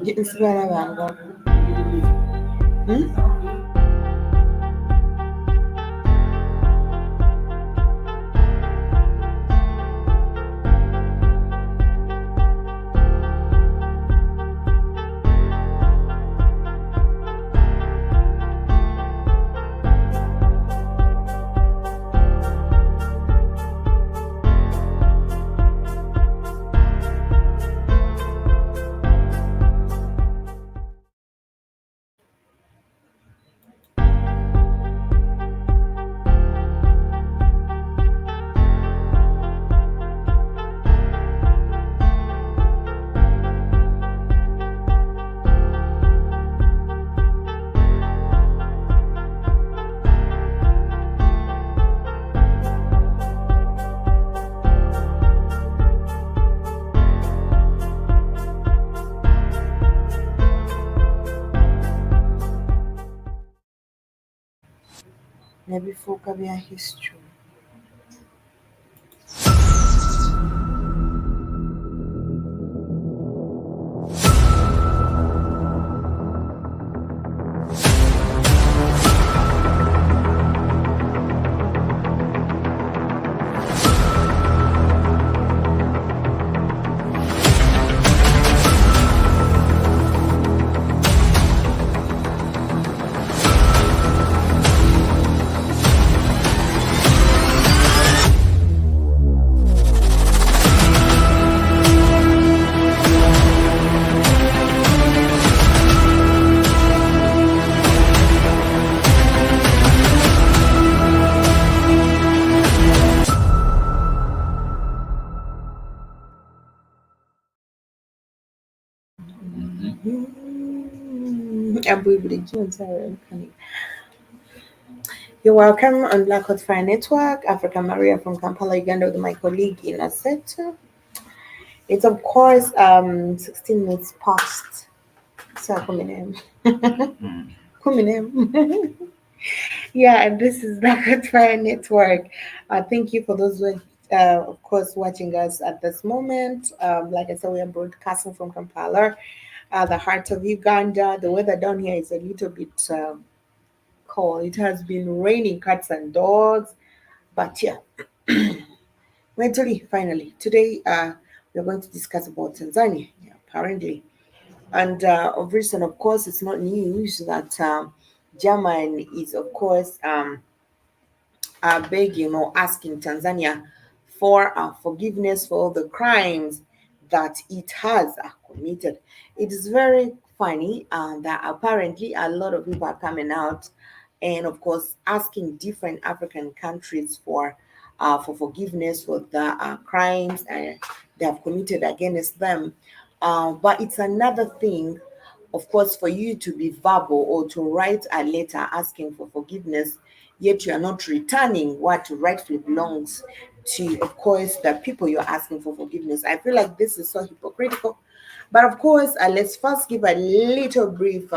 Inspire abantu. Nebifuuka bya history. You're welcome on Black Hot Fire Network. Africa Maria from Kampala, Uganda, with my colleague INNOSSETU. It's of course 16 minutes past. So Kuminem. Yeah, and this is Black Hot Fire Network. Thank you for those who are, of course, watching us at this moment. Like I said, we are broadcasting from Kampala, the heart of Uganda. The weather down here is a little bit cold. It has been raining cats and dogs, but yeah, finally, today we're going to discuss about Tanzania, yeah, apparently. And of recent, of course, it's not news that German is, of course, begging or asking Tanzania for forgiveness for all the crimes that it has committed. It is very funny that apparently a lot of people are coming out and, of course, asking different African countries for forgiveness for the crimes they have committed against them. But it's another thing, of course, for you to be verbal or to write a letter asking for forgiveness, yet you are not returning what rightfully belongs to, of course, the people you're asking for forgiveness. I feel like this is so hypocritical. But of course, let's first give a little brief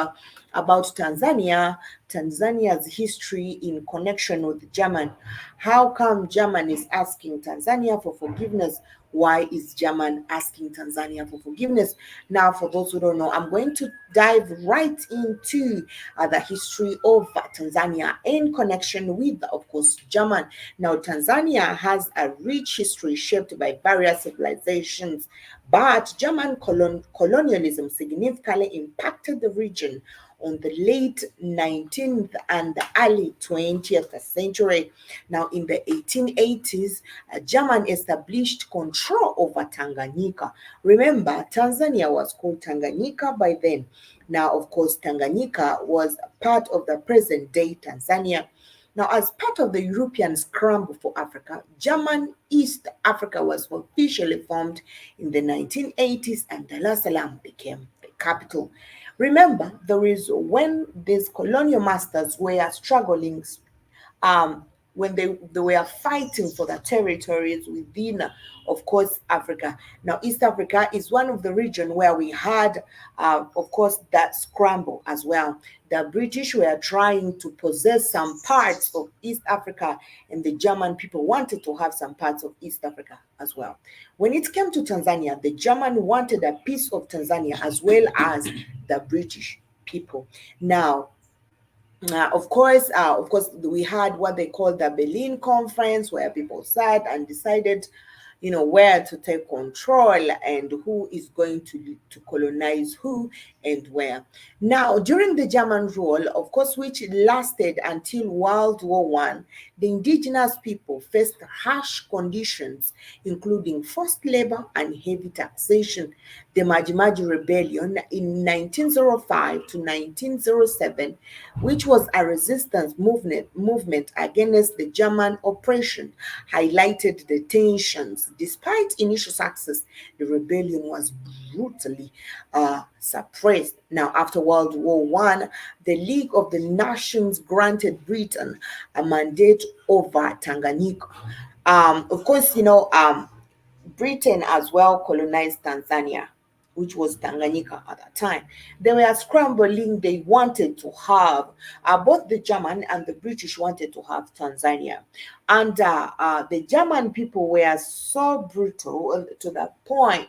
about Tanzania, Tanzania's history in connection with German. How come German is asking Tanzania for forgiveness? Why is German asking Tanzania for forgiveness? Now, for those who don't know, I'm going to dive right into the history of Tanzania in connection with, of course, German. Now, Tanzania has a rich history shaped by various civilizations, but German colonialism significantly impacted the region on the late 19th and the early 20th century. Now, in the 1880s, German established control over Tanganyika. Remember, Tanzania was called Tanganyika by then. Now, of course, Tanganyika was part of the present day Tanzania. Now, as part of the European Scramble for Africa, German East Africa was officially formed in the 1980s and Dar es Salaam became the capital. Remember, there is when these colonial masters were struggling, um, when they were fighting for the territories within, of course, Africa. Now, East Africa is one of the region where we had, of course, that scramble as well. The British were trying to possess some parts of East Africa, and the German people wanted to have some parts of East Africa as well. When it came to Tanzania, the German wanted a piece of Tanzania as well as the British people. Now, of course, we had what they called the Berlin Conference, where people sat and decided, where to take control and who is going to colonize who and where. Now, during the German rule, of course, which lasted until World War One, the indigenous people faced harsh conditions, including forced labor and heavy taxation. The Maji Rebellion in 1905 to 1907, which was a resistance movement against the German oppression, highlighted the tensions. Despite initial success, the rebellion was brutally suppressed. Now, after World War One, the League of the Nations granted Britain a mandate over Tanganyika. Of course, Britain as well colonized Tanzania, which was Tanganyika at that time. They were scrambling. They wanted to have, both the German and the British wanted to have Tanzania. And the German people were so brutal to the point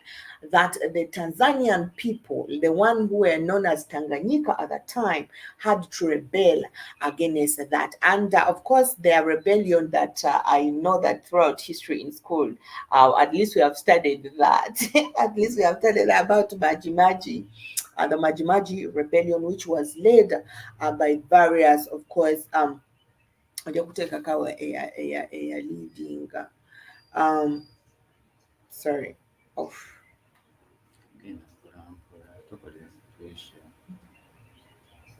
that the Tanzanian people, the one who were known as Tanganyika at that time, had to rebel against that. And of course, their rebellion that I know that throughout history in school, at least we have studied that. At least we have studied about Maji, the Maji Rebellion, which was led by various, of course, leading, sorry, oh,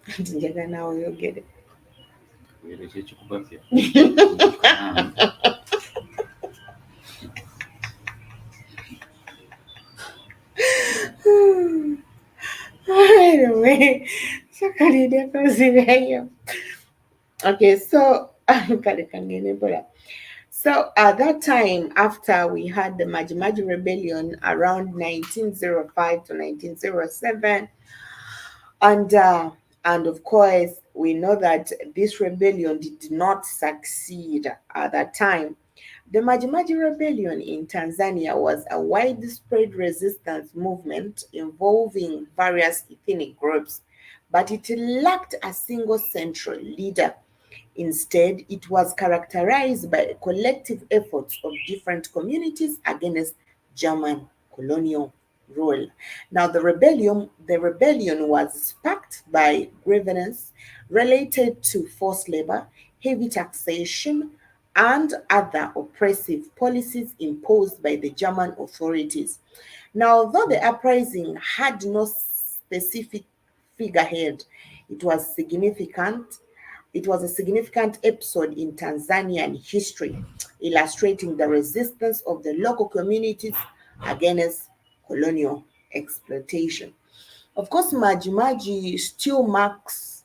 njagala naawe oyogere. Anyway, okay, so so at that time, after we had the Maji Rebellion around 1905 to 1907, and of course, we know that this rebellion did not succeed at that time. The Maji Rebellion in Tanzania was a widespread resistance movement involving various ethnic groups, but it lacked a single central leader. Instead, it was characterized by collective efforts of different communities against German colonial rule. Now, the rebellion was sparked by grievances related to forced labor, heavy taxation, and other oppressive policies imposed by the German authorities. Now, although the uprising had no specific figurehead, it was significant. It was a significant episode in Tanzanian history, illustrating the resistance of the local communities against colonial exploitation. Of course, Maji still marks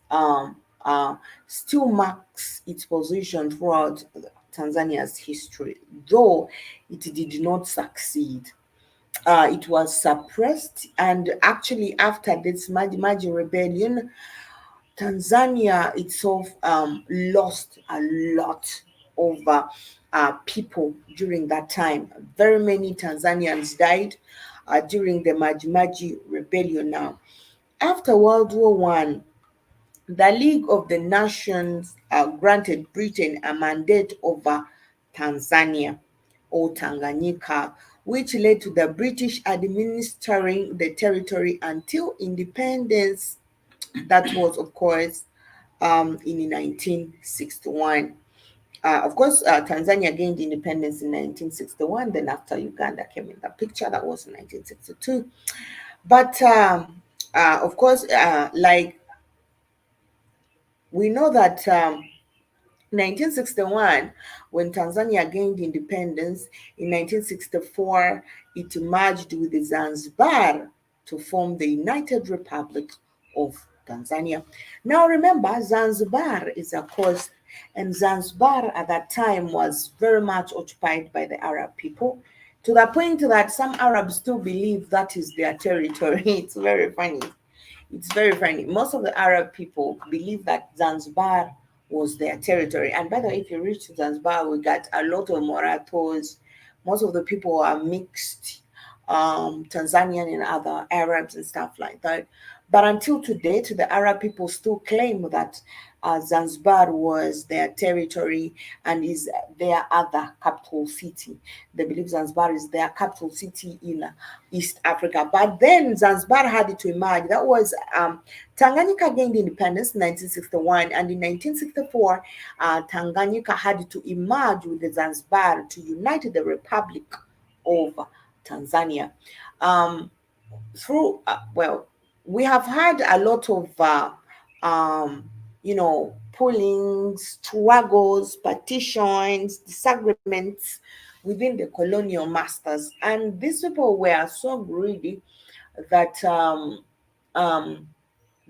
its position throughout Tanzania's history, though it did not succeed. It was suppressed, and actually, after this Maji Rebellion, Tanzania itself lost a lot of people during that time. Very many Tanzanians died during the Maji Rebellion. Now, after World War One, the League of the Nations granted Britain a mandate over Tanzania or Tanganyika, which led to the British administering the territory until independence. That was, of course, in 1961. Of course, Tanzania gained independence in 1961. Then, after Uganda came in the picture, that was in 1962. But of course, like we know that 1961, when Tanzania gained independence, in 1964, it merged with Zanzibar to form the United Republic of Tanzania. Now, remember, Zanzibar is, of course, And Zanzibar at that time was very much occupied by the Arab people, to the point that some Arabs still believe that is their territory. It's very funny. It's very funny. Most of the Arab people believe that Zanzibar was their territory. And by the way, if you reach Zanzibar, we got a lot of Moratos. Most of the people are mixed, Tanzanian and other Arabs and stuff like that. But until today, the Arab people still claim that Zanzibar was their territory and is their other capital city. They believe Zanzibar is their capital city in East Africa. But then Zanzibar had to emerge. That was Tanganyika gained independence in 1961, and in 1964, Tanganyika had to emerge with the Zanzibar to unite the Republic of Tanzania. Um, through well, we have had a lot of pullings, struggles, petitions, disagreements within the colonial masters, and these people were so greedy that um,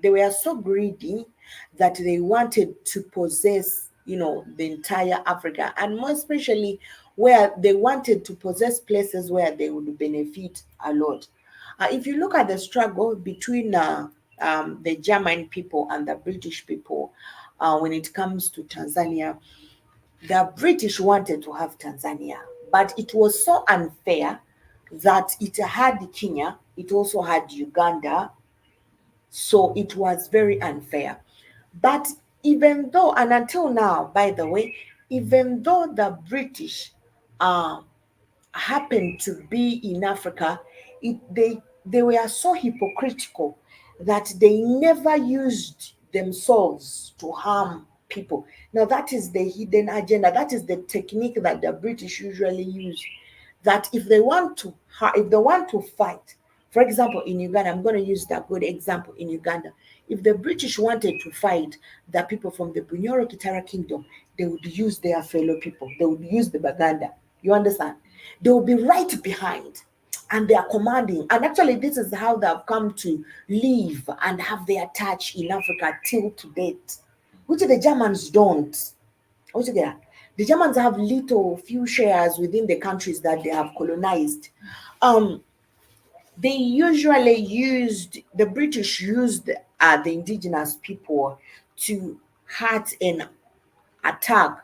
they were so greedy that they wanted to possess, the entire Africa, and more especially where they wanted to possess places where they would benefit a lot. If you look at the struggle between the German people and the British people, when it comes to Tanzania, the British wanted to have Tanzania, but it was so unfair that it had Kenya, it also had Uganda, so it was very unfair. But even though, and until now, by the way, even though the British uh, happened to be in Africa, they were so hypocritical that they never used themselves to harm people. Now that is the hidden agenda. That is the technique that the British usually use. That if they want to fight, for example, in Uganda, I'm going to use that good example in Uganda. If the British wanted to fight the people from the Bunyoro Kitara Kingdom, they would use their fellow people. They would use the Baganda. You understand? They will be right behind and they are commanding. And actually, this is how they have come to live and have their touch in Africa till to date, which the Germans don't. Altogether, the Germans have little few shares within the countries that they have colonized. Um, the British used the indigenous people to hurt and attack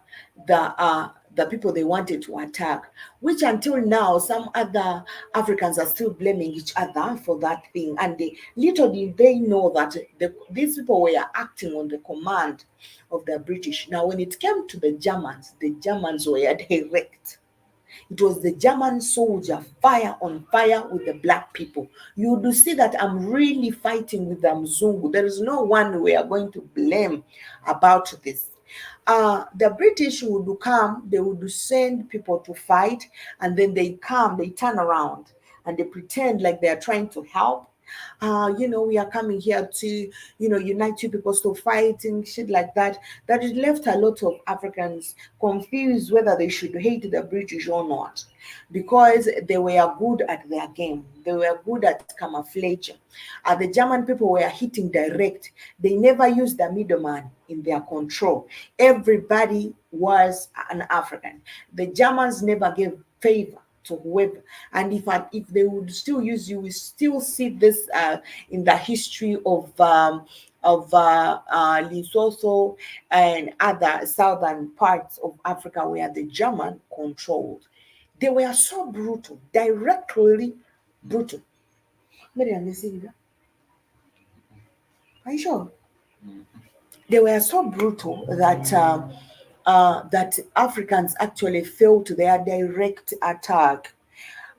the people they wanted to attack, which until now some other Africans are still blaming each other for that thing. And little did they know that these people were acting on the command of the British. Now, when it came to the Germans were direct. It was the German soldier, fire on fire with the black people. You would see that I'm really fighting with the Mzungu. There is no one we are going to blame about this. The British would come, they would send people to fight, and then they turn around and they pretend like they are trying to help. We are coming here to, unite you people to fight and shit like that. That it left a lot of Africans confused whether they should hate the British or not, because they were good at their game. They were good at camouflage. The German people were hitting direct. They never used the middleman in their control. Everybody was an African. The Germans never gave favor to whoever. And if they would still use you, we still see this in the history of Lesotho and other southern parts of Africa where the German controlled. They were so brutal, directly brutal. Miriam, you see that? Are you sure? They were so brutal that Africans actually felt their direct attack,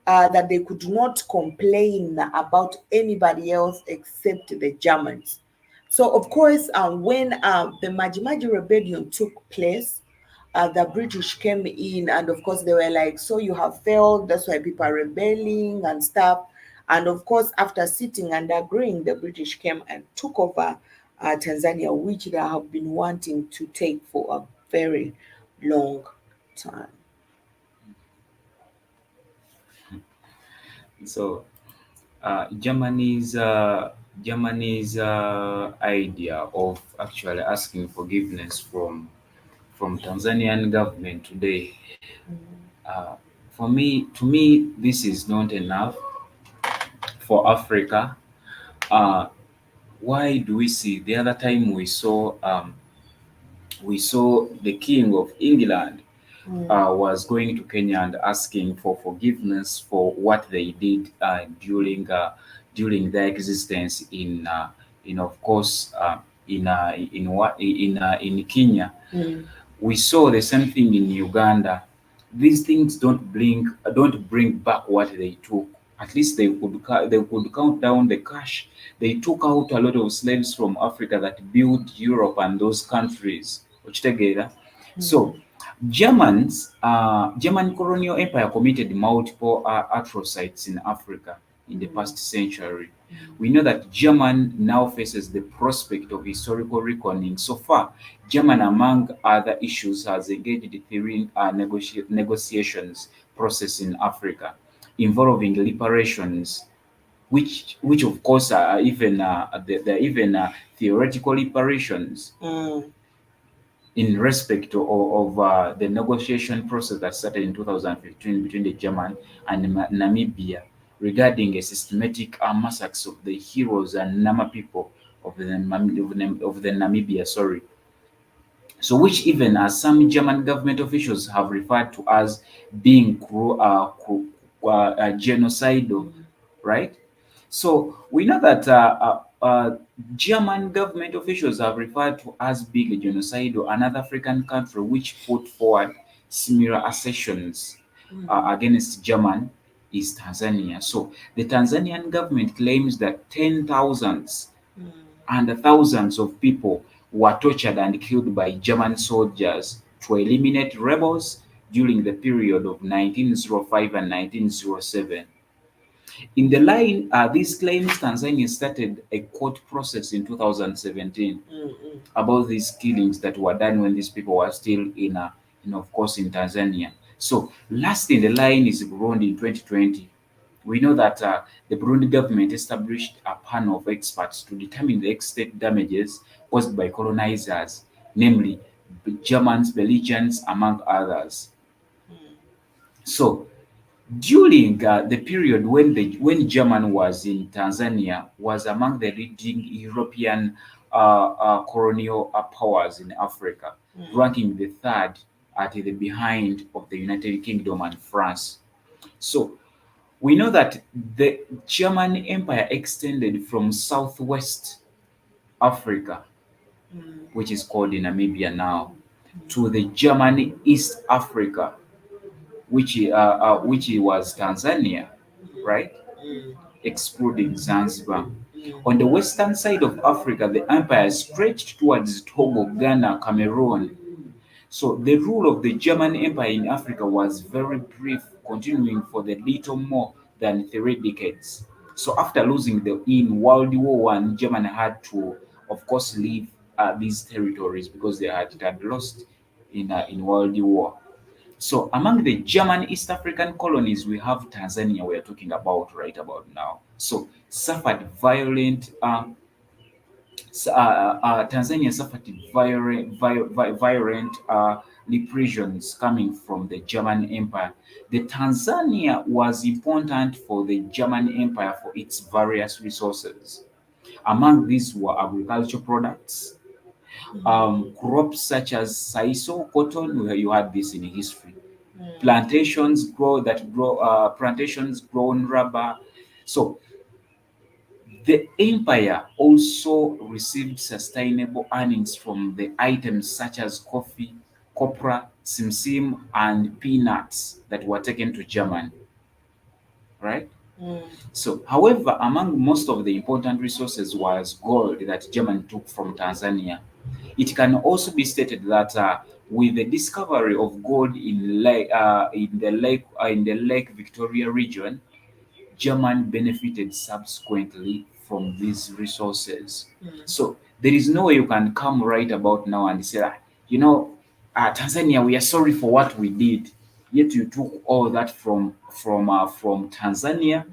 that they could not complain about anybody else except the Germans. So, of course, when the Maji Rebellion took place, the British came in, and of course, they were like, "So you have failed, that's why people are rebelling and stuff." And of course, after sitting and agreeing, the British came and took over Tanzania, which they have been wanting to take for a very long time. So Germany's idea of actually asking forgiveness from from Tanzanian government today. Mm, Uh, to me, this is not enough for Africa. Uh, why do we see the other time we saw the King of England mm, was going to Kenya and asking for forgiveness for what they did during their existence in of course in Kenya. mm, We saw the same thing in Uganda. These things don't bring back what they took. At least they could count down the cash. They took out a lot of slaves from Africa that built Europe and those countries. Okitegeera? So mm, German colonial empire committed multiple atrocities in Africa in the mm, past century. mm, We know that German now faces the prospect of historical reckoning. So far, Germany, among other issues, has engaged in negotiations process in Africa involving reparations, which of course are even they're even theoretical reparations mm, in respect of the negotiation process that started in 2015 between the German and Namibia regarding a systematic massacres of the heroes and Nama people of the Namibia. Sorry, so which even as some German government officials have referred to as being genocidal, mm, right? So we know that German government officials have referred to as being a genocidal another African country which put forward similar assertions mm, against German is Tanzania. So the Tanzanian government claims that 10,000s mm, and thousands of people were tortured and killed by German soldiers to eliminate rebels during the period of 1905 and 1907. In the line, these claims, Tanzania started a court process in 2017 mm, about these killings that were done when these people were still of course, in Tanzania. So, last in the line is Burundi in 2020. We know that the Burundi government established a panel of experts to determine the extent damages caused by colonizers, namely Germans, Belgians, among others. mm, So, during the period when German was in Tanzania, was among the leading European colonial powers in Africa, mm, ranking the third at the behind of the United Kingdom and France. So we know that the German Empire extended from southwest Africa, mm, which is called in Namibia now, to the German East Africa, which was Tanzania, right? mm, Excluding Zanzibar. mm, On the western side of Africa, the empire stretched towards Togo, Ghana, Cameroon. So the rule of the German Empire in Africa was very brief, continuing for the little more than 3 decades. So after losing in World War One, Germany had to, of course, leave these territories because they had lost in World War. So among the German East African colonies, we have Tanzania we are talking about right about now. So suffered violent Tanzania suffered violent repressions coming from the German Empire. The Tanzania was important for the German Empire for its various resources. Among these were agricultural products, crops such as saiso, cotton. You had this in history. mm, Plantations grown rubber. So the empire also received sustainable earnings from the items such as coffee, copra, simsim, and peanuts that were taken to Germany, right? mm, So, however, among most of the important resources was gold that Germany took from Tanzania. It can also be stated that with the discovery of gold in the Lake Victoria region, German benefited subsequently from these resources. mm, So there is no way you can come right about now and say, you know, Tanzania, we are sorry for what we did. Yet you took all that from Tanzania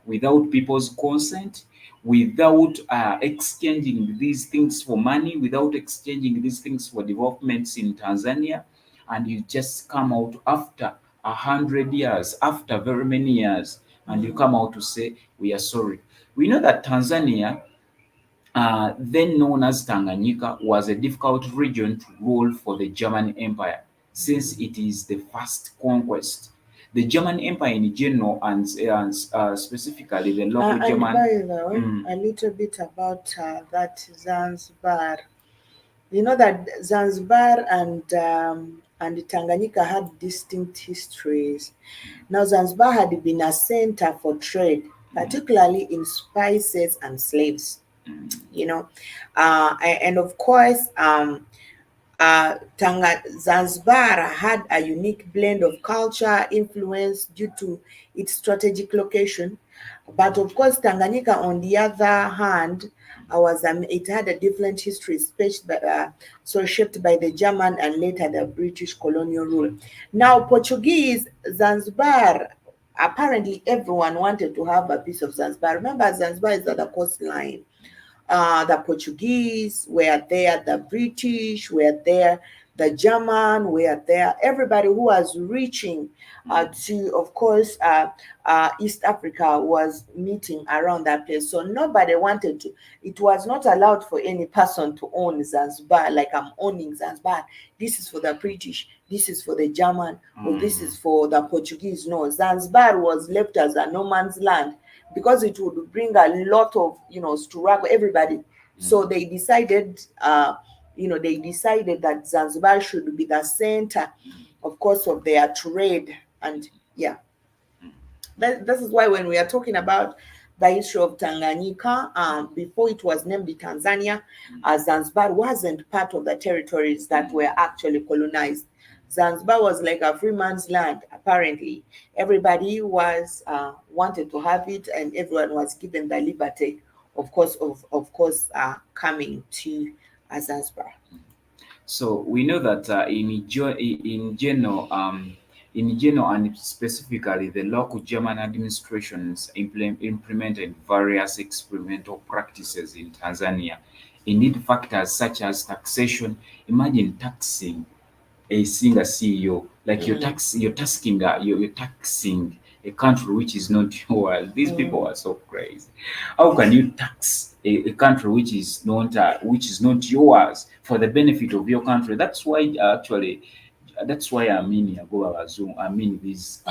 without people's consent, without exchanging these things for money, without exchanging these things for developments in Tanzania, and you just come out after 100 years, after very many years, and you come out to say, we are sorry. We know that Tanzania, then known as Tanganyika, was a difficult region to rule for the German Empire, since it is the first conquest. The German Empire in general, and specifically the local And German. by the way, Mm, a little bit about that Zanzibar. You know that Zanzibar and Tanganyika had distinct histories. Now, Zanzibar had been a center for trade, yeah. particularly in spices and slaves. Mm, You know, and of course, Zanzibar had a unique blend of culture influence due to its strategic location. But of course, Tanganyika, on the other hand, it had a different history, so shaped by the German and later the British colonial rule. Now, Portuguese Zanzibar, apparently everyone wanted to have a piece of Zanzibar. Remember, Zanzibar is at the coastline. The Portuguese were there, the British were there, the German were there. Everybody who was reaching to, of course, East Africa was meeting around that place. So nobody wanted to. It was not allowed for any person to own Zanzibar, like I'm owning Zanzibar. This is for the British. This is for the German, or this mm, is for the Portuguese. No, Zanzibar was left as a no man's land because it would bring a lot of struggle everybody. So mm. they decided that Zanzibar should be the center, of course, of their trade. And yeah, this is why when we are talking about the issue of Tanganyika, before it was named Tanzania, Zanzibar wasn't part of the territories that were actually colonized. Zanzibar was like a free man's land, apparently. Everybody was wanted to have it, and everyone was given the liberty, of course, coming to Zanzibar. So we know that in general and specifically, the local German administrations implemented various experimental practices in Tanzania. Indeed, factors such as taxation. Imagine taxing a single CEO, like Mm, you're taxing a country which is not yours. These people mm. are so crazy. How can you tax a country which is not yours for the benefit of your country? That's why I mean Yagoba Bazungu. I mean these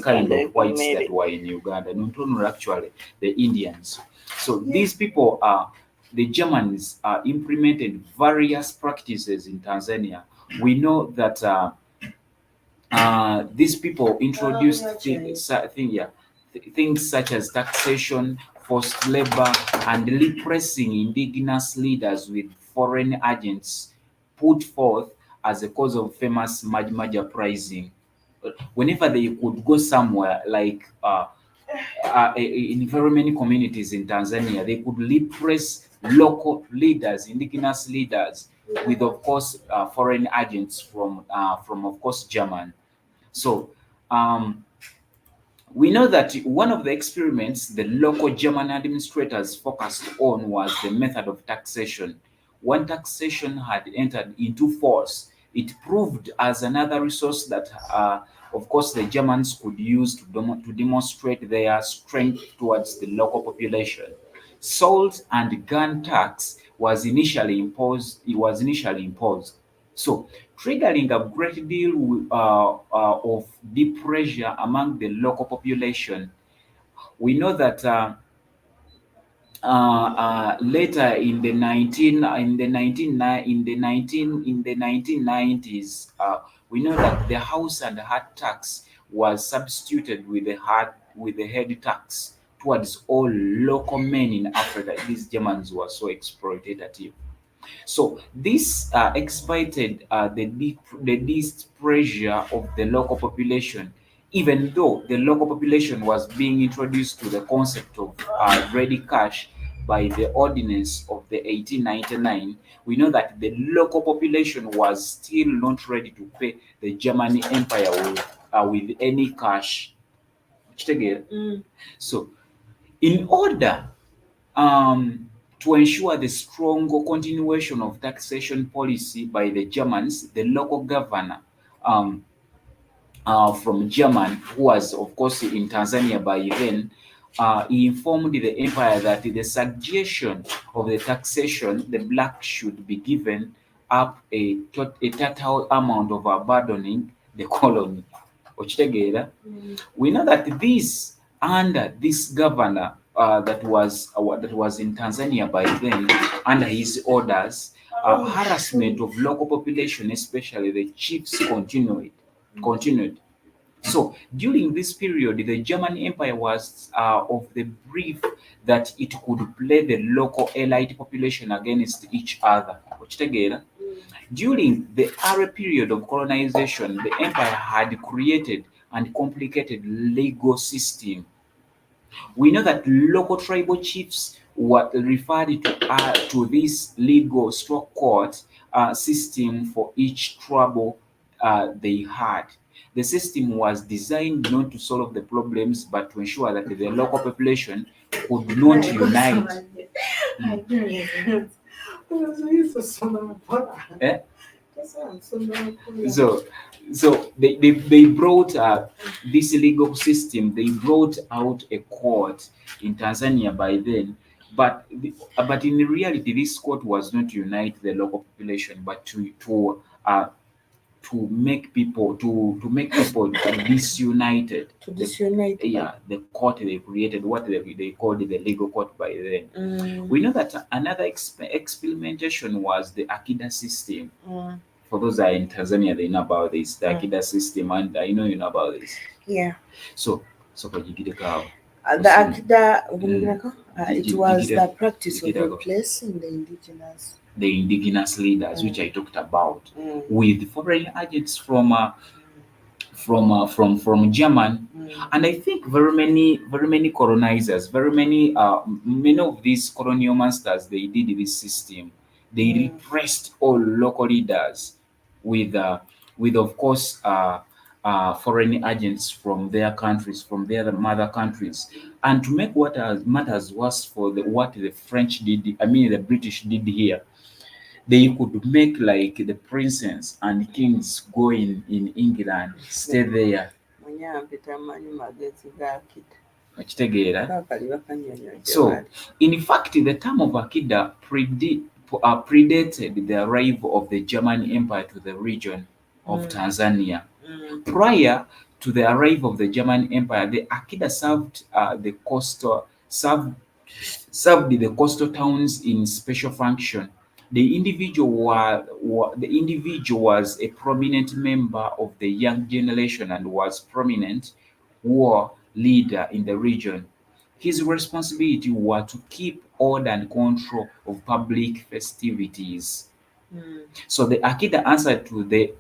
kind of whites that Maybe. were in Uganda, not only actually the Indians. So Yeah. these people are the Germans implemented various practices in Tanzania. We know that these people introduced things such as taxation, forced labor, and repressing indigenous leaders with foreign agents put forth as a cause of famous Major Uprising. Whenever they could go somewhere, like in very many communities in Tanzania, they could repress local leaders, indigenous leaders, with of course foreign agents from of course German. So um, we know that one of the experiments the local German administrators focused on was the method of taxation. When taxation had entered into force, it proved as another resource that, of course, the Germans could use to demonstrate their strength towards the local population. Salt and gun tax was initially imposed. It was initially imposed. So, triggering a great deal of deep pressure among the local population. We know that later in the 1990s, we know that the house and heart tax was substituted with the head tax towards all local men in Africa. These Germans were so exploitative. So this exploited the displeasure of the local population, even though the local population was being introduced to the concept of ready cash by the ordinance of the 1899. We know that the local population was still not ready to pay the German Empire with any cash. Kitegeera? Mm. So in order to ensure the strong continuation of taxation policy by the Germans, the local governor um, from German, who was, of course, in Tanzania by then, he informed the empire that the suggestion of the taxation, the black should be given up a total amount of abandoning the colony. Okitegeera? We know that this under this governor that was in Tanzania by then, under his orders, harassment of local population, especially the chiefs, continued. So during this period, the German Empire was of the belief that it could play the local elite population against each other. Okitegeera? During the early period of colonization, the empire had created and complicated legal system. We know that local tribal chiefs were referred to this legal stroke court system for each trouble they had. The system was designed not to solve the problems but to ensure that the local population could not unite. Eh? So, so they brought this legal system. They brought out a court in Tanzania by then, but in reality, this court was not to unite the local population, but to make people disunited. To disunite. Yeah, the court they created, what they called the legal court by then. We know that another experimentation was the Akida system. For those that are in Tanzania, they know about this, the Akida system, and I know you know about this. Yeah. So Kajigideka. The Akida, it was the practice of replacing the indigenous leaders, which I talked about, with foreign agents from German, and I think very many colonizers, many of these colonial masters, they did this system. They repressed all local leaders with of course foreign agents from their countries, from their mother countries, and to make matters worse for what the French did, I mean the British did here. They could make like the princes and kings go in England, stay there. So, in fact, the term of Akida predated the arrival of the German Empire to the region of Tanzania. Prior to the arrival of the German Empire, the Akida served the coastal towns in special function. The individual was a prominent member of the young generation and was prominent war leader in the region. His responsibility was to keep order and control of public festivities. So the Akida answered to the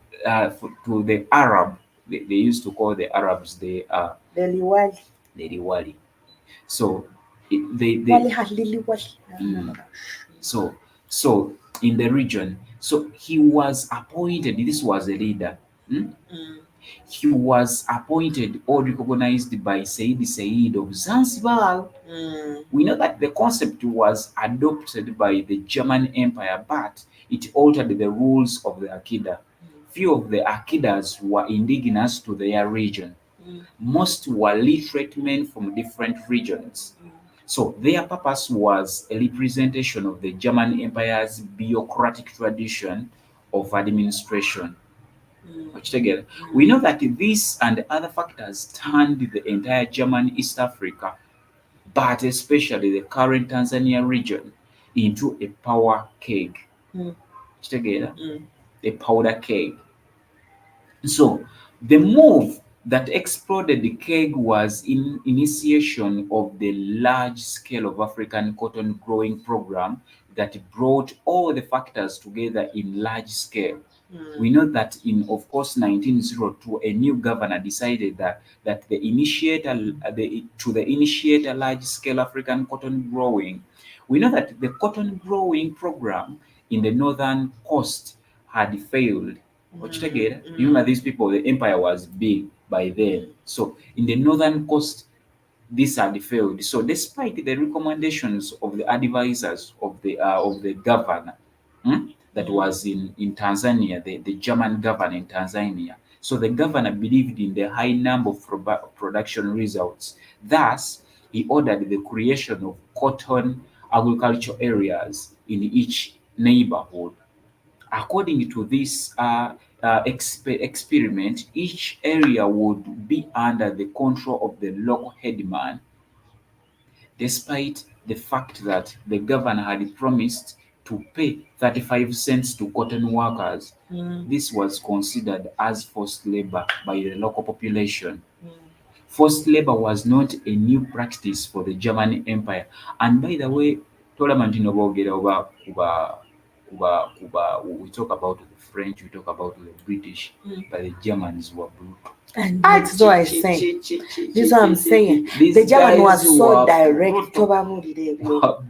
Arab. They used to call the Arabs the Liwali. So so in the region, so he was appointed. This was a leader. He was appointed or recognized by Said of Zanzibar. We know that the concept was adopted by the German Empire, but it altered the rules of the Akida. Few of the Akidas were indigenous to their region. Most were literate men from different regions. So their purpose was a representation of the German Empire's bureaucratic tradition of administration. We know that this and other factors turned the entire German East Africa, but especially the current Tanzania region, into a power keg. A powder keg. So the move that exploded the keg was in initiation of the large scale of African cotton growing program that brought all the factors together in large scale. We know that in, of course, 1902, a new governor decided that to initiate a large-scale African cotton growing. We know that the cotton growing program in the northern coast had failed. Remember, these people, the empire was big by then. So in the northern coast, this had failed. So, despite the recommendations of the advisors of the governor, that was in Tanzania, the German governor in Tanzania. So the governor believed in the high number of production results. Thus, he ordered the creation of cotton agriculture areas in each neighborhood. According to this experiment, each area would be under the control of the local headman, despite the fact that the governor had promised to pay 35 cents to cotton workers. This was considered as forced labor by the local population. Forced labor was not a new practice for the German Empire. And by the way, tolaba nti noboogera we talk about the French, we talk about the British, but the Germans were brutal. And that's what I say. This is what I'm saying. The German was so direct. Brutal.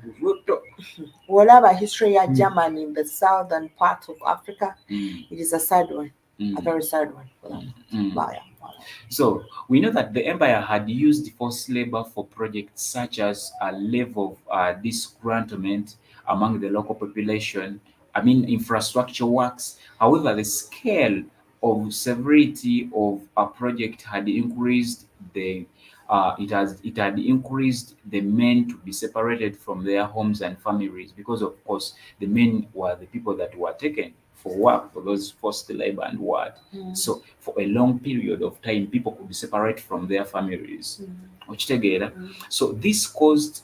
Whatever history of German in the southern part of Africa, it is a sad one, a very sad one for them. So we know that the empire had used forced labor for projects such as a level of disgruntlement among the local population, infrastructure works. However, the scale of severity of a project had increased it had increased the men to be separated from their homes and families, because of course the men were the people that were taken for work for those forced labor and what. So for a long period of time, people could be separate from their families. So this caused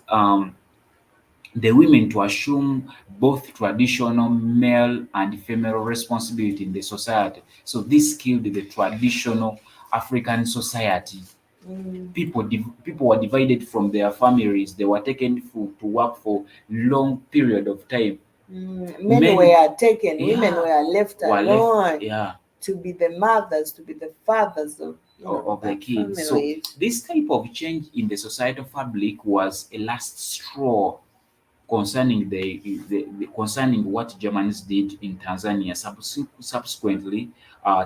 the women to assume both traditional male and female responsibility in the society. So this killed the traditional African society. People were divided from their families. They were taken to work for long period of time. Men were taken, women were left alone yeah, to be the mothers, to be the fathers of the kids. families. So this type of change in the societal fabric was a last straw concerning concerning what Germans did in Tanzania, subsequently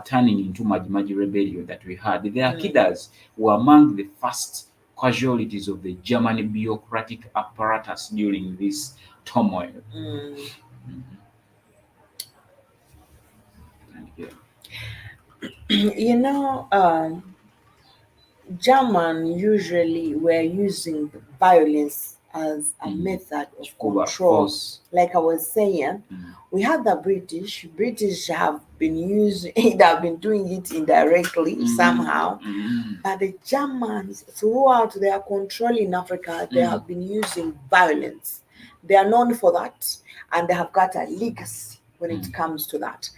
turning into Maimi Rebellion that we had. The Akidas were among the first casualties of the German bureaucratic apparatus during this turmoil. German usually were using violence as a method of control. Like I was saying, we have the British have been doing it indirectly somehow, but the Germans throughout their control in Africa, they have been using violence. They are known for that, and they have got a legacy when it comes to that.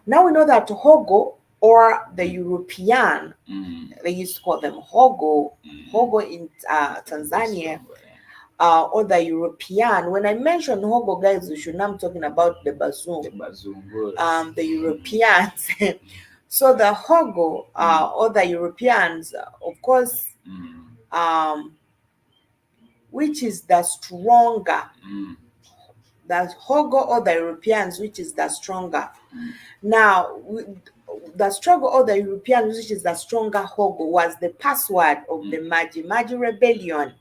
Now we know that Hogo, or the European, they used to call them Hogo in Tanzania, or the European. When I mention Hogo, guys, you should know I'm talking about the Bazungu, the Europeans. So the Hogo, or the Europeans, of course, which is the stronger, the Hogo or the Europeans, which is the stronger. Now, the struggle of the Europeans, which is the stronger Hogo, was the password of the Maimi Rebellion.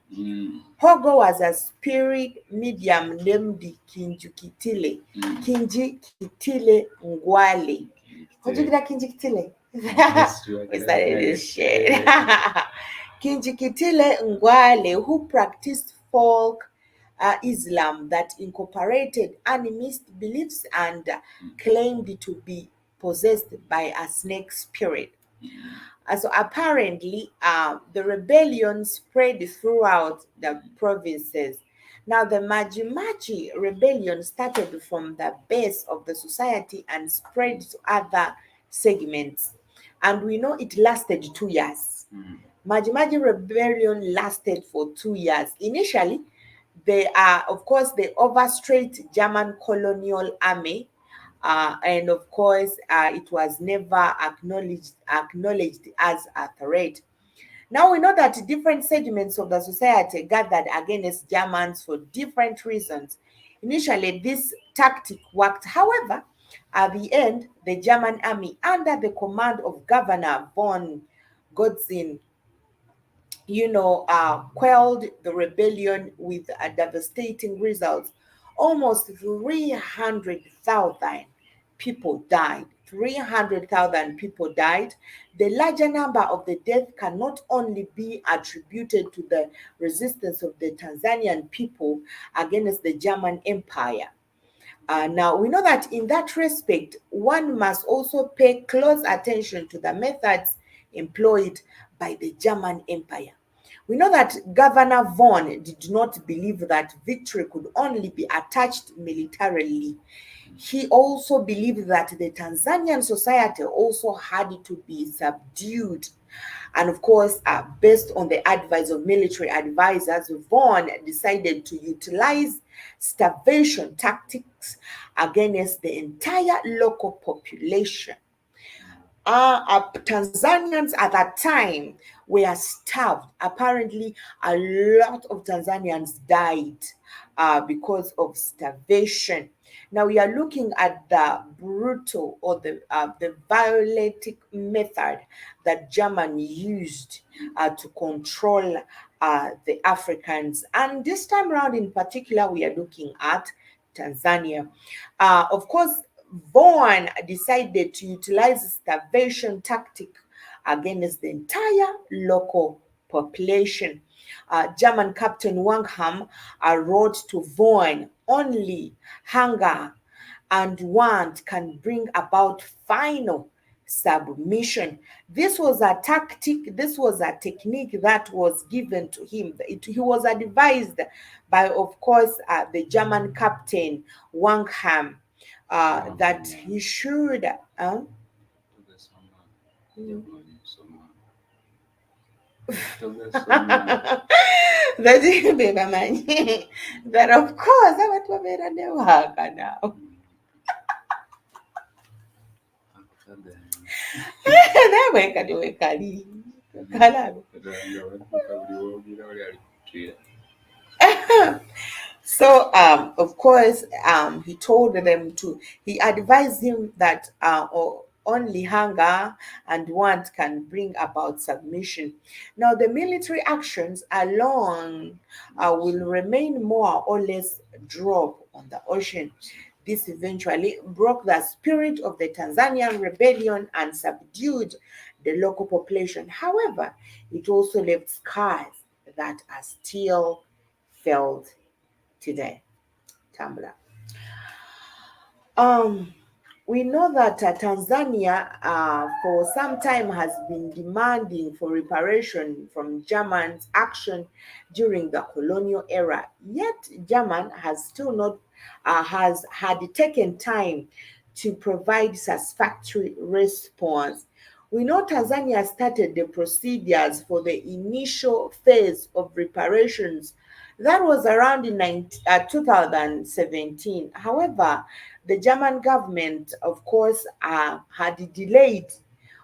Hogo was a spirit medium named Kinjikitile. Kinjikitile Ngwale. How do you get Kinjikitile? Is that it? Shit. Kinjikitile Ngwale, who practiced folk Islam that incorporated animist beliefs and claimed to be possessed by a snake spirit. So apparently, the rebellion spread throughout the provinces. Now, the Maimi Rebellion started from the base of the society and spread to other segments. And we know it lasted 2 years. Maimi Rebellion lasted for 2 years. Initially, of course, they overstretched German colonial army, and of course, it was never acknowledged as a threat. Now we know that different segments of the society gathered against Germans for different reasons. Initially, this tactic worked. However, at the end, the German army, under the command of Governor von Gotzin, quelled the rebellion with a devastating result. Almost 300,000 people died. 300,000 people died. The larger number of the death can not only be attributed to the resistance of the Tanzanian people against the German Empire. Now, we know that in that respect, one must also pay close attention to the methods employed by the German Empire. We know that Governor Vaughan did not believe that victory could only be attached militarily. He also believed that the Tanzanian society also had to be subdued. And of course, based on the advice of military advisors, Vaughan decided to utilize starvation tactics against the entire local population. Tanzanians at that time were starved. Apparently, a lot of Tanzanians died because of starvation. Now we are looking at the brutal or the violent method that German used to control the Africans. And this time around, in particular, we are looking at Tanzania. Of course, Vaughan decided to utilize starvation tactic against the entire local population. German Captain Wangham wrote to Vaughan, only hunger and want can bring about final submission. This was a tactic, this was a technique that was given to him. He was advised by, of course, the German captain Wangham that he should. That that of course abantu babeera ne waka now. Nawe kati wekali kalabe. So, of course, he told them he advised him that only hunger and want can bring about submission. Now, the military actions alone will remain more or less drop on the ocean. This eventually broke the spirit of the Tanzanian rebellion and subdued the local population. However, it also left scars that are still felt today. Tumblr. Um, we know that Tanzania for some time has been demanding for reparation from German's action during the colonial era. Yet German has still not has had taken time to provide satisfactory response. We know Tanzania started the procedures for the initial phase of reparations. That was around in 2017. However, the German government, of course, had delayed,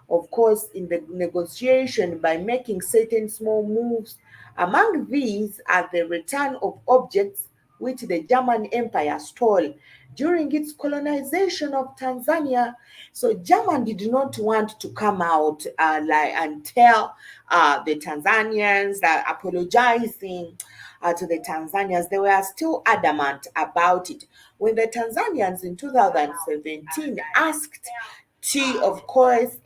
of course, in the negotiation by making certain small moves. Among these are the return of objects which the German Empire stole during its colonization of Tanzania. So German did not want to come out and tell the Tanzanians that apologizing to the Tanzanians. They were still adamant about it. When the Tanzanians in 2017 asked to, of course,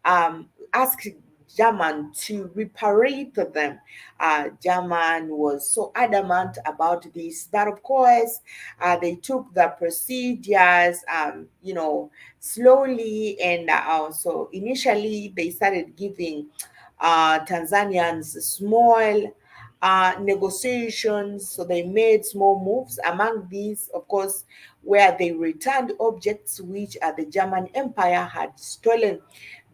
asked German to reparate them. German was so adamant about this that, of course, they took the procedures, slowly. And so initially, they started giving Tanzanians small negotiations. So they made small moves. Among these, of course, where they returned objects which the German Empire had stolen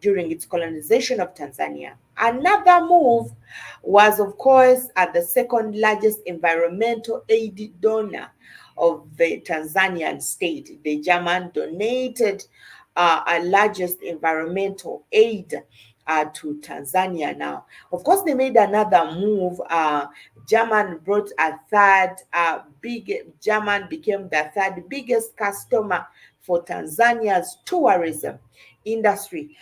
during its colonization of Tanzania. Another move was, of course, at the second largest environmental aid donor of the Tanzanian state. The German donated a largest environmental aid to Tanzania. Now, of course, they made another move. German brought a third German became the third biggest customer for Tanzania's tourism. industry.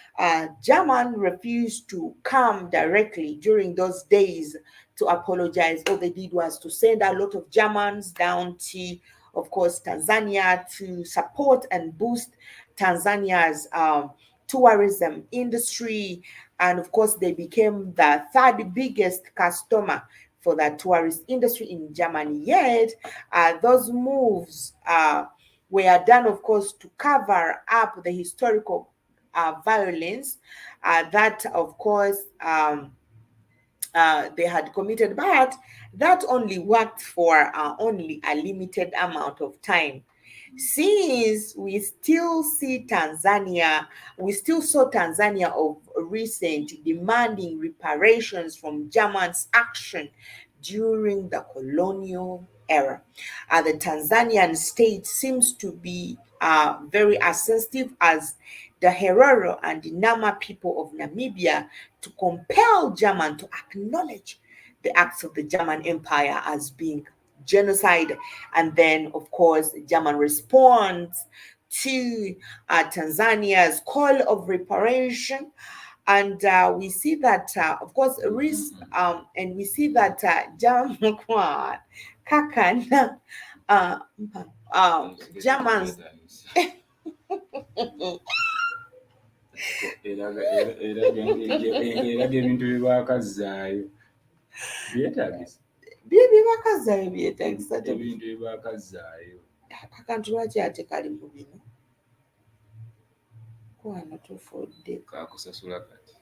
German refused to come directly during those days to apologize. All they did was to send a lot of Germans down to, of course, Tanzania to support and boost Tanzania's tourism industry. And of course, they became the third biggest customer for the tourist industry in Germany. Yet, those moves were done, of course, to cover up the historical violence that, of course, they had committed, but that only worked for only a limited amount of time. Since we still saw Tanzania of recent demanding reparations from Germans' action during the colonial era. The Tanzanian state seems to be very as sensitive as the Herero and the Nama people of Namibia to compel German to acknowledge the acts of the German Empire as being genocide. And then, of course, German responds to Tanzania's call of reparation. And we see that, of course, and we see that German Kakan, uh, Germans. eraga ebintu bye baakazzaayo byetaagisa bye bakazzaayo byetaagisa ebintu bye baakazzaayo akantu lwaki ate kali mu bino kwana tufudde kakusasula kati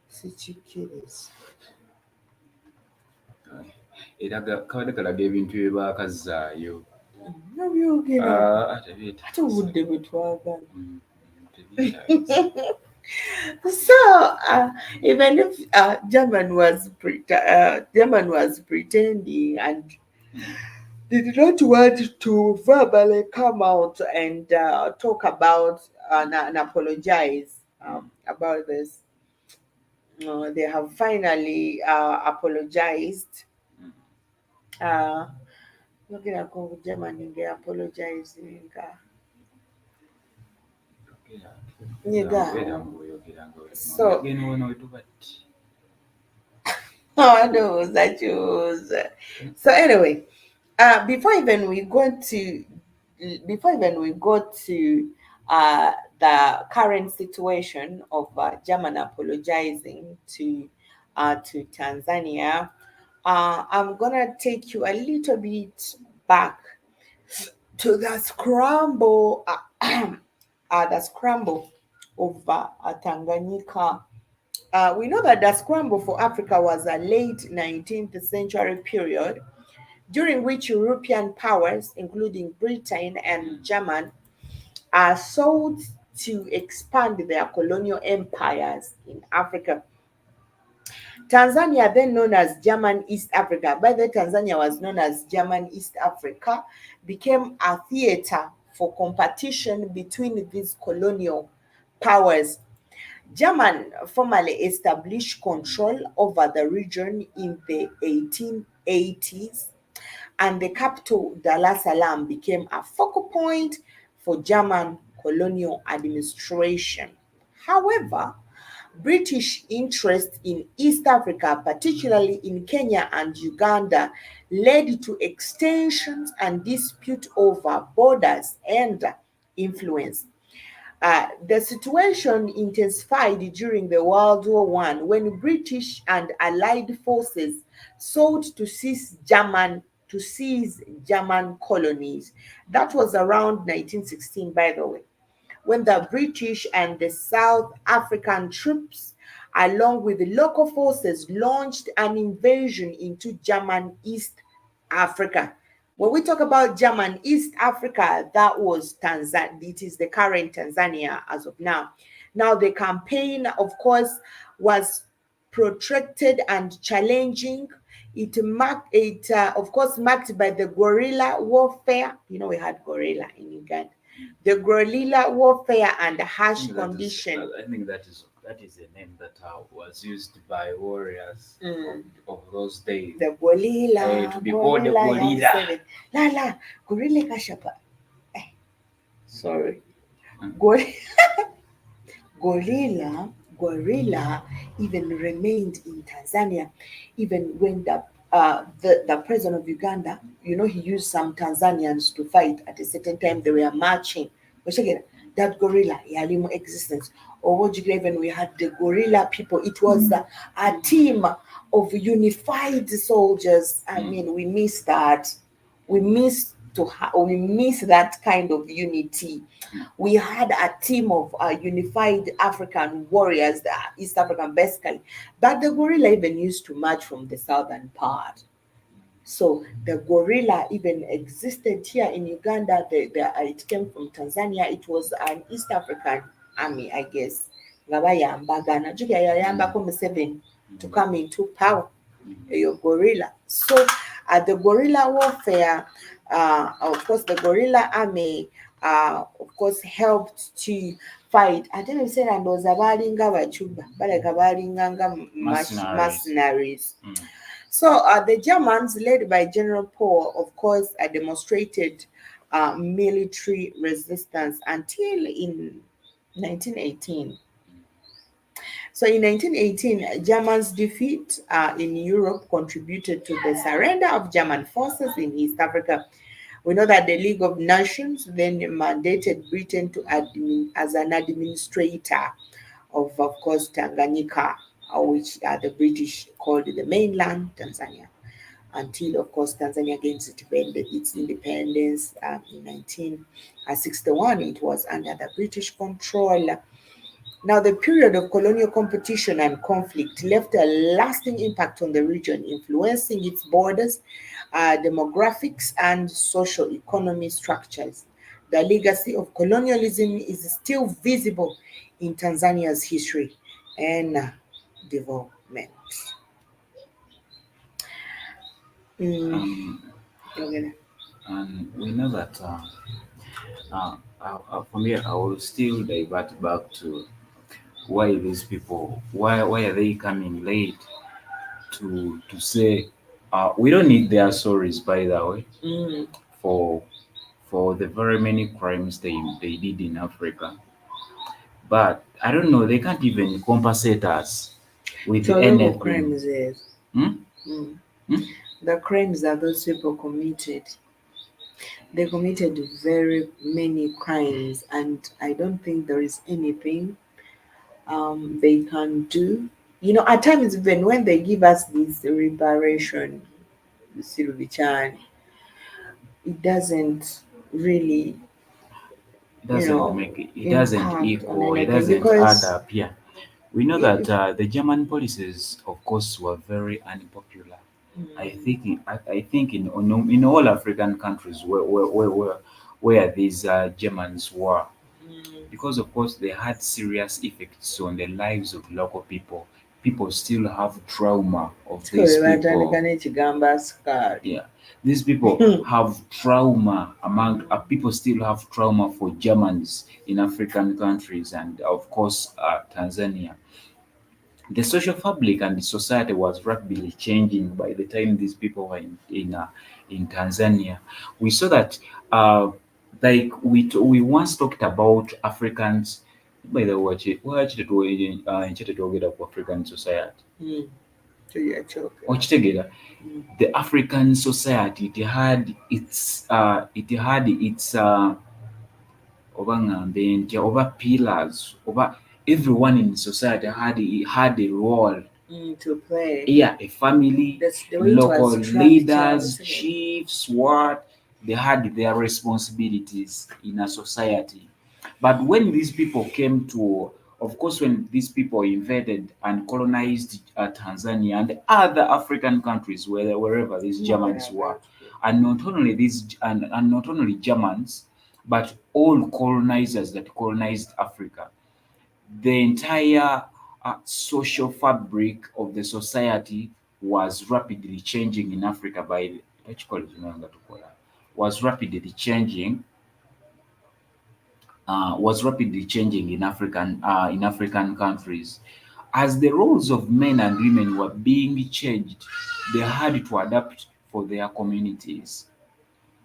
sikikkiriza eraga kabadde kalaga ebintu bye baakazzaayo nabyogera ate obudde bwe twagala. So even if German was pretending and did not want to verbally come out and talk about and apologize about this, they have finally apologized. Looking at Germany, they apologizing. So, I know that you. So anyway, before even we go to the current situation of German apologizing to Tanzania, I'm gonna take you a little bit back to the scramble, the scramble of Tanganyika. We know that the scramble for Africa was a late 19th century period during which European powers, including Britain and Germany, sought to expand their colonial empires in Africa. Tanzania, then known as German East Africa, by the Tanzania was known as German East Africa, became a theater for competition between these colonial powers. German formally established control over the region in the 1880s, and the capital, Dar es Salaam, became a focal point for German colonial administration. However, British interest in East Africa, particularly in Kenya and Uganda, led to extensions and dispute over borders and influence. The situation intensified during the World War One when British and Allied forces sought to seize German colonies. That was around 1916, by the way, when the British and the South African troops, along with the local forces, launched an invasion into German East Africa. When we talk about German East Africa, that was Tanzania. It is the current Tanzania as of now. Now, the campaign, of course, was protracted and challenging. Of course, marked by the guerrilla warfare. You know, we had guerrilla in Uganda. The guerrilla warfare and harsh conditions. I think that is a name that was used by warriors of those days. The guerrilla. To be called the guerrilla. Lala, guerrilla kashapa. Sorry. Gor- gorilla, gorilla even remained in Tanzania, even when the president of Uganda, he used some Tanzanians to fight at a certain time. They were marching. But again, that gorilla, Yalimu existence. Or what you even we had the gorilla people. It was a team of unified soldiers. I mean, we miss that. We miss that kind of unity. We had a team of unified African warriors, the East African basically, but the gorilla even used to march from the southern part. So the gorilla even existed here in Uganda. It came from Tanzania. It was an East African army, I guess. Nga bayambaga. Najua yayambako Museveni to come into power. Your gorilla. So the guerrilla warfare, of course, the guerrilla army, of course, helped to fight. I don't know if and was abalinga bachuba, but like abalinga Mercenaries. mercenaries. So the Germans, led by General Paul, of course, demonstrated military resistance until in 1918. So in 1918, Germany's defeat in Europe contributed to the surrender of German forces in East Africa. We know that the League of Nations then mandated Britain to as an administrator of course, Tanganyika, which the British called the mainland Tanzania, until, of course, Tanzania gains its independence in 1961. It was under the British control. Now, the period of colonial competition and conflict left a lasting impact on the region, influencing its borders, demographics, and social economy structures. The legacy of colonialism is still visible in Tanzania's history and development. Um, Okay. and we know that for me, I will still divert back to why these people, why are they coming late to say, we don't need their stories, by the way, Mm, for the very many crimes they did in Africa. But I don't know, they can't even compensate us with so local anything. crimes is Hmm? mm, Hmm? the crimes that those people committed. They committed very many crimes, and I don't think there is anything they can do. At times, even when they give us this reparation, Silvichan, it doesn't really, It doesn't it doesn't impact on equal, it anything doesn't add because up. Yeah, we know that if the German policies, of course, were very unpopular. mm, I think in all African countries where these Germans were, because of course they had serious effects on the lives of local people. People still have trauma of these batandika people. n'ekigamba sikaali. Yeah, these people have trauma among people still have trauma for Germans in African countries and of course Tanzania. The social fabric and the society was rapidly changing by the time these people were in Tanzania. We saw that like we once talked about Africans. By the way, African society. Okitegeera, the African society it had its oba ngambe ntya oba pillars oba everyone in society had a role. To play. Yeah, a family, That's the way it local was leaders, structured. chiefs, what they had their responsibilities in a society. But when these people came to, of course, when these people invaded and colonized Tanzania and other African countries, wherever these Germans were, and not only Germans, but all colonizers that colonized Africa, the entire social fabric of the society was rapidly changing in Africa was rapidly changing in African countries. As the roles of men and women were being changed, they had to adapt for their communities.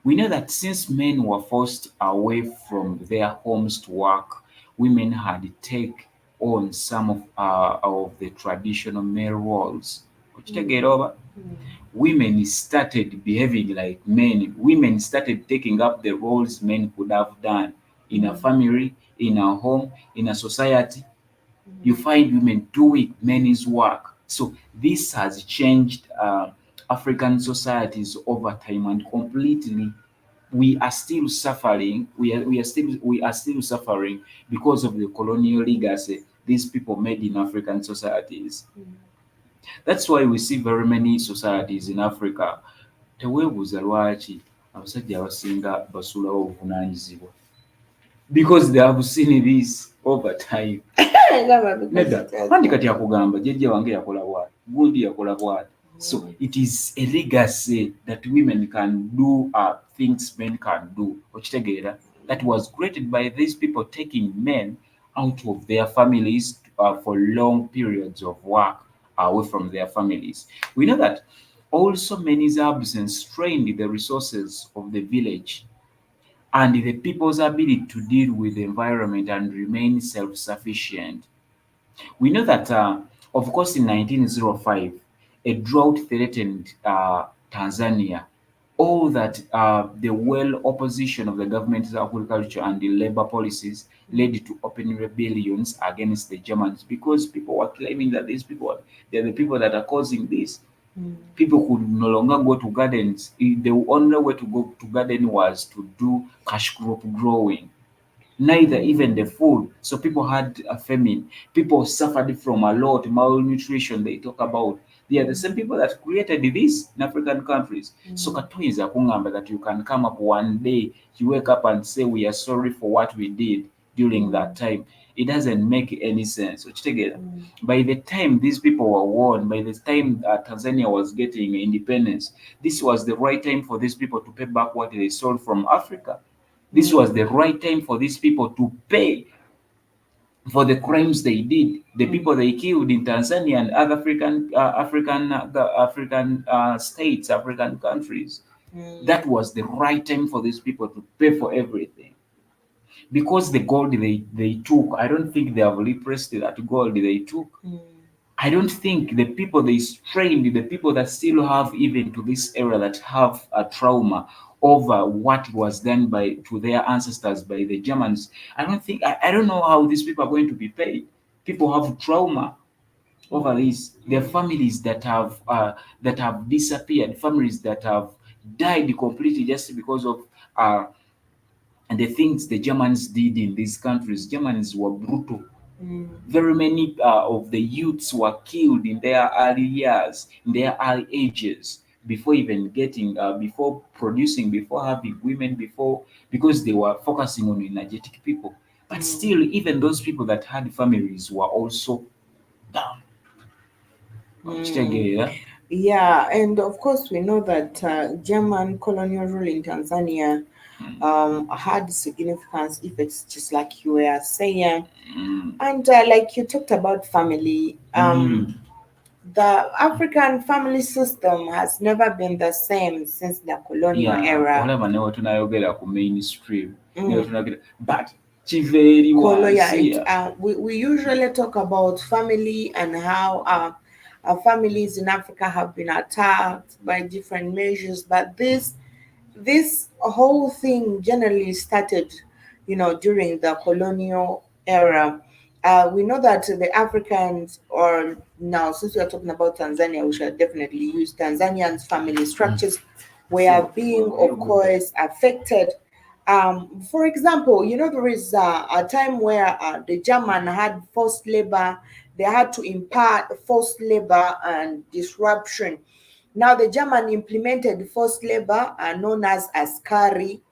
We know that since men were forced away from their homes to work, women had to take on some of the traditional male roles. Okitegeera oba? Women started behaving like men. Women started taking up the roles men could have done in a family, in a home, in a society. You find women doing men's work. So this has changed African societies over time, and completely we are still suffering. We are still suffering because of the colonial legacy these people made in African societies. That's why we see very many societies in Africa. Teweebuuza lwaki abasajja abasinga basuulawo obuvunaanyizibwa, because they have seen this over time. Nedda andi kati akugamba jjajja wange yakola bw'ati, gundi yakola bw'ati. So it is a legacy that women can do things men can do. Okitegeera? That was created by these people taking men out of their families for long periods of work away from their families. We know that also men's absence strained the resources of the village and the people's ability to deal with the environment and remain self-sufficient. We know that, of course, in 1905, a drought threatened Tanzania. All that the well opposition of the government's agriculture and the labor policies led to open rebellions against the Germans, because people were claiming that these people, they're the people that are causing this. People could no longer go to gardens. The only way to go to garden was to do cash crop growing, neither even the food. So people had a famine. People suffered from a lot malnutrition. They talk about they are the same people that created this in African countries. So katoyinza kungamba that you can come up one day, you wake up and say we are sorry for what we did during that time. It doesn't make any sense. Okitegeera? By the time these people were warned, by the time Tanzania was getting independence, this was the right time for these people to pay back what they stole from Africa. This was the right time for these people to pay for the crimes they did, the people they killed in Tanzania and other African states, African countries. That was the right time for these people to pay for everything. Because the gold they took, I don't think they have repressed that gold they took. I don't think the people they strained, the people that still have, even to this era, that have a trauma over what was done to their ancestors by the Germans. I don't know how these people are going to be paid. People have trauma over this. There are families that have disappeared, families that have died completely just because of the things the Germans did in these countries. Germans were brutal. Very many of the youths were killed in their early years, in their early ages, before even getting, before producing, before having women, because they were focusing on energetic people. But still, even those people that had families were also down. Okitegeera? Yeah, and of course we know that German colonial rule in Tanzania had significant effects, just like you were saying. And like you talked about family, the African family system has never been the same since the colonial Yeah, era. olaba ne we tunayogera ku mainstream, ne we tunayogera, but kiva eri wansi ya. We usually talk about family and how our families in Africa have been attacked by different measures, but this whole thing generally started, during the colonial era. We know that the Africans, or now since we are talking about Tanzania, we should definitely use Tanzanians' family structures were being, of course, affected. For example, there is a time where the German had forced labor. They had to impart forced labor and disruption. Now, the German implemented forced labor, known as askari,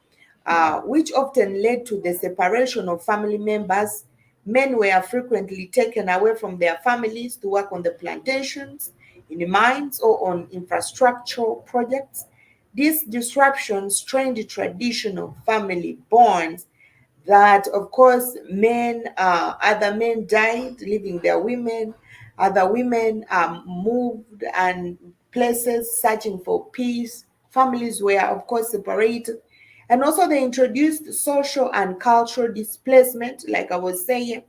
which often led to the separation of family members. Men were frequently taken away from their families to work on the plantations, in the mines, or on infrastructural projects. These disruptions strained the traditional family bonds that, of course, other men died, leaving their women. Other women moved and places searching for peace. Families were, of course, separated. And also, they introduced social and cultural displacement, like I was saying,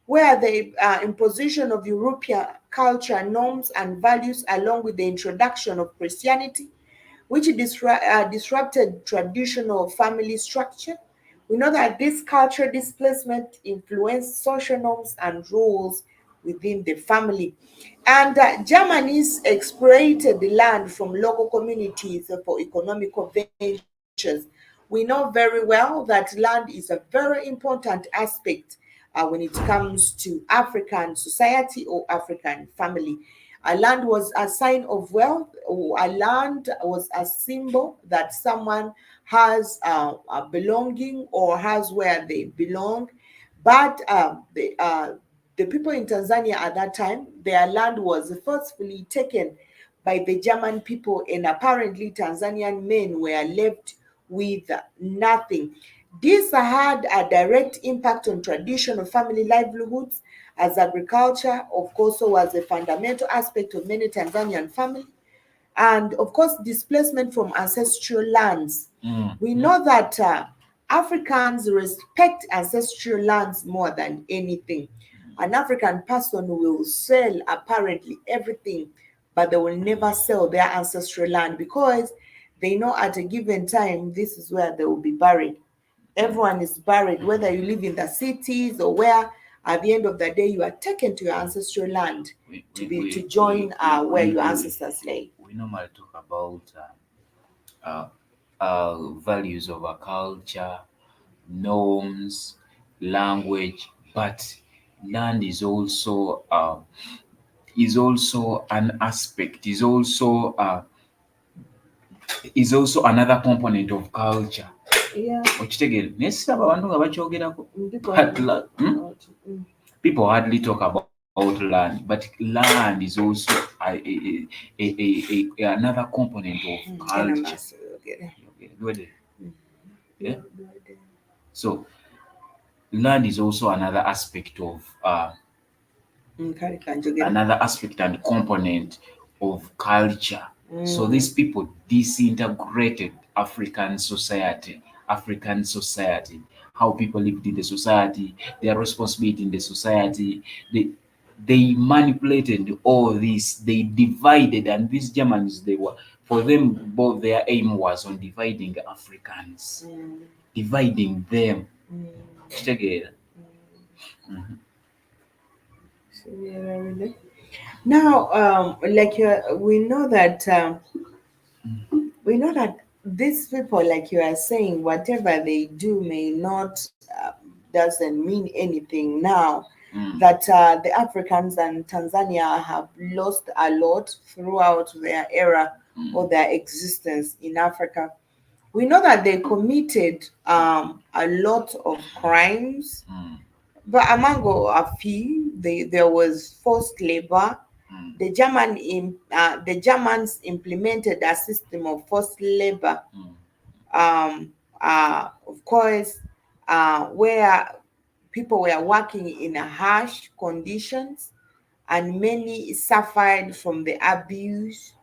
where the imposition of European culture, norms, and values, along with the introduction of Christianity, which disrupted traditional family structure. We know that this cultural displacement influenced social norms and rules within the family. And Germany's exploited the land from local communities for economic ventures. We know very well that land is a very important aspect when it comes to African society or African family. A land was a sign of wealth, or a land was a symbol that someone has a belonging or has where they belong. But the people in Tanzania at that time, their land was forcefully taken by the German people, and apparently Tanzanian men were left with nothing. This had a direct impact on traditional family livelihoods, as agriculture, of course, was a fundamental aspect of many Tanzanian families. And of course, displacement from ancestral lands. We know that Africans respect ancestral lands more than anything. An African person will sell apparently everything, but they will never sell their ancestral land because they know at a given time this is where they will be buried. Everyone is buried, whether you live in the cities or where. At the end of the day, you are taken to your ancestral land to join where your ancestors lay. We normally talk about uh, values of a culture, norms, language, but land is also an aspect, is also another component of culture. Yeah. Okitegeera naye siraba abantu nga bakyogerako. People But have about it. people hardly talk about land, but land is also another component of culture. Okay. Yeah? So land is also another aspect of another aspect and component of culture. So these people disintegrated African society, how people lived in the society, their responsibility in the society. They manipulated all this. They divided, and these Germans, they were, for them, both their aim was on dividing Africans, dividing them. Kitegeera? Now, we know that these people, like you are saying, whatever they do may not doesn't mean anything now. That the Africans and Tanzania have lost a lot throughout their era or their existence in Africa. We know that they committed a lot of crimes, but among a few, there was forced labor. The Germans implemented a system of forced labor, of course, where people were working in harsh conditions, and many suffered from the abuse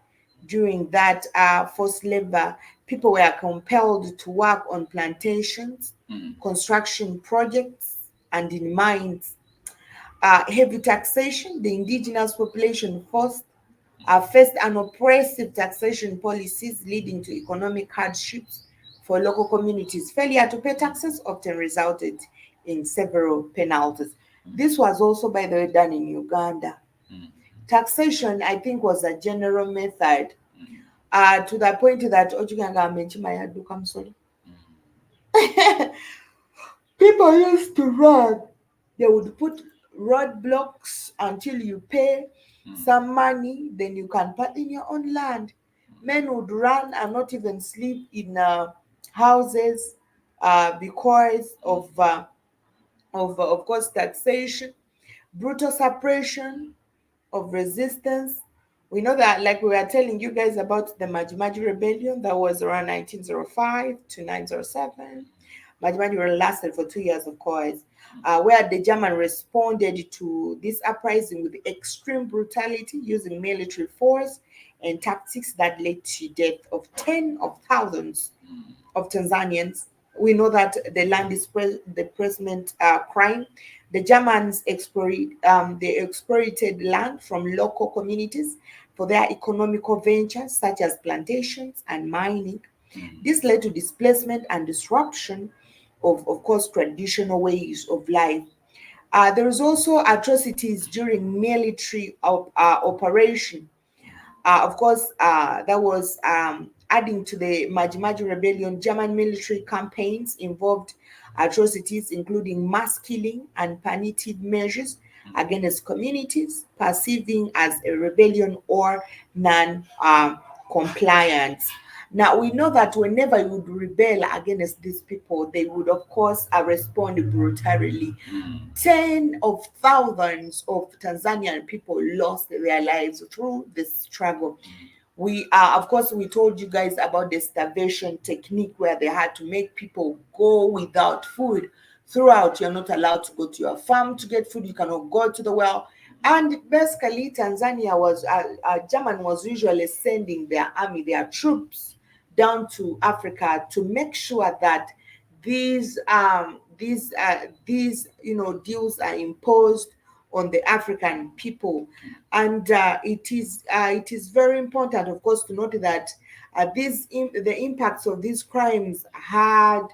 during that forced labor. People were compelled to work on plantations, construction projects, and in mines. Heavy taxation, the indigenous population faced an oppressive taxation policies leading to economic hardships for local communities. Failure to pay taxes often resulted in several penalties. This was also, by the way, done in Uganda. Taxation, I think, was a general method to the point that people used to run. They would put roadblocks until you pay some money, then you can park in your own land. Men would run and not even sleep in houses because of course, taxation, brutal suppression of resistance. We know that, like we were telling you guys about the Maimi Rebellion that was around 1905 to 1907. Maimi lasted for 2 years, of course, where the German responded to this uprising with extreme brutality using military force and tactics that led to death of tens of thousands of Tanzanians. We know that the land displacement crime, the Germans they exploited land from local communities for their economical ventures such as plantations and mining. This led to displacement and disruption of course, traditional ways of life. There is also atrocities during military operation. Of course, that was adding to the Maji Rebellion. German military campaigns involved atrocities, including mass killing and punitive measures against communities perceiving as a rebellion or non-compliance. Now we know that whenever you would rebel against these people, they would of course respond brutality. Ten of thousands of Tanzanian people lost their lives through this struggle. We are, of course, we told you guys about the starvation technique where they had to make people go without food throughout. You're not allowed to go to your farm to get food. You cannot go to the well. And basically, Tanzania was, German was usually sending their army, their troops down to Africa to make sure that these deals are imposed on the African people. And it is very important, of course, to note that the impacts of these crimes had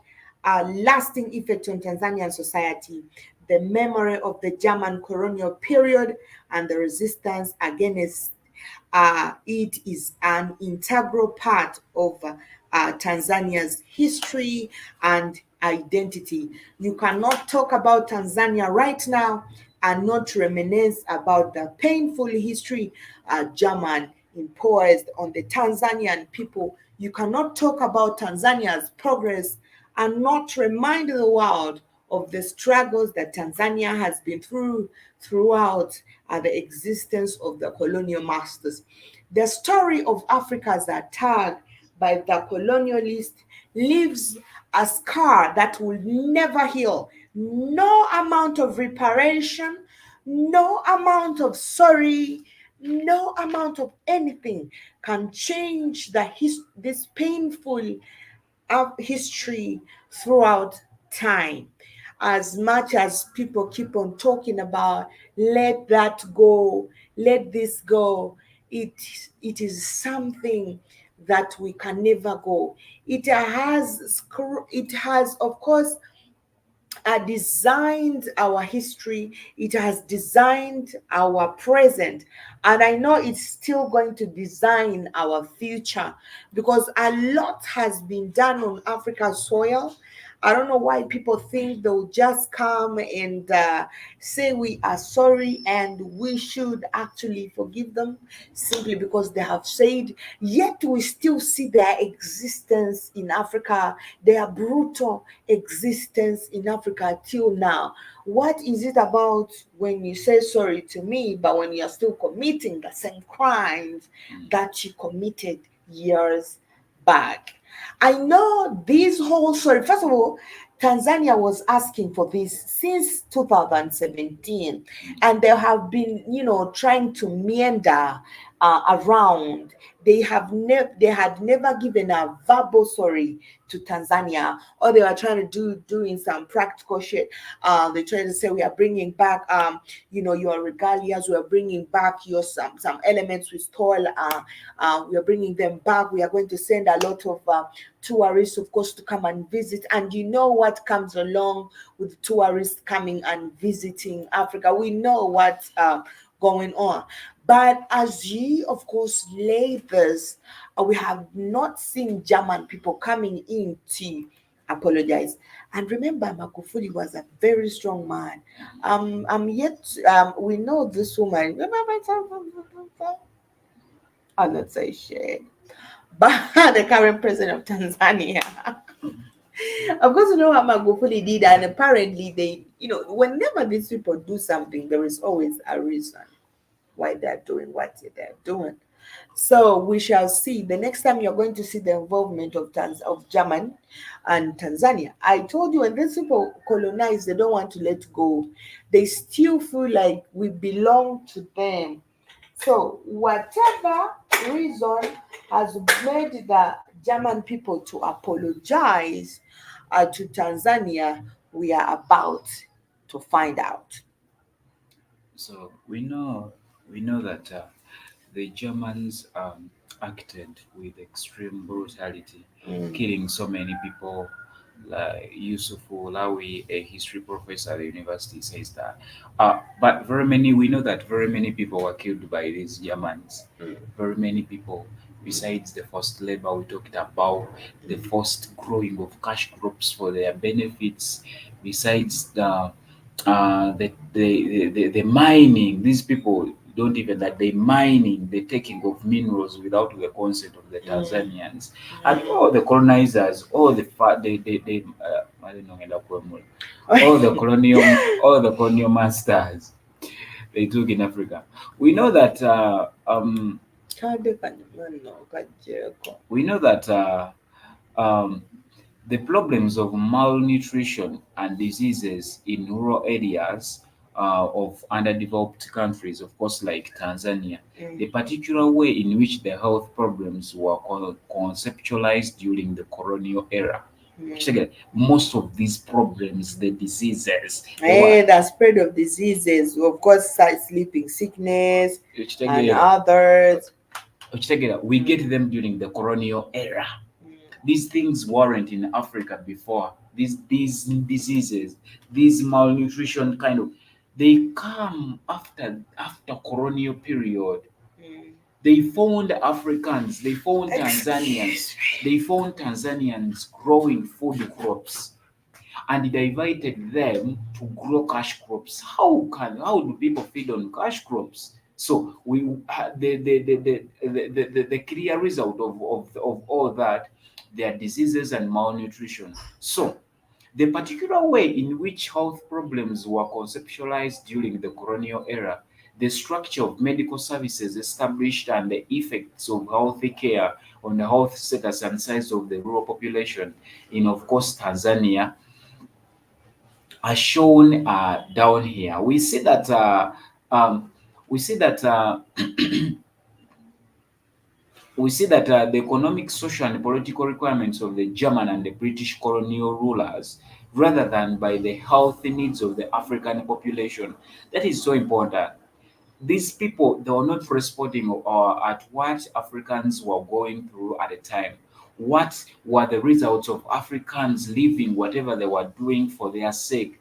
a lasting effect on Tanzanian society. The memory of the German colonial period and the resistance against it is an integral part of Tanzania's history and identity. You cannot talk about Tanzania right now and not reminisce about the painful history German imposed on the Tanzanian people. You cannot talk about Tanzania's progress and not remind the world of the struggles that Tanzania has been through throughout the existence of the colonial masters. The story of Africa's attack by the colonialist leaves a scar that will never heal. No amount of reparation, no amount of sorry, no amount of anything can change this painful history throughout time. As much as people keep on talking about let that go, let this go, it it is something that we can never go. It has of course designed our history, it has designed our present, and I know it's still going to design our future because a lot has been done on Africa's soil. I don't know why people think they'll just come and say we are sorry and we should actually forgive them simply because they have said, yet we still see their existence in Africa, their brutal existence in Africa till now. What is it about when you say sorry to me, but when you're still committing the same crimes that you committed years back? I know this whole story. First of all, Tanzania was asking for this since 2017, and they have been, trying to meander around. They had never given a verbal sorry to Tanzania. All they were trying to doing some practical shit. They trying to say we are bringing back your regalias. We are bringing back your some elements we stole. We are bringing them back. We are going to send a lot of tourists, of course, to come and visit. And you know what comes along with tourists coming and visiting Africa. We know what's going on. But as ye, of course, labors, we have not seen German people coming in to apologize. And remember, Magufuli was a very strong man. We know this woman. I'll not say shit. But the current president of Tanzania. Of course, you know what Magufuli did, and apparently whenever these people do something, there is always a reason why they're doing what they're doing. So we shall see. The next time you're going to see the involvement of German and Tanzania. I told you when these people colonize, they don't want to let go. They still feel like we belong to them. So whatever reason has made the German people to apologize to Tanzania, we are about to find out. So we know that the Germans acted with extreme brutality, Mm, killing so many people. Like Yusuf Lawi, a history professor at the university, says that. But we know that very many people were killed by these Germans. mm, Very many people, besides the forced labor we talked about, the mm, forced growing of cash crops for their benefits, besides the mining. These people don't even that they mining, the taking of minerals without the consent of the mm, Tanzanians, and mm. all the colonizers, all the I don't know all the colonial masters they took in Africa. We know that Kade kanyumano kagyeko. we know that um, the problems of malnutrition and diseases in rural areas of underdeveloped countries, of course, like Tanzania, Mm, the particular way in which the health problems were conceptualized during the colonial era. Which mm. again, most of these problems, the diseases, they were And the spread of diseases, of course, sleeping sickness which and again, others. we Mm, get them during the colonial era. mm, These things weren't in Africa before. These diseases, these malnutrition kind of, they come after colonial period. mm. They found Africans, they found Tanzanians, Excuse me. they found Tanzanians growing food crops and divided them to grow cash crops. How do people feed on cash crops? So the clear result of all that, their diseases and malnutrition. So the particular way in which health problems were conceptualized during the colonial era, the structure of medical services established, and the effects of healthy care on the health status and size of the rural population in, of course, Tanzania, are shown down here. Um, we see that the economic, social, and political requirements of the German and the British colonial rulers, rather than by the health needs of the African population. That is so important. These people, they were not responding at what Africans were going through at the time. What were the results of Africans leaving whatever they were doing for their sake?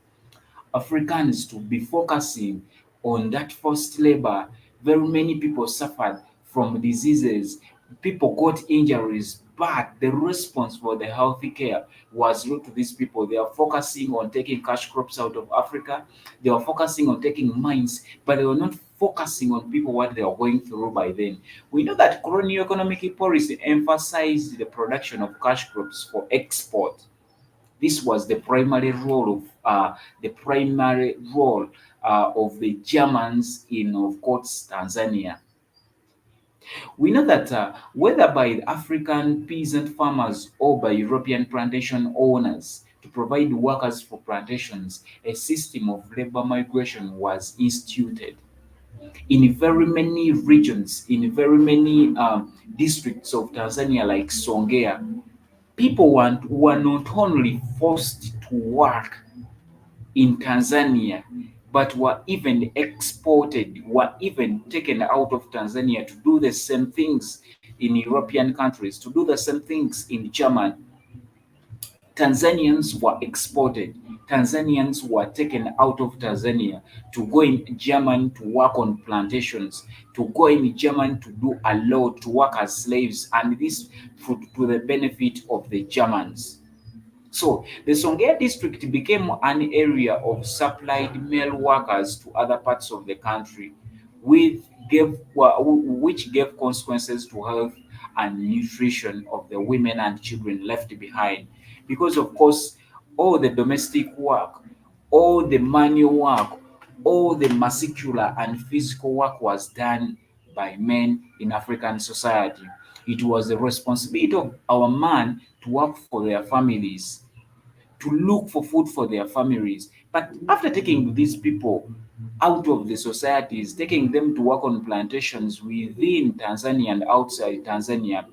Africans to be focusing on that forced labor. Very many people suffered from diseases, people got injuries, but the response for the healthy care was not to these people. They are focusing on taking cash crops out of Africa, they were focusing on taking mines, but they were not focusing on people what they are going through by then. We know that colonial economic policy emphasized the production of cash crops for export. This was the primary role of the Germans in, of course, Tanzania. We know that whether by African peasant farmers or by European plantation owners to provide workers for plantations, a system of labor migration was instituted. In very many regions, in very many districts of Tanzania, like Songea, people were not only forced to work in Tanzania, but were even exported, were even taken out of Tanzania to do the same things in European countries, to do the same things in Germany. Tanzanians were exported. Tanzanians were taken out of Tanzania to go in Germany to work on plantations, to go in Germany to do a lot, to work as slaves, and this to the benefit of the Germans. So the Songea district became an area of supplied male workers to other parts of the country, which gave consequences to health and nutrition of the women and children left behind. Because, of course, all the domestic work, all the manual work, all the muscular and physical work was done by men in African society. It was the responsibility of our man to work for their families, to look for food for their families. But after taking these people, out of the societies, taking them to work on plantations within Tanzania and outside Tanzania,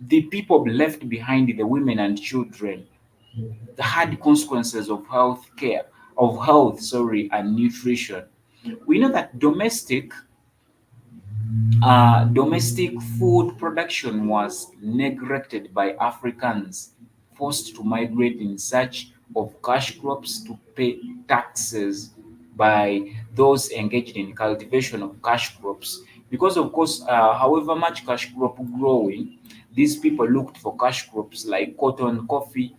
the people left behind, the women and children, had consequences of health care, of health, sorry, and nutrition. We know that domestic food production was neglected by Africans forced to migrate in search of cash crops to pay taxes by those engaged in cultivation of cash crops. Because, of course, however much cash crop growing, these people looked for cash crops like cotton, coffee.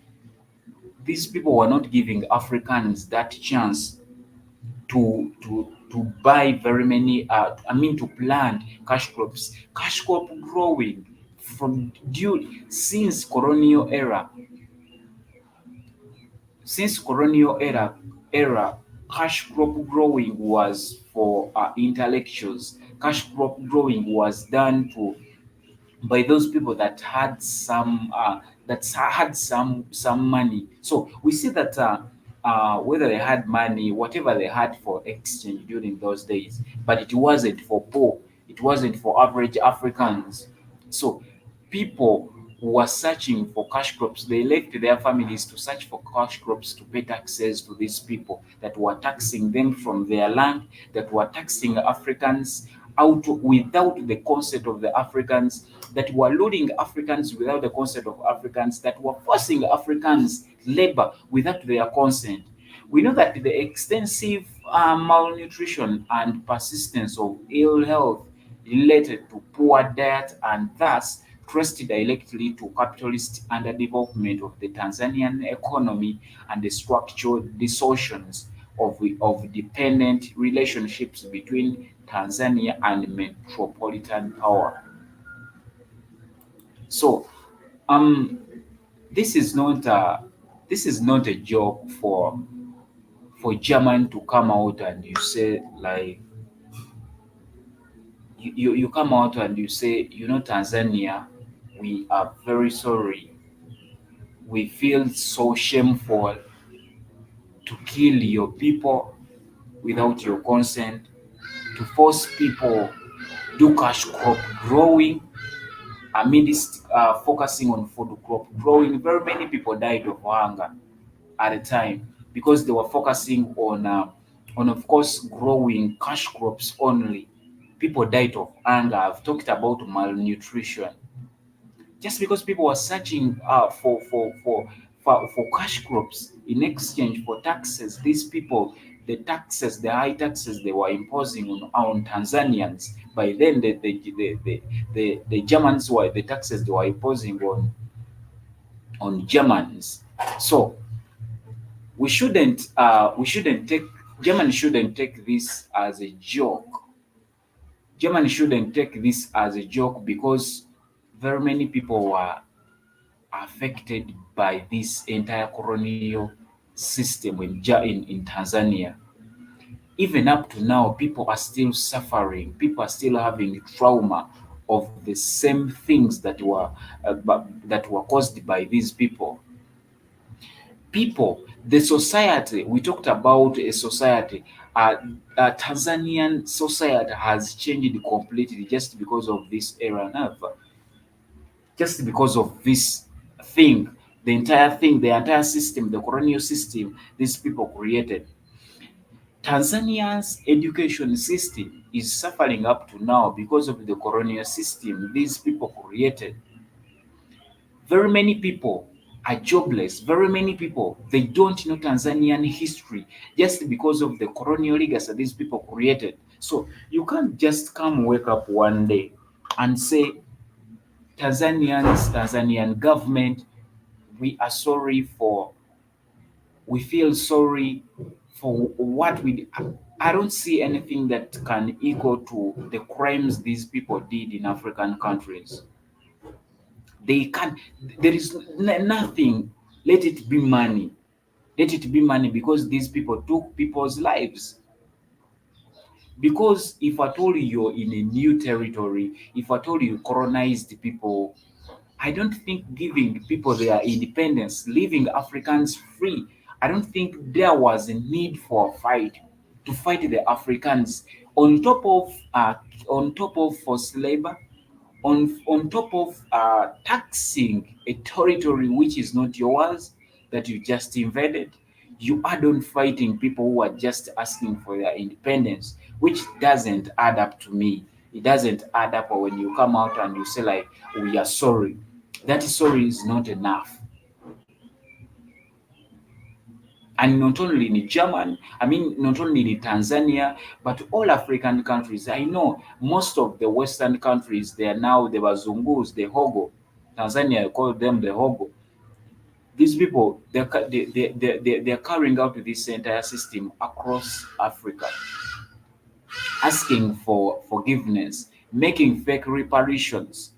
These people were not giving Africans that chance to buy very many to plant cash crops. Cash crop growing from due since colonial era, since colonial era, cash crop growing was for intellectuals. Cash crop growing was done to by those people that had some money. So we see that whether they had money, whatever they had for exchange during those days, but it wasn't for poor. It wasn't for average Africans. So people who were searching for cash crops, they left their families to search for cash crops to pay taxes to these people that were taxing them from their land, that were taxing Africans out without the consent of the Africans, that were loading Africans without the consent of Africans, that were forcing Africans labor without their consent. We know that the extensive malnutrition and persistence of ill health related to poor diet and thus traced directly to capitalist underdevelopment of the Tanzanian economy and the structural distortions of dependent relationships between Tanzania and metropolitan power. So, um, this is not a joke for German to come out and you say like you come out and you say, Tanzania, we are very sorry. We feel so shameful to kill your people without your consent, to force people do cash crop growing amidst focusing on food crop growing. Very many people died of hunger at the time because they were focusing on of course growing cash crops only. People died of hunger. I've talked about malnutrition just because people were searching for cash crops in exchange for taxes. These people, the high taxes they were imposing on Tanzanians. By then, the Germans were the taxes they were imposing on Germans. So we shouldn't take Germany shouldn't take this as a joke. Germany shouldn't take this as a joke because very many people were affected by this entire colonial system in Tanzania. Even up to now, people are still suffering. People are still having trauma of the same things that were caused by these people. The society, we talked about a society. Tanzanian society has changed completely just because of this era now, just because of this thing, the entire system, the colonial system these people created. Tanzania's education system is suffering up to now because of the colonial system these people created. Very many people are jobless. Very many people, they don't know Tanzanian history just because of the colonial legacy these people created. So you can't just come wake up one day and say, Tanzanian government, we are sorry for, we feel sorry for what we did. I don't see anything that can equal to the crimes these people did in African countries. They can't, there is nothing. Let it be money. Let it be money because these people took people's lives. Because if at all you're in a new territory, if at all you colonized people, I don't think giving people their independence, leaving Africans free, I don't think there was a need for a fight. to fight the Africans on top of forced labor, on top of taxing a territory which is not yours, that you just invaded. You add on fighting people who are just asking for their independence, which doesn't add up to me. It doesn't add up when you come out and you say like, we are sorry. That sorry is not enough. And not only in German, I mean, not only in Tanzania, but all African countries. I know most of the Western countries, they are now the Bazungus, the Hogo. Tanzania, I call them the Hogo. These people, they're carrying out this entire system across Africa, asking for forgiveness, making fake reparations,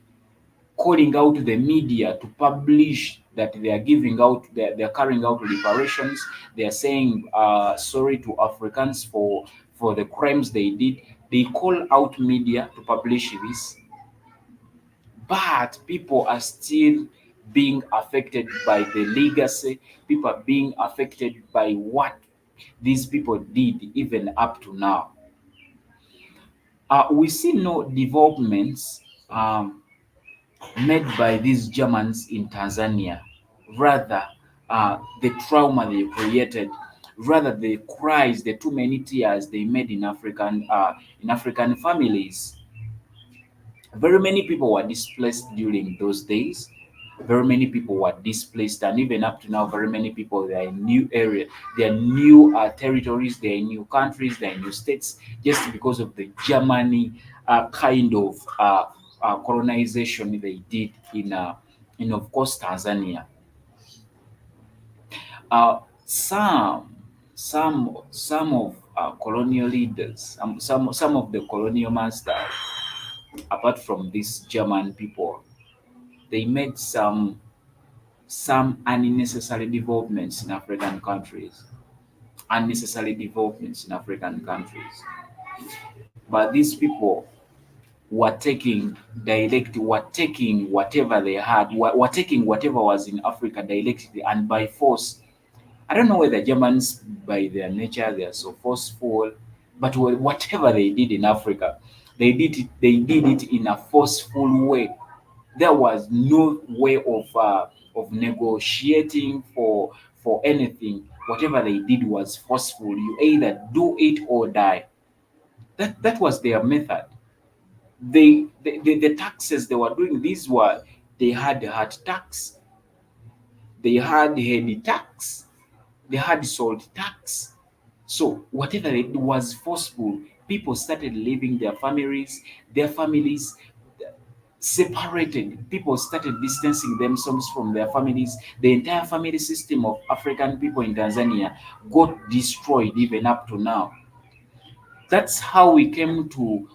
calling out the media to publish that they are giving out, they're carrying out reparations. They are saying sorry to Africans for the crimes they did. They call out media to publish this, but people are still being affected by the legacy. People are being affected by what these people did even up to now. We see no developments made by these Germans in Tanzania, rather the trauma they created, rather the cries, the too many tears they made in African families. Very many people were displaced during those days. Very many people were displaced, and even up to now, very many people, they are in new area, they are new territories, they are in new countries, they are in new states, just because of the Germany kind of colonization they did in of course Tanzania. Some of colonial leaders, some of the colonial masters, apart from these German people, they made some unnecessary developments in African countries. Unnecessary developments in African countries. But these people were taking whatever they had, were taking whatever was in Africa directly and by force. I don't know whether Germans, by their nature, they are so forceful, but whatever they did in Africa, they did it in a forceful way. There was no way of negotiating for anything. Whatever they did was forceful. You either do it or die. That was their method. The taxes they were doing, these were, they had heart tax, they had heady tax, they had salt tax. So whatever they did was forceful. People started leaving their families separated. People started distancing themselves from their families. The entire family system of African people in Tanzania got destroyed even up to now. That's how we came to.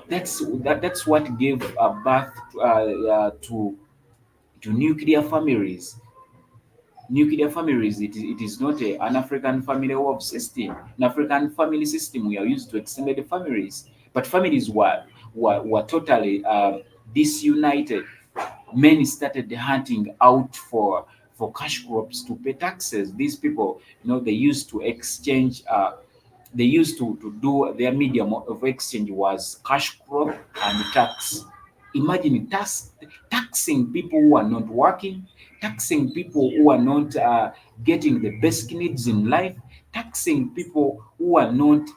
That's what gave birth to nuclear families. Nuclear families. It is not an African family of system. An African family system, we are used to extended families, but families were totally disunited. Many started hunting out for cash crops to pay taxes. These people, they used to exchange. They used to do their medium of exchange was cash crop and tax. Imagine taxing people who are not working, taxing people who are not getting the basic needs in life, taxing people who are not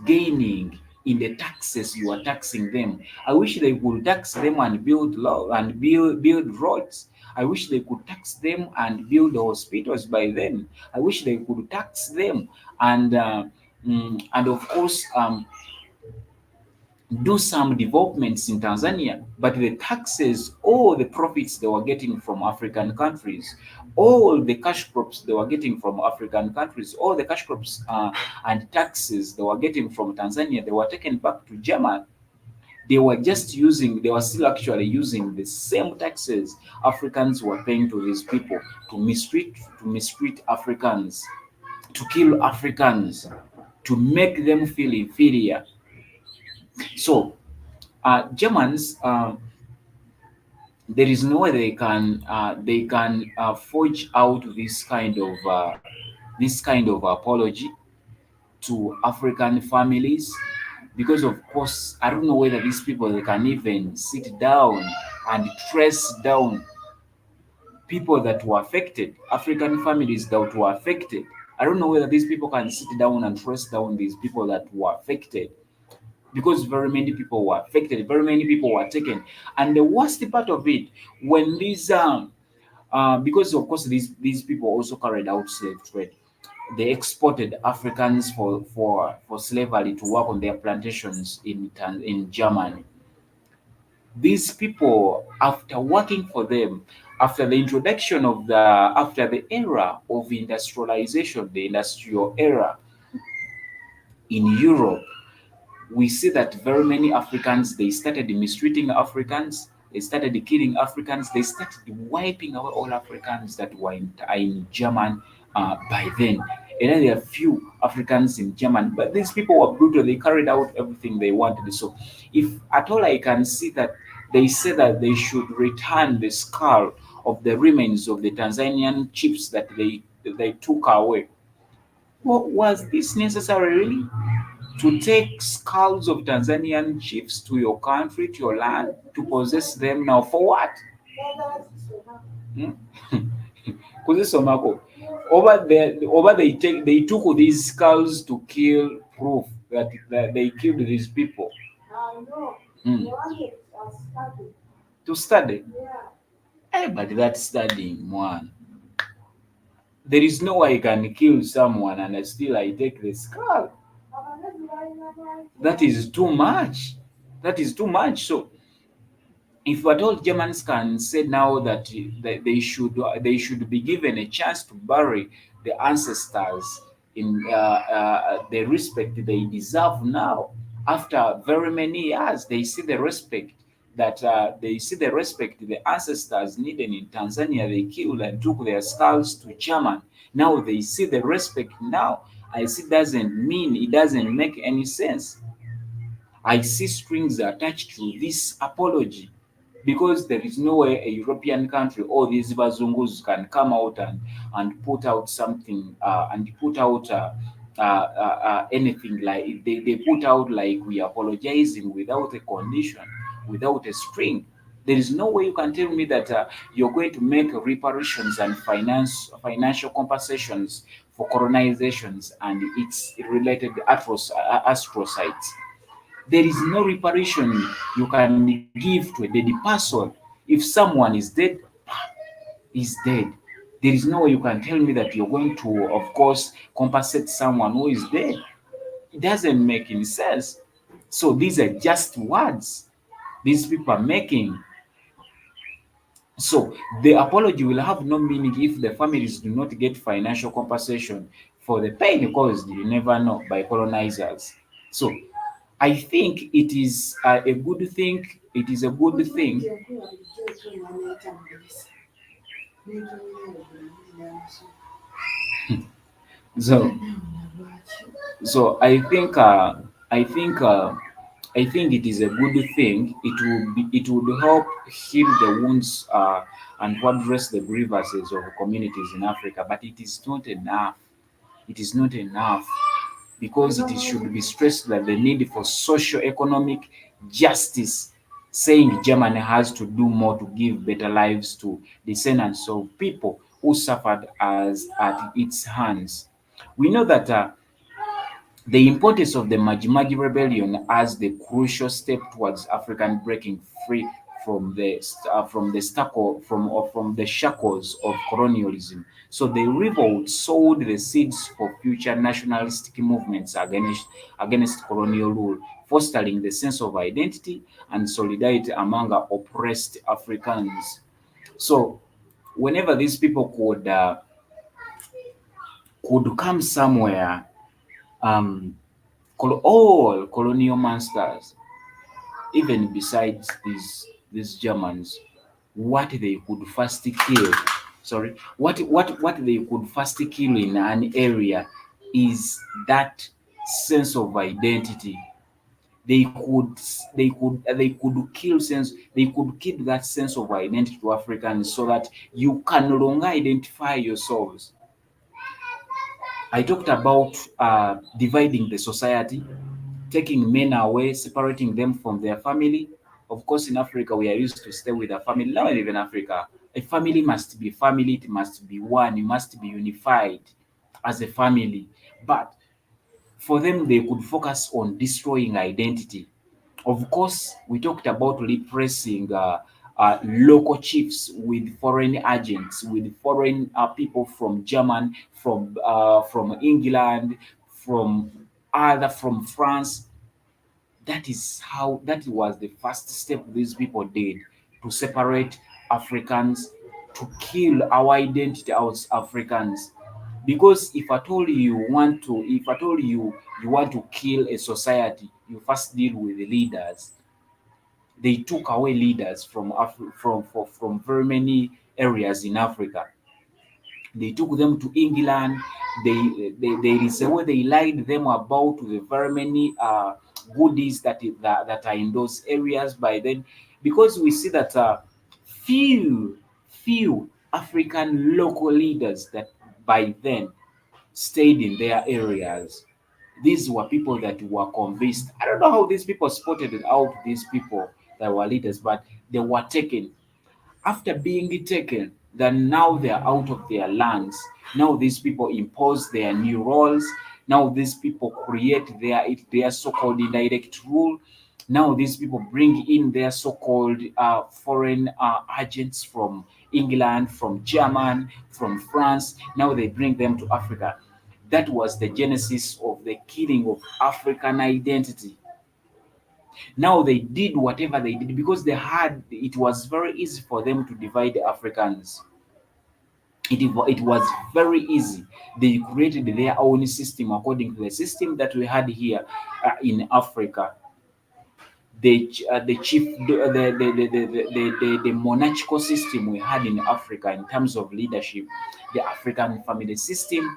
gaining in the taxes you are taxing them. I wish they could tax them and build law and build roads. I wish they could tax them and build hospitals by then. I wish they could tax them and of course do some developments in Tanzania, but the taxes, all the profits they were getting from African countries, all the cash crops they were getting from African countries, all the cash crops and taxes they were getting from Tanzania, they were taken back to Germany. They were still actually using the same taxes Africans were paying to these people to mistreat Africans, to kill Africans, to make them feel inferior. So Germans, there is no way they can forge out this kind of this kind of apology to African families, because of course I don't know whether these people they can even sit down and trace down people that were affected, African families that were affected. I don't know whether these people can sit down and trace down these people that were affected, because very many people were affected, very many people were taken. And the worst part of it, when these because of course these people also carried out slave trade. They exported Africans for slavery to work on their plantations in Germany. These people, after working for them, after the introduction of after the era of industrialization, the industrial era in Europe, we see that very many Africans, they started mistreating Africans, they started killing Africans, they started wiping away all Africans that were in German by then. And then there are few Africans in German, but these people were brutal. They carried out everything they wanted. So, if at all I can see that they say that they should return the skull of the remains of the Tanzanian chiefs that they took away. What was this necessary, really? To take skulls of Tanzanian chiefs to your country, to your land, to possess them now for what? Hmm? Kuzisomako. Over they took these skulls to kill proof that they killed these people. Hmm. To study. But that studying one. There is no way I can kill someone and still I take the skull. That is too much. That is too much. So if at all Germans can say now that they should be given a chance to bury the ancestors in the respect they deserve now, after very many years, they see the respect the ancestors needed in Tanzania. They killed and took their skulls to German. Now they see the respect now. I see it doesn't make any sense. I see strings attached to this apology, because there is no way a European country or these Bazungus can come out and put out something and put out anything like they put out like we apologizing without a condition, without a string. There is no way you can tell me that you're going to make reparations and financial compensations for colonizations and its related atrocities. There is no reparation you can give to a dead person. If someone is dead, is dead. There is no way you can tell me that you're going to, of course, compensate someone who is dead. It doesn't make any sense. So these are just words these people are making. So the apology will have no meaning if the families do not get financial compensation for the pain caused, you never know, by colonizers. So I think it is a good thing. It is a good thing. So, so I think, I think it is a good thing. It would help heal the wounds and address the grievances of communities in Africa. But it is not enough. It is not enough, because should be stressed that the need for socio-economic justice, saying Germany has to do more to give better lives to descendants of people who suffered as at its hands. We know that the importance of the Maji Rebellion as the crucial step towards African breaking free from the shackles of colonialism. So the revolt sowed the seeds for future nationalistic movements against colonial rule, fostering the sense of identity and solidarity among oppressed Africans. So whenever these people could come somewhere, um, all colonial masters, even besides these Germans, what they could first kill, what they could first kill in an area is that sense of identity. They could kill that sense of identity to Africans, so that you can no longer identify yourselves. I talked about dividing the society, taking men away, separating them from their family. Of course, in Africa, we are used to stay with a family. Now, even in Africa, a family must be family, it must be one, you must be unified as a family. But for them, they could focus on destroying identity. Of course, we talked about repressing local chiefs with foreign agents, with foreign people from German, from England, from from France. That was the first step these people did to separate Africans, to kill our identity as Africans. Because if at all you want to kill a society, you first deal with the leaders. They took away leaders from from very many areas in Africa. They took them to England. There is a way they lied them about the very many goodies that are in those areas by then, because we see that few African local leaders that by then stayed in their areas. These were people that were convinced. I don't know how these people spotted out these people that were leaders, but they were taken. After being taken, then now they are out of their lands. Now these people impose their new roles. Now these people create their so-called indirect rule. Now these people bring in their so-called foreign agents from England, from German, from France. Now they bring them to Africa. That was the genesis of the killing of African identity. Now they did whatever they did because it was very easy for them to divide the Africans. It was very easy. They created their own system according to the system that we had here in Africa. The chief the monarchical system we had in Africa in terms of leadership, the African family system.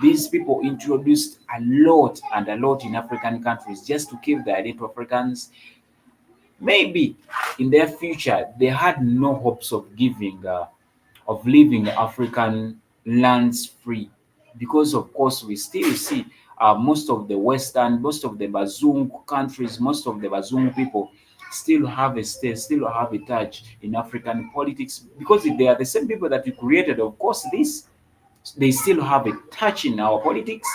These people introduced a lot in African countries just to keep the identity of Africans. Maybe in their future they had no hopes of leaving African lands free, because of course we still see most of the Bazungu countries, most of the Bazungu people still have a touch in African politics, because they are the same people that we created. Of course, they still have a touch in our politics,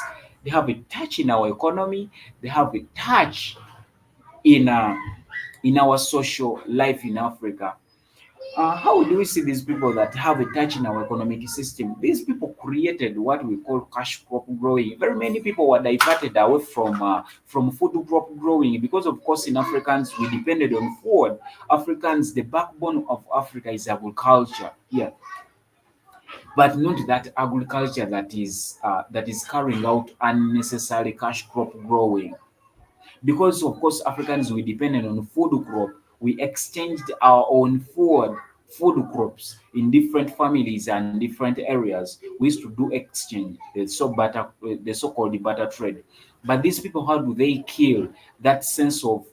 they have a touch in our economy, they have a touch in uh, in our social life in Africa. How do we see these people that have a touch in our economic system? These people created what we call cash crop growing. Very many people were diverted away from food crop growing because, of course, in Africans we depended on food. Africans, the backbone of Africa is agriculture. Yeah, but not that agriculture that is carrying out unnecessary cash crop growing, because of course Africans we depended on food crop. We exchanged our own food crops in different families and different areas. We used to do exchange, the so-called barter trade. But these people, how do they kill that sense of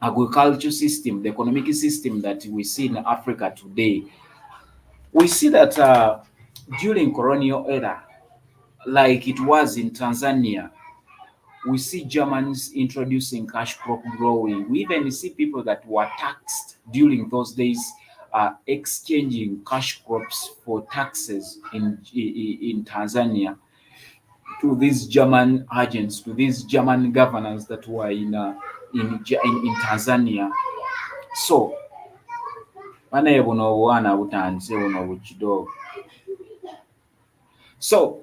agriculture system, the economic system that we see in Africa today? We see that during colonial era, like it was in Tanzania, we see Germans introducing cash crop growing. We even see people that were taxed during those days exchanging cash crops for taxes in Tanzania to these German agents, to these German governors that were in Tanzania. So, banaye buno obwana butandise buno bukidogo. So,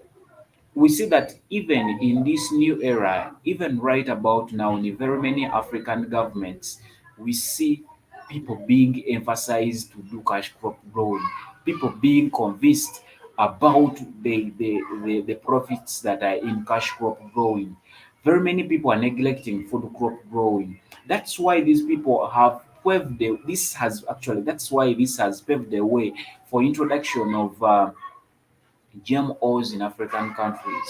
we see that even in this new era, even right about now, in very many African governments, we see people being emphasized to do cash crop growing, people being convinced about the profits that are in cash crop growing. Very many people are neglecting food crop growing. That's why these people have that's why this has paved the way for introduction of GMOs in African countries,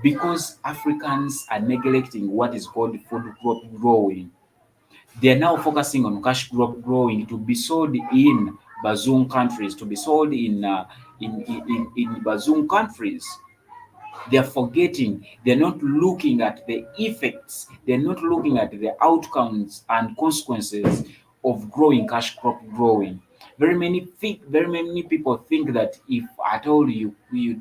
because Africans are neglecting what is called food crop growing. They are now focusing on cash crop growing to be sold in Bazoon countries, to be sold in Bazoon countries. They're forgetting, they're not looking at the effects, they're not looking at the outcomes and consequences of growing cash crop growing. Very many people think that if at all you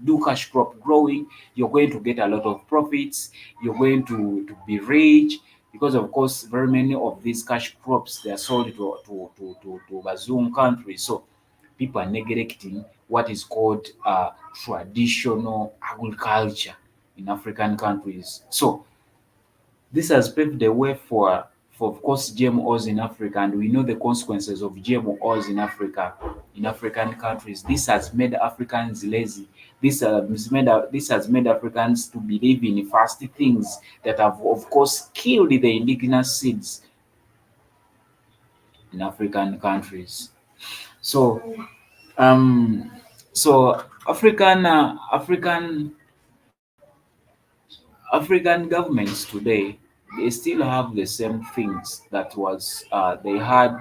do cash crop growing, you're going to get a lot of profits, you're going to be rich, because of course very many of these cash crops, they are sold to Bazoon countries. So people are neglecting what is called traditional agriculture in African countries. So this has paved the way for of course GMOs in Africa, and we know the consequences of GMOs in Africa, in African countries. This has made Africans lazy. This has made Africans to believe in fast things that have of course killed the indigenous seeds in African countries. So um so African governments today, they still have the same things that was they had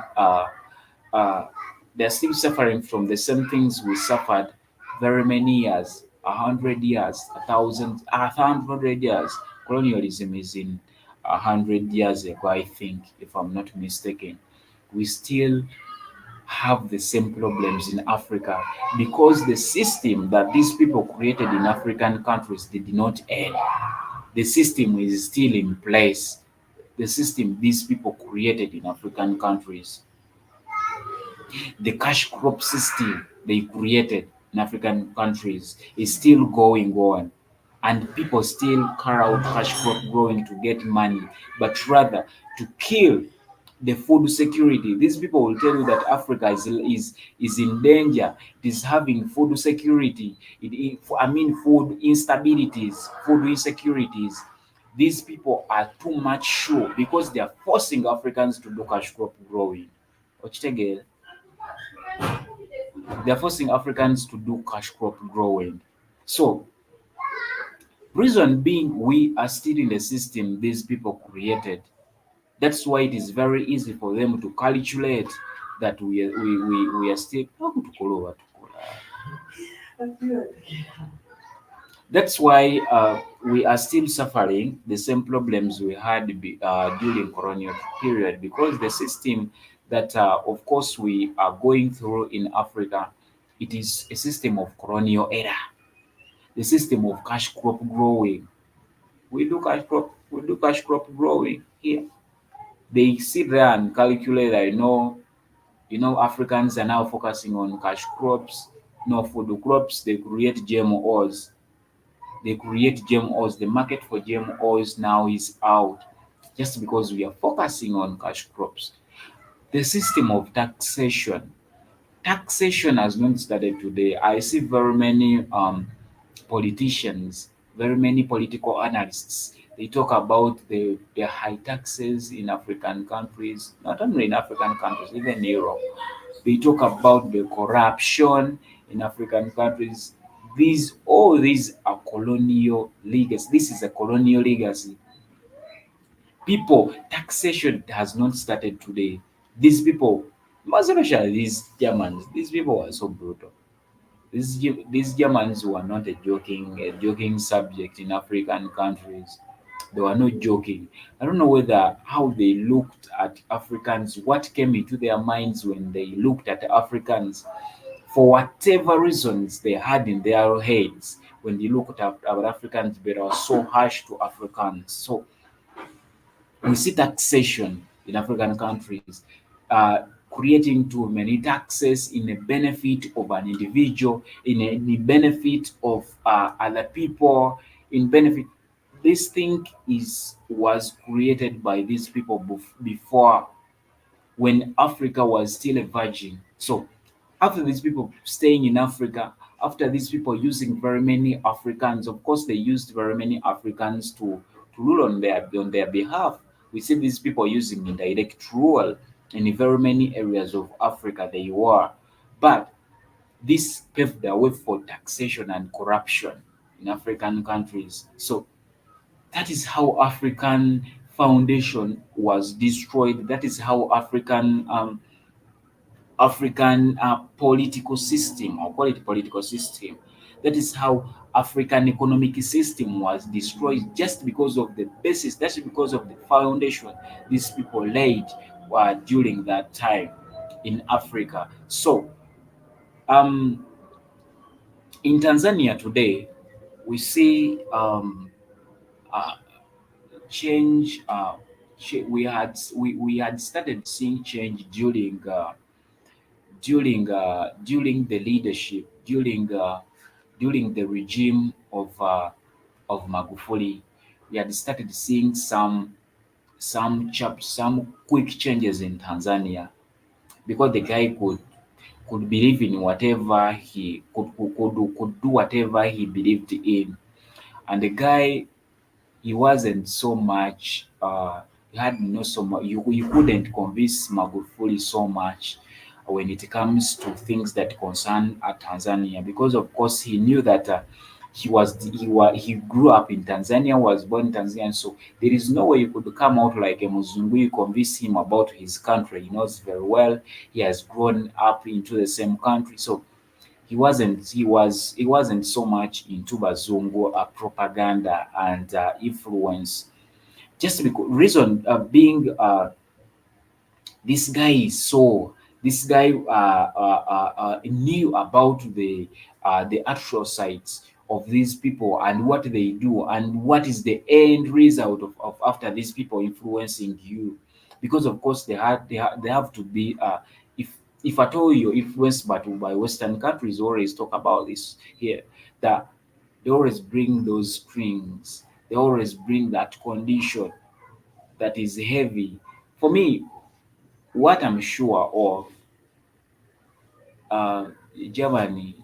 they're still suffering from the same things we suffered very many years, 100 years, 1,000, 100 years. Colonialism is in 100 years ago, I think, if I'm not mistaken. We still have the same problems in Africa because the system that these people created in African countries, they did not end. The system is still in place. The system these people created in African countries, the cash crop system they created in African countries is still going on. And people still carry out cash crop growing to get money, but rather to kill the food security. These people will tell you that Africa is in danger. It is having food security. I mean, food instabilities, food insecurities. These people are too much sure because they are forcing Africans to do cash crop growing. Ochitegere, they are forcing Africans to do cash crop growing. So, reason being, we are still in the system these people created. That's why it is very easy for them to calculate that we are still. That's why we are still suffering the same problems we had during colonial period, because the system that, of course, we are going through in Africa, it is a system of colonial era, the system of cash crop growing. We do cash crop growing here. They sit there and calculate. Africans are now focusing on cash crops, no food crops. They create GMOs. They create GMOs. The market for GMOs now is out just because we are focusing on cash crops. The system of taxation. Taxation has not started today. I see very many politicians, very many political analysts. They talk about the high taxes in African countries, not only in African countries, even Europe. They talk about the corruption in African countries. All these are colonial legacy. This is a colonial legacy. People, taxation has not started today. These people, most especially these Germans, these people are so brutal. These Germans were not a joking subject in African countries. They were not joking. I don't know whether how they looked at Africans, what came into their minds when they looked at Africans, for whatever reasons they had in their heads when they looked at Africans, but they were so harsh to Africans. So we see taxation in African countries, creating too many taxes in the benefit of an individual, in the benefit of other people, in benefit. This thing was created by these people before, when Africa was still a virgin. So after these people staying in Africa, after these people using very many Africans, of course they used very many Africans to rule on their behalf. We see these people using indirect rule in very many areas of Africa they were. But this paved the way for taxation and corruption in African countries. So that is how African foundation was destroyed. That is how African political system, or call it political system. That is how African economic system was destroyed, just because of the basis, that's because of the foundation these people laid during that time in Africa. So um, in Tanzania today, we see uh, change. We had started seeing change during the leadership, during the regime of Magufuli. We had started seeing some quick changes in Tanzania, because the guy could believe in whatever he could do whatever he believed in, and the guy, he wasn't so much he had no so much you couldn't convince Magufuli so much when it comes to things that concern Tanzania, because of course he knew that he grew up in Tanzania, was born in Tanzania, so there is no way you could come out like a Muzungu, you convince him about his country. He knows very well, he has grown up into the same country, so he wasn't so much into Bazungu propaganda and influence. Just because reason being this guy saw this guy knew about the actual sites of these people and what they do and what is the end result of after these people influencing you, because of course they have to be if at all you're influenced by Western countries, always talk about this here, that they always bring those strings, they always bring that condition that is heavy. For me, what I'm sure of, uh, Germany,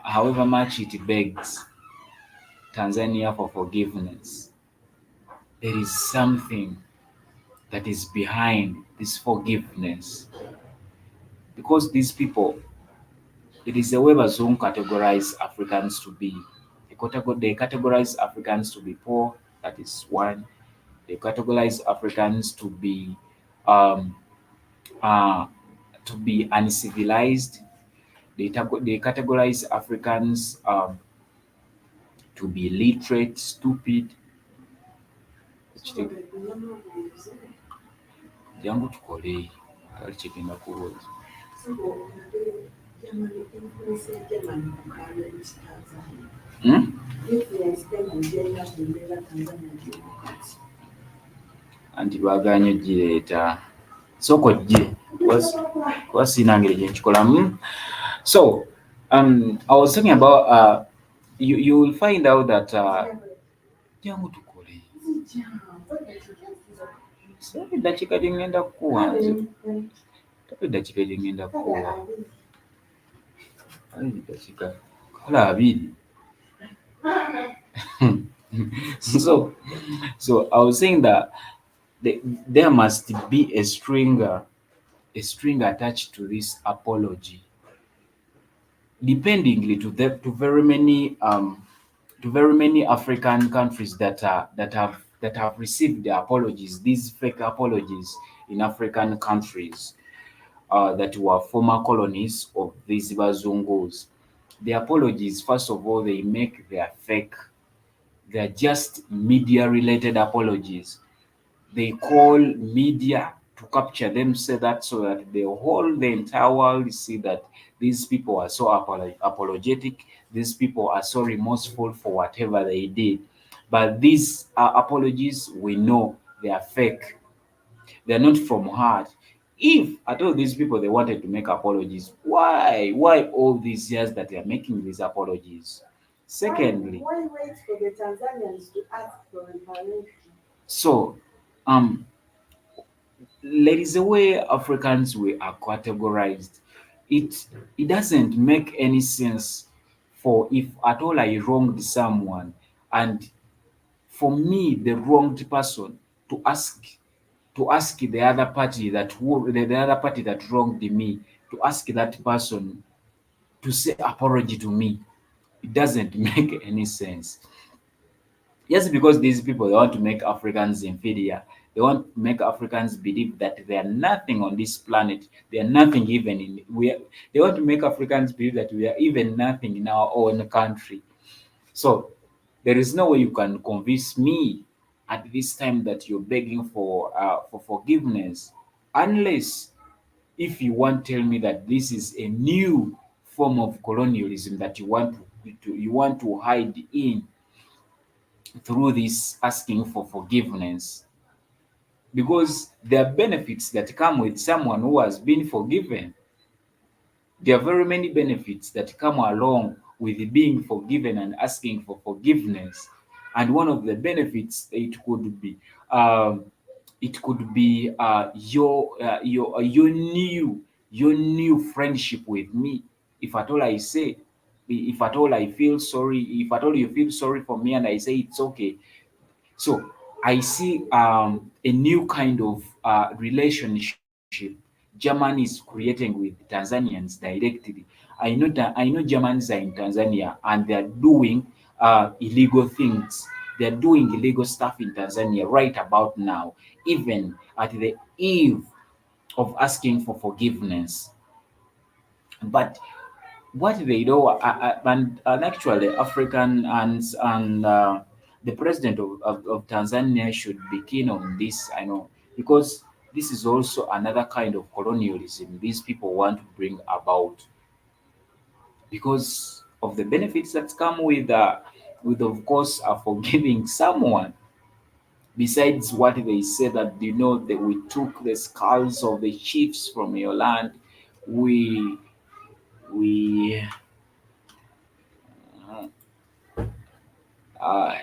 however much it begs Tanzania for forgiveness, there is something that is behind this forgiveness, because these people, it is the way Bazungu categorize Africans to be. They categorize Africans to be poor, that is one. They categorize Africans um, uh, to be uncivilized. They categorize Africans to be literate, stupid. Jangu tukole ali kigenda kulowooza. Hmm? Anti lwagaanye ogireeta sooka ogye kuba siina ngeri gye nkikolamu. So I was talking about you will find out that jangu tukole sabe eddakiika gye ngenda kukuwa nze tabe eddakiika gye ngenda kukuwa ali eddakiika kale 2. so so I was saying that there must be a string attached to this apology, dependingly to very many African countries that have received the apologies, these fake apologies in African countries that were former colonies of these Bazungus. The apologies, first of all, they make their fake. They're just media-related apologies. They call media to capture them, say that so that the entire world see that these people are so apologetic, these people are so remorseful for whatever they did. But these apologies, we know they are fake. They're not from heart. If at all these people they wanted to make apologies, why all these years that they are making these apologies? Secondly, why wait for the Tanzanians to ask for reparations? So, um, there is a way Africans we are categorized. It doesn't make any sense for if at all I wronged someone, and for me the wronged person to ask the other party the other party that wronged me, to ask that person to say apology to me. It doesn't make any sense. Just because these people they want to make Africans inferior, They want to make Africans believe that they are nothing on this planet. They are nothing even in we. Are, they want to make Africans believe that we are even nothing in our own country. So there is no way you can convince me at this time that you're begging for forgiveness, unless if you want to tell me that this is a new form of colonialism that you want to hide in through this asking for forgiveness, because there are benefits that come with someone who has been forgiven. There are very many benefits that come along with being forgiven and asking for forgiveness. And one of the benefits um, it could be your new friendship with me. If at all I say, if at all I feel sorry, if at all you feel sorry for me and I say it's okay, so I see a new kind of relationship Germany is creating with Tanzanians directly. I know Germans are in Tanzania and they are doing illegal things. They are doing illegal stuff in Tanzania right about now, even at the eve of asking for forgiveness. But what they do, and actually African and the president of Tanzania should be keen on this. I know, because this is also another kind of colonialism these people want to bring about, because of the benefits that come with of course forgiving someone. Besides what they say that that we took the skulls of the chiefs from your land, we we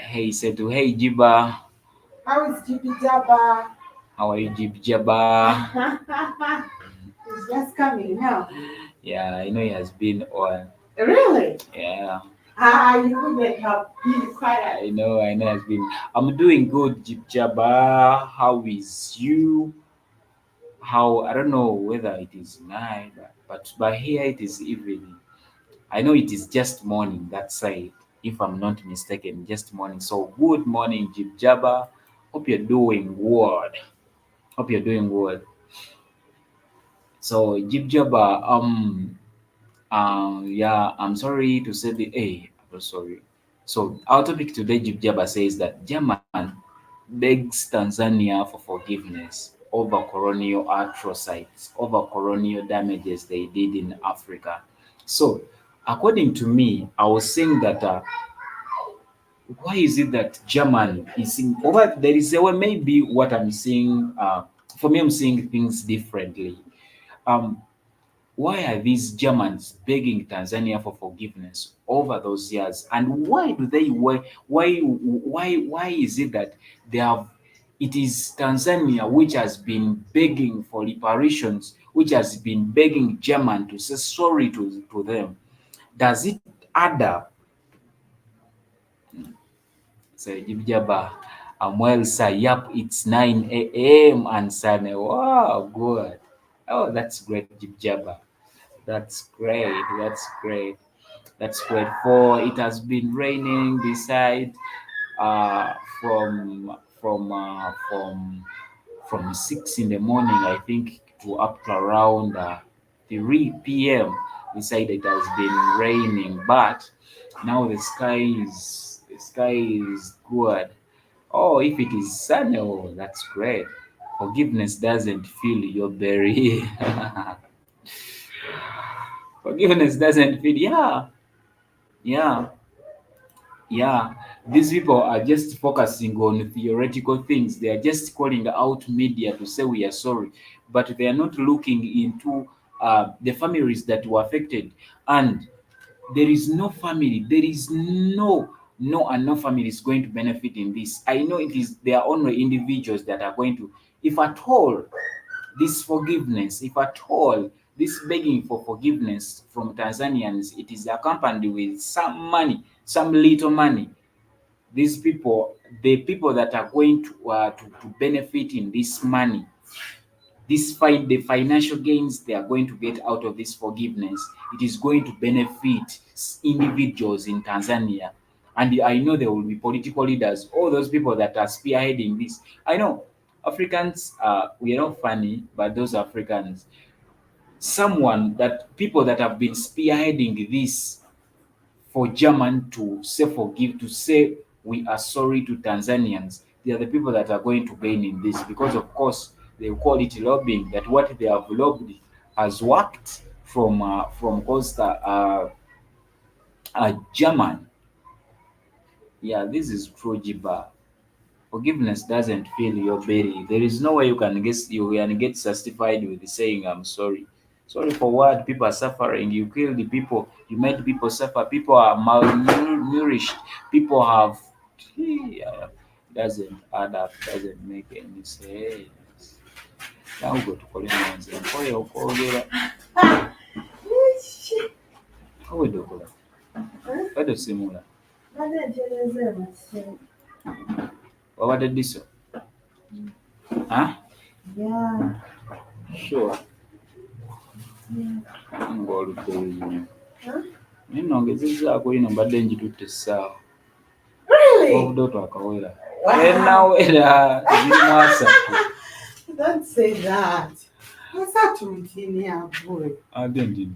hey Setu, hey Jiba, How is Jibi Jabba? how are you, Jib Jaba? It's just coming now. Yeah, I know he has been on. Really? Yeah, You couldn't have been quiet. I know, has been. I'm doing good, Jib Jaba. How is you? How, I don't know whether it is night, but here it is evening. I know it is just morning that side, if I'm not mistaken, just morning. So good morning, Jib Jaba. Hope you're doing good. Hope you're doing good. So Jib Jaba, yeah, I'm sorry to say the I'm sorry. So our topic today, Jib Jaba, says that German begs Tanzania for forgiveness over colonial atrocities, over colonial damages they did in Africa. So, according to me, I was saying that why is it that German is in over there is a way, maybe what I'm seeing for me, I'm seeing things differently. Um, why are these Germans begging Tanzania for forgiveness over those years? And why do they why is it that they have it is Tanzania which has been begging for reparations, which has been begging German to say sorry to them? Does it add up? So Jibjaba, I'm well, sir. Yup, it's 9 a.m. and sunny. Wow, good. Oh, that's great, Jibjaba. That's great. That's great. That's great. For it has been raining beside uh from 6 in the morning, I think, to up to around 3 p.m. Beside it has been raining, but now the sky is good. Oh, if it is sunny, oh, that's great. Forgiveness doesn't fill your belly. Forgiveness doesn't feel, yeah, yeah. These people are just focusing on theoretical things. They are just calling out media to say we are sorry, but they are not looking into the families that were affected. And there is no family, there is no family is going to benefit in this. I know it is their own individuals that are going to, if at all, this forgiveness, if at all, this begging for forgiveness from Tanzanians, it is accompanied with some money, some little money. These people, the people that are going to benefit in this money, the financial gains they are going to get out of this forgiveness, it is going to benefit individuals in Tanzania. And I know there will be political leaders, all those people that are spearheading this. I know Africans, we are not funny, but those Africans, someone that people that have been spearheading this for German to say forgive, to say we are sorry to Tanzanians, they are the people that are going to gain in this because, of course, they call it lobbying. That what they have lobbied has worked from Costa, German. Yeah, this is true, Jiba. Forgiveness doesn't fill your belly. There is no way you can get satisfied with saying I'm sorry. Sorry for what? People are suffering. You killed the people. You made people suffer. People are malnourished. People have. Yeah, doesn't add up. Doesn't make any sense. Now go to Colonial. How we do that? How do simula? What did this? Huh? Yeah. Sure. Ng'oludde nnyo. Naye nongezezzaako ino mbadde njitutte essaawa. Really? Obudde otwakawera. Enawera zirimu asatu. Don't say that. Asatu mtini abwe. Ate ndi.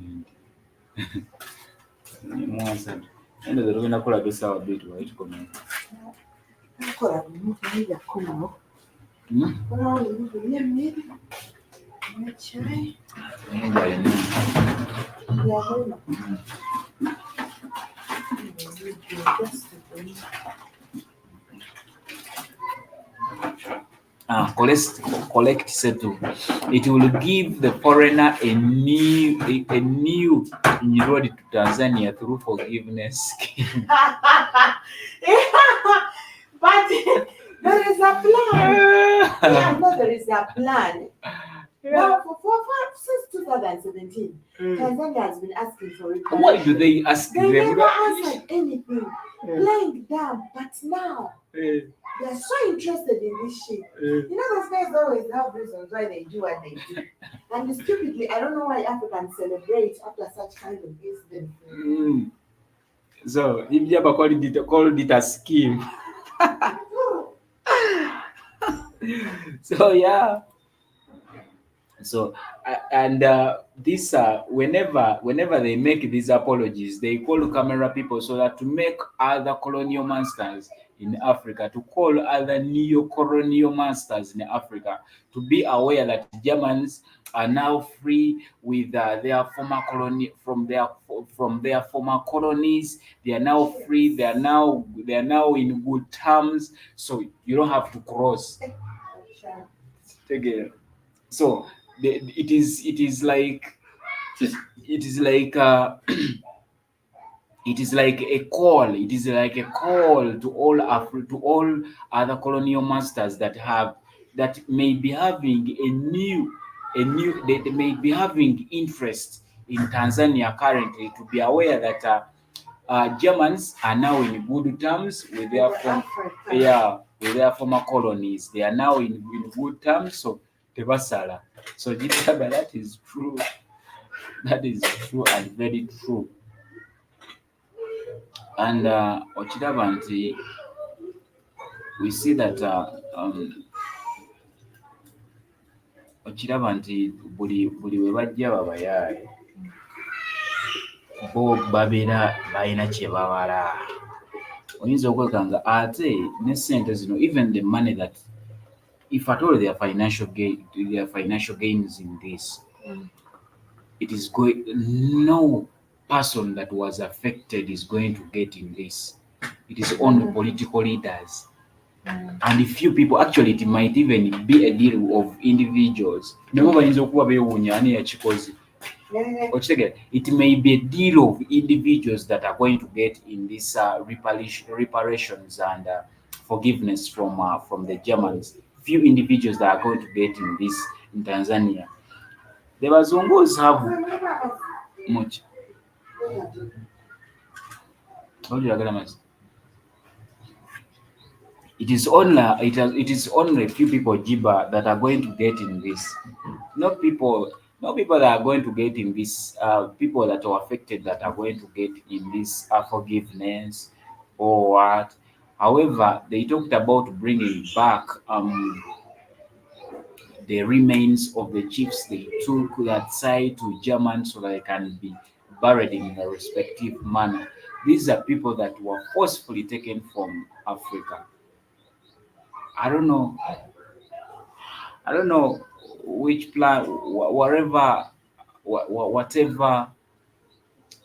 Zirimu asatu. Endoza tugenda kulaga essaawa bbiri tubaye tukomere. Nakola mutini yakomawo. Chai. Collect settle. It will give the foreigner a new road to Tanzania through forgiveness scheme. But there is a plan. Yeah, no, there is a plan. Now, since 2017, Tanzania has been asking for reparations. Why do they ask They them? never answered anything. Playing dumb, but now they are so interested in this shit. You know, those guys always have reasons why they do what they do. And stupidly, I don't know why Africans celebrate after such kind of incident. So, if you ever called it a scheme. So, yeah. So and this whenever they make these apologies, they call camera people so that to make other colonial masters in Africa, to call other neo-colonial masters in Africa to be aware that Germans are now free with their former colony from their former colonies. They are now free. They are now in good terms. So you don't have to cross. Again. So it is like it is like a call. It is like a call to all other colonial masters that may be having they may be having interest in Tanzania currently, to be aware that Germans are now in good terms with their former colonies. They are now in good terms. So tebasala. So that is true. That is true and very true. And okiraba nti we see that okiraba nti buli we bajja babayaaye bo babeera balina kye babala. Oyinza okwekanga ate ne sente zino, even the money that if at all there are financial gains in this, it is going, no person that was affected is going to get in this. It is only political leaders and a few people. Actually, it might even be a deal of individuals. It may be a deal of individuals that are going to get in this reparations and forgiveness from the Germans. Few individuals that are going to get in this in Tanzania. The Bazungos have much. It is only a few people, Jiba, that are going to get in this. Not people that are going to get in this. People that are affected that are going to get in this forgiveness or what. However, they talked about bringing back the remains of the chiefs. They took that side to German so that they can be buried in a respective manner. These are people that were forcefully taken from Africa. I don't know. I don't know which plan, whatever, whatever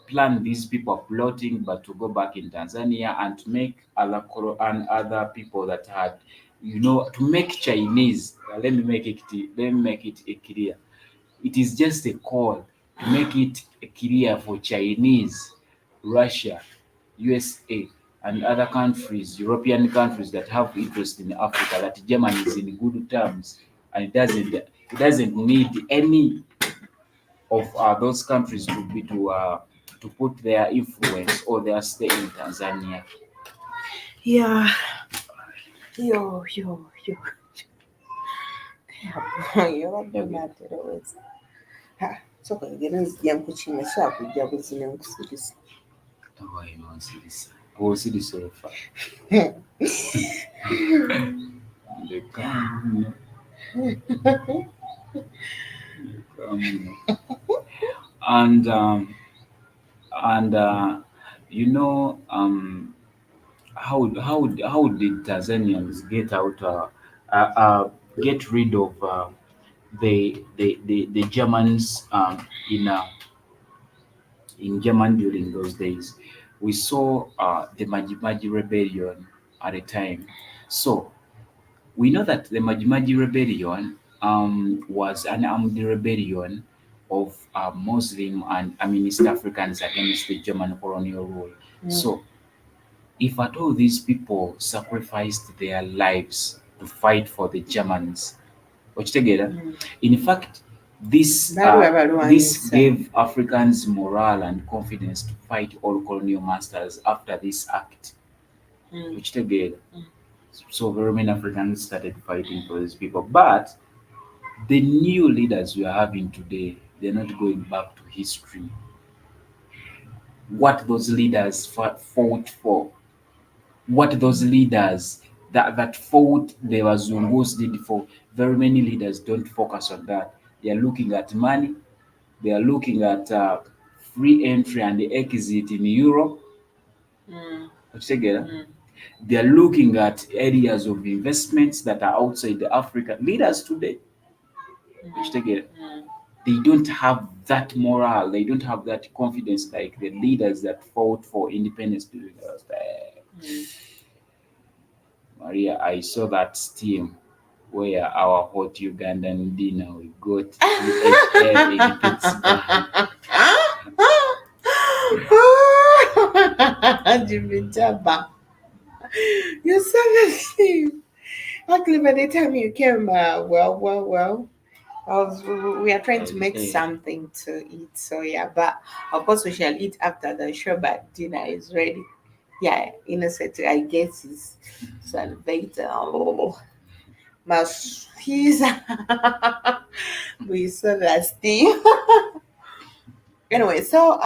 plan these people are plotting, but to go back in Tanzania and to make and other people that had, to make Chinese. Let me make it clear. It is just a call to make it clear for Chinese, Russia, USA, and other countries, European countries that have interest in Africa, that Germany is in good terms, and it doesn't need any of those countries to put their influence or their stay in Tanzania. Yeah. Yo. Yabadde naatera weza. Soka ngeri nzija nkukima kyakujja buzine nkusirisa. Abaye nonsirisa. Osirisa ofa. Leka muno. And you know, how did Tanzanians get rid of the Germans in German during those days? We saw the Maji Rebellion at the time. So we know that the Maji Rebellion was an armed rebellion of Muslim and East Africans against the German colonial rule. So if at all these people sacrificed their lives to fight for the Germans, together, in fact, this gave Africans morale and confidence to fight all colonial masters after this act. Together. So very many Africans started fighting for these people. But the new leaders we are having today, they're not going back to history. What those leaders fought for, what those leaders that fought the Wazungus did for, very many leaders don't focus on that. They are looking at money. They are looking at free entry and exit in Europe. Together. They are looking at areas of investments that are outside Africa. Leaders today, together, they don't have that morale. They don't have that confidence like the leaders that fought for independence during those times. Maria, I saw that steam where our hot Ugandan dinner we got UHL in Pittsburgh. Jimmy Jabba. You're so asleep. Actually, by the time you came, well. We are trying to make something to eat. So yeah, but of course we shall eat after the show. But dinner is ready. Yeah, INNOSSETU, I guess is salivating. Oh, my he's we so nasty. Anyway, so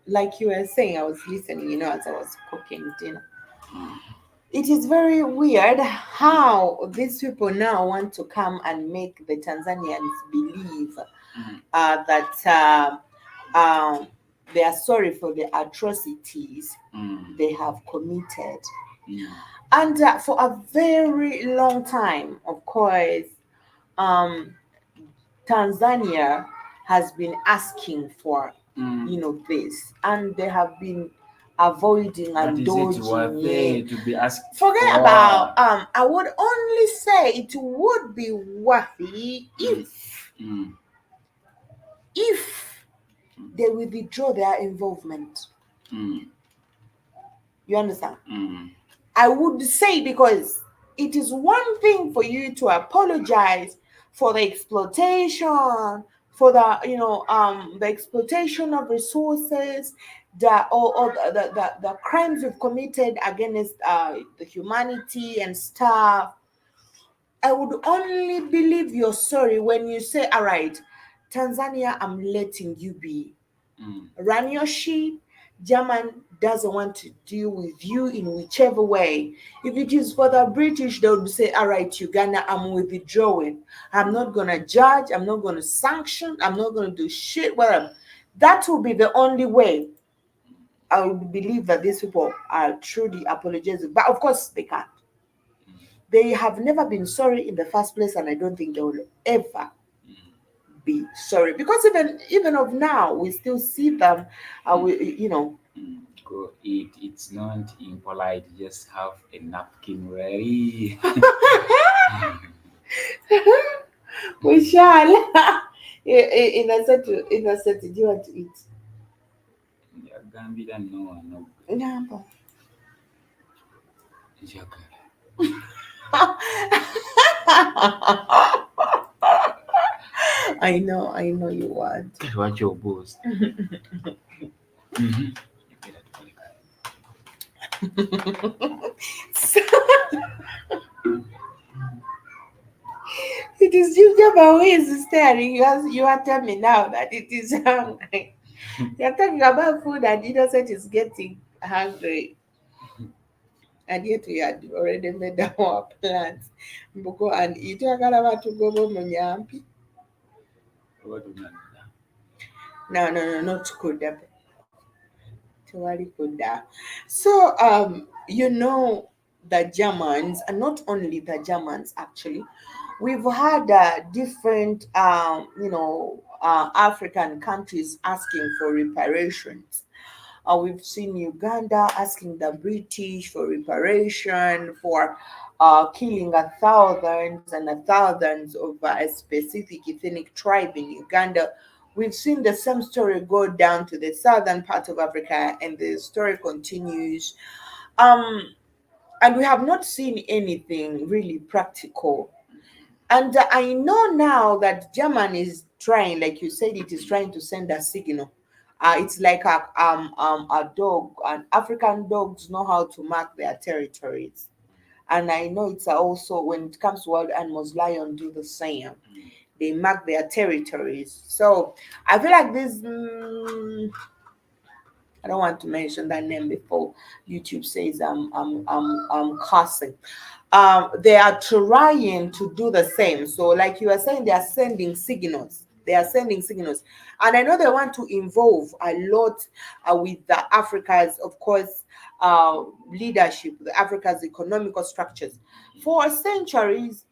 like you were saying, I was listening, as I was cooking dinner. It is very weird how these people now want to come and make the Tanzanians believe that they are sorry for the atrocities they have committed. And for a very long time, of course, Tanzania has been asking for, this, and they have been avoiding and dodging it. To be asked Forget for. about I would only say it would be worthy if they will withdraw their involvement. You understand? I would say, because it is one thing for you to apologize for the exploitation, for the exploitation of resources, the crimes we've committed against the humanity and stuff. I would only believe you're sorry when you say, all right, Tanzania, I'm letting you be. Run your shit. German doesn't want to deal with you in whichever way. If it is for the British, they would say, all right, Uganda, I'm withdrawing. I'm not going to judge. I'm not going to sanction. I'm not going to do shit. Well, that will be the only way I would believe that these people are truly apologetic. But of course, they can't. They have never been sorry in the first place, and I don't think they will ever be sorry, because even of now we still see them. It's not impolite. Just have a napkin ready. We shall. Innocent, do you want to eat? Gambira no no. Number. Njagala. I know you want. Watch your boss. It is Ginger who is staring. You are telling me now that it is hungry. You are talking about food and Innocent is getting hungry. And yet we had already made our plans. Mboko and eat. You are going to go home on Yampi. No, not Kuda. Tewali Kuda. So, the Germans, and not only the Germans actually, we've had different, African countries asking for reparations. We've seen Uganda asking the British for reparation for killing a thousands and a thousands of a specific ethnic tribe in Uganda. We've seen the same story go down to the southern part of Africa, and the story continues. Um, and we have not seen anything really practical. And I know now that German is trying, like you said, it is trying to send a signal. It's like a dog, and African dogs know how to mark their territories. And I know it's also when it comes to wild animals, lion do the same. They mark their territories. So I feel like this. I don't want to mention that name before YouTube says I'm cursing. They are trying to do the same. So, like you were saying, they are sending signals. They are sending signals, and I know they want to involve a lot with the Africa's, of course, leadership, the Africa's economical structures. For centuries,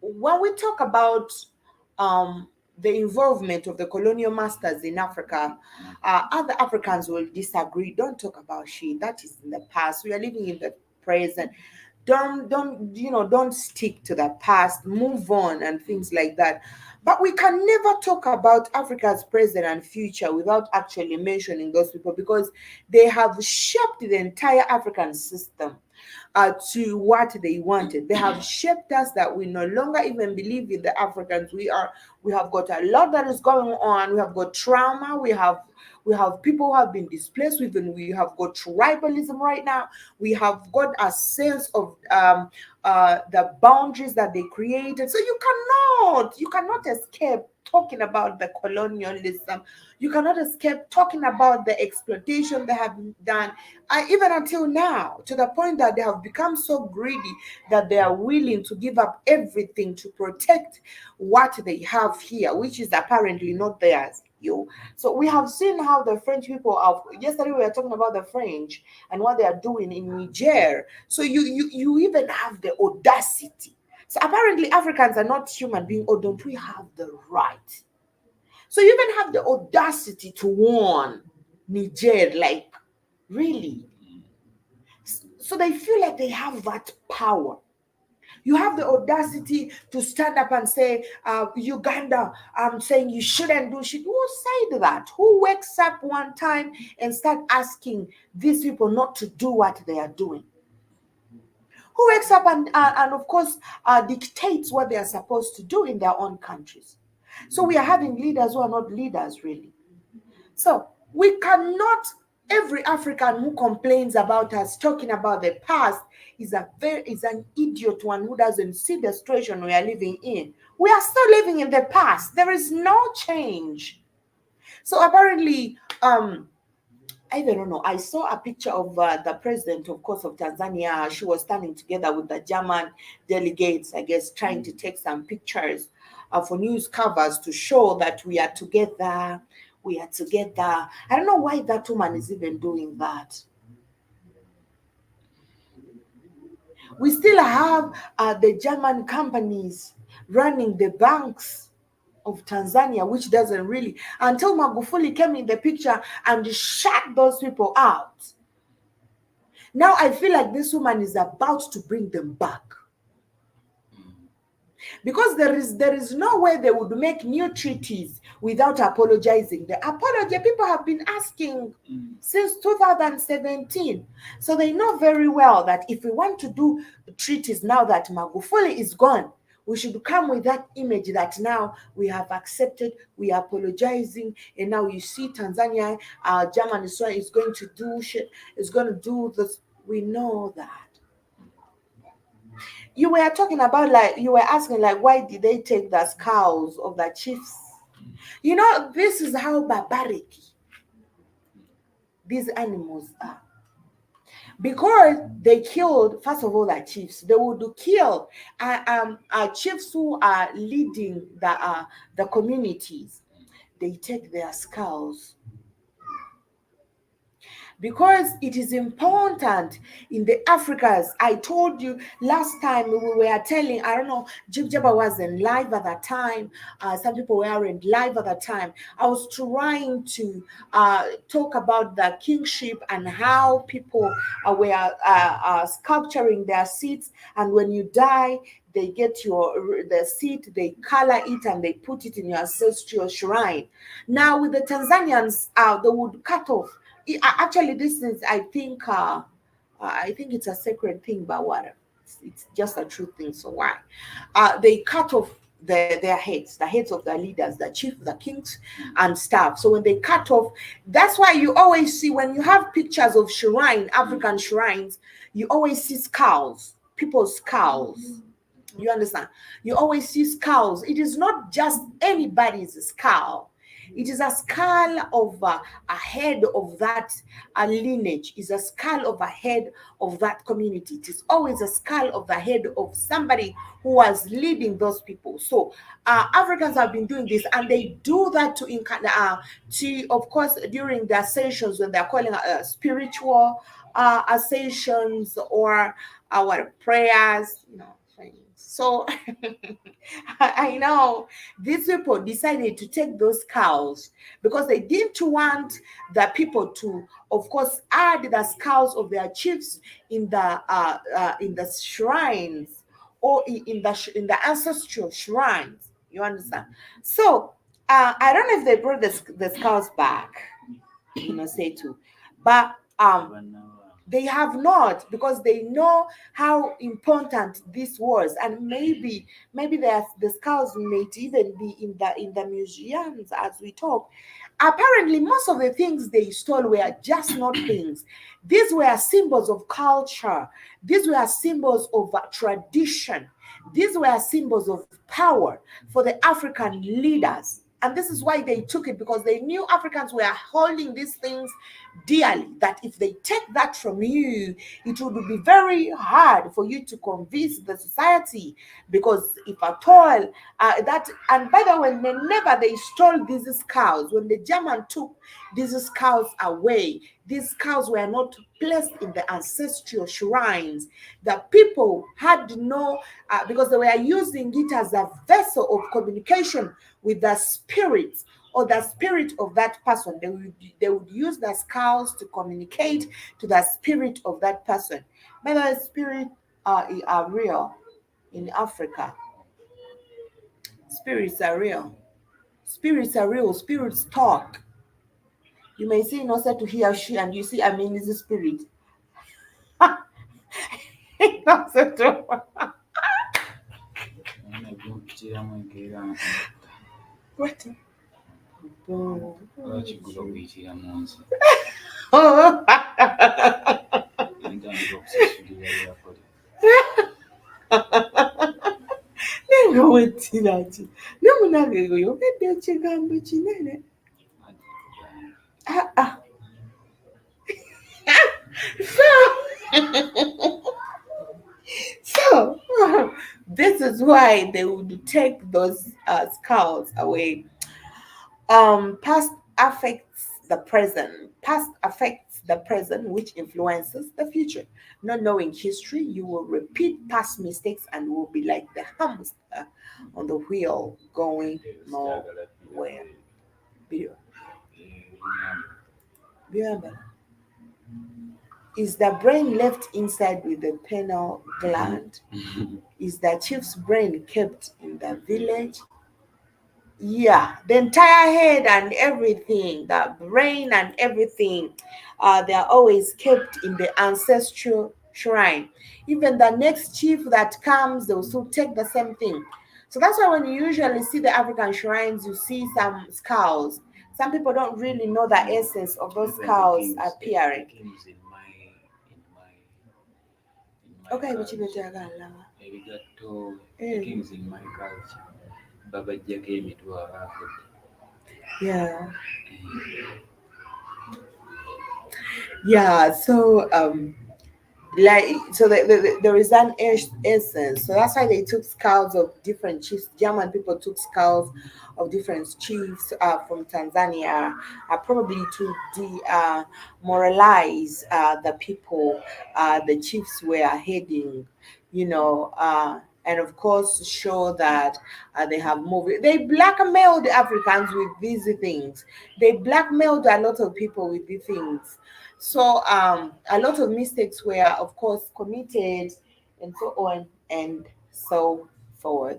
when we talk about um, the involvement of the colonial masters in Africa, other Africans will disagree. Don't talk about shit. That is in the past. We are living in the present. Don't stick to the past. Move on and things like that. But we can never talk about Africa's present and future without actually mentioning those people, because they have shaped the entire African system to what they wanted. They have shaped us that we no longer even believe in the Africans. We have got a lot that is going on. We have got trauma. We have people who have been displaced with, and we have got tribalism right now. We have got a sense of the boundaries that they created. So you cannot escape talking about the colonialism. You cannot escape talking about the exploitation they have done, even until now, to the point that they have become so greedy that they are willing to give up everything to protect what they have here, which is apparently not theirs. So we have seen how the French people have. Yesterday we were talking about the French and what they are doing in Niger. So you even have the audacity. So apparently Africans are not human beings, or don't we have the right? So you even have the audacity to warn Niger, like, really? So they feel like they have that power. You have the audacity to stand up and say, Uganda, I'm saying you shouldn't do shit. Who said that? Who wakes up one time and start asking these people not to do what they are doing? Who wakes up and of course, dictates what they are supposed to do in their own countries? So we are having leaders who are not leaders, really. So we cannot. Every African who complains about us talking about the past is an idiot one who doesn't see the situation we are living in. We are still living in the past. There is no change. So apparently, I don't know. I saw a picture of the president, of course, of Tanzania. She was standing together with the German delegates, I guess, trying to take some pictures for news covers to show that we are together. We are together. I don't know why that woman is even doing that. We still have the German companies running the banks of Tanzania, which doesn't really, until Magufuli came in the picture and shut those people out. Now I feel like this woman is about to bring them back. Because there is no way they would make new treaties without apologizing. The apology people have been asking since 2017. So they know very well that if we want to do treaties now that Magufuli is gone, we should come with that image that now we have accepted, we are apologizing, and now you see Tanzania, German is going to do shit, is going to do this. We know that. You were talking about, like, you were asking, like, why did they take the skulls of the chiefs? You know, this is how barbaric these animals are. Because they killed, first of all, the chiefs. They would kill chiefs who are leading the communities. They take their skulls. Because it is important in the Africas. I told you last time we were telling, I don't know, Jib Jabba wasn't live at that time. Some people weren't live at that time. I was trying to talk about the kingship and how people were sculpturing their seats. And when you die, they get the seat, they color it, and they put it in your ancestral shrine. Now with the Tanzanians, they would cut off. Actually, this is, I think it's a sacred thing, but what? It's just a true thing. So why? They cut off their heads, the heads of the leaders, the chief, the kings, and stuff. So when they cut off, that's why you always see, when you have pictures of African shrines, you always see skulls, people's skulls. You understand? You always see skulls. It is not just anybody's skull. It is a skull of a head of that lineage. Is a skull of a head of that community. It is always a skull of the head of somebody who was leading those people. So Africans have been doing this, and they do that to of course, during their sessions when they're calling spiritual ascensions or our prayers, you know. So I know these people decided to take those cows because they didn't want the people to, of course, add the skulls of their chiefs in the shrines or in the ancestral shrines. You understand? So I don't know if they brought the skulls back, INNOSSETU, but they have not, because they know how important this was, and maybe the skulls may even be in the museums as we talk. Apparently, most of the things they stole were just not things. These were symbols of culture. These were symbols of tradition. These were symbols of power for the African leaders. And this is why they took it, because they knew Africans were holding these things dearly, that if they take that from you, it would be very hard for you to convince the society, because if at all that, and by the way, whenever they stole these cows, when the German took these cows away, these cows were not placed in the ancestral shrines. The people had no, because they were using it as a vessel of communication with the spirits or the spirit of that person. They would use the skulls to communicate to the spirit of that person. But the spirits are real in Africa. Spirits are real. Spirits are real. Spirits talk. You may see INNOSSETU he or she, and you see is a spirit. INNOSSETU. What? Nenga wetiraki nomunange oyogedde ekigambo kinene. reasons why they would take those skulls away. Past affects the present. Past affects the present, which influences the future. Not knowing history, you will repeat past mistakes and will be like the hamster on the wheel going nowhere. Bio- Remember, is the brain left inside with the pineal gland? Is the chief's brain kept in the village? Yeah, the entire head and everything, the brain and everything, they are always kept in the ancestral shrine. Even the next chief that comes, they will still take the same thing. So that's why when you usually see the African shrines, you see some skulls. Some people don't really know the essence of those skulls appearing. Okay, but you better go along. Ebigatto Eh, kings in my culture babajjako emitwe abaafudde. yeah, yeah. So like so there is an essence, so that's why they took skulls of different chiefs. German people took skulls of different chiefs from Tanzania, probably to demoralize the people the chiefs were heading, and of course show that they have moved. They blackmailed Africans with these things. They blackmailed a lot of people with these things. So a lot of mistakes were, of course, committed, and so on and so forth.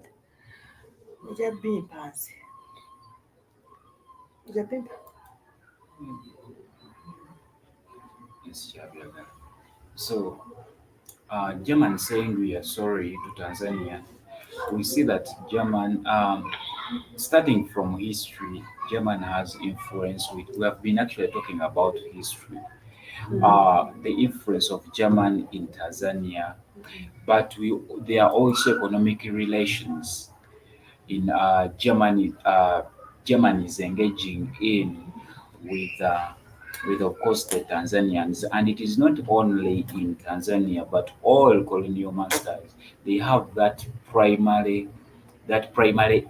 Ija bimpa nsi. Ija bimpa. Nsikyabyagala. So, German saying we are sorry to Tanzania, we see that German, starting from history, German has influence with, we have been actually talking about history, the influence of German in Tanzania, but there are also economic relations in Germany. Germany is engaging in with with of course the Tanzanians, and it is not only in Tanzania but all colonial masters. They have that primary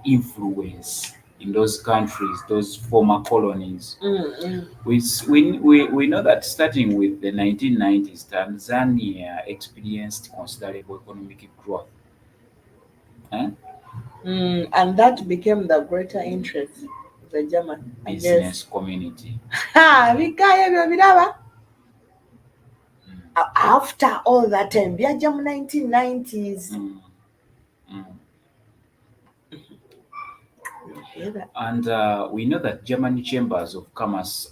influence in those countries, those former colonies. Mm. We know that starting with the 1990s, Tanzania experienced considerable economic growth. Eh? And that became the greater interest of the German, I Business guess. community. Ha, bikaya byo biraba. Mm, After all that time, byaja mu 1990s. mm, mm. Hear that? And we know that German chambers of commerce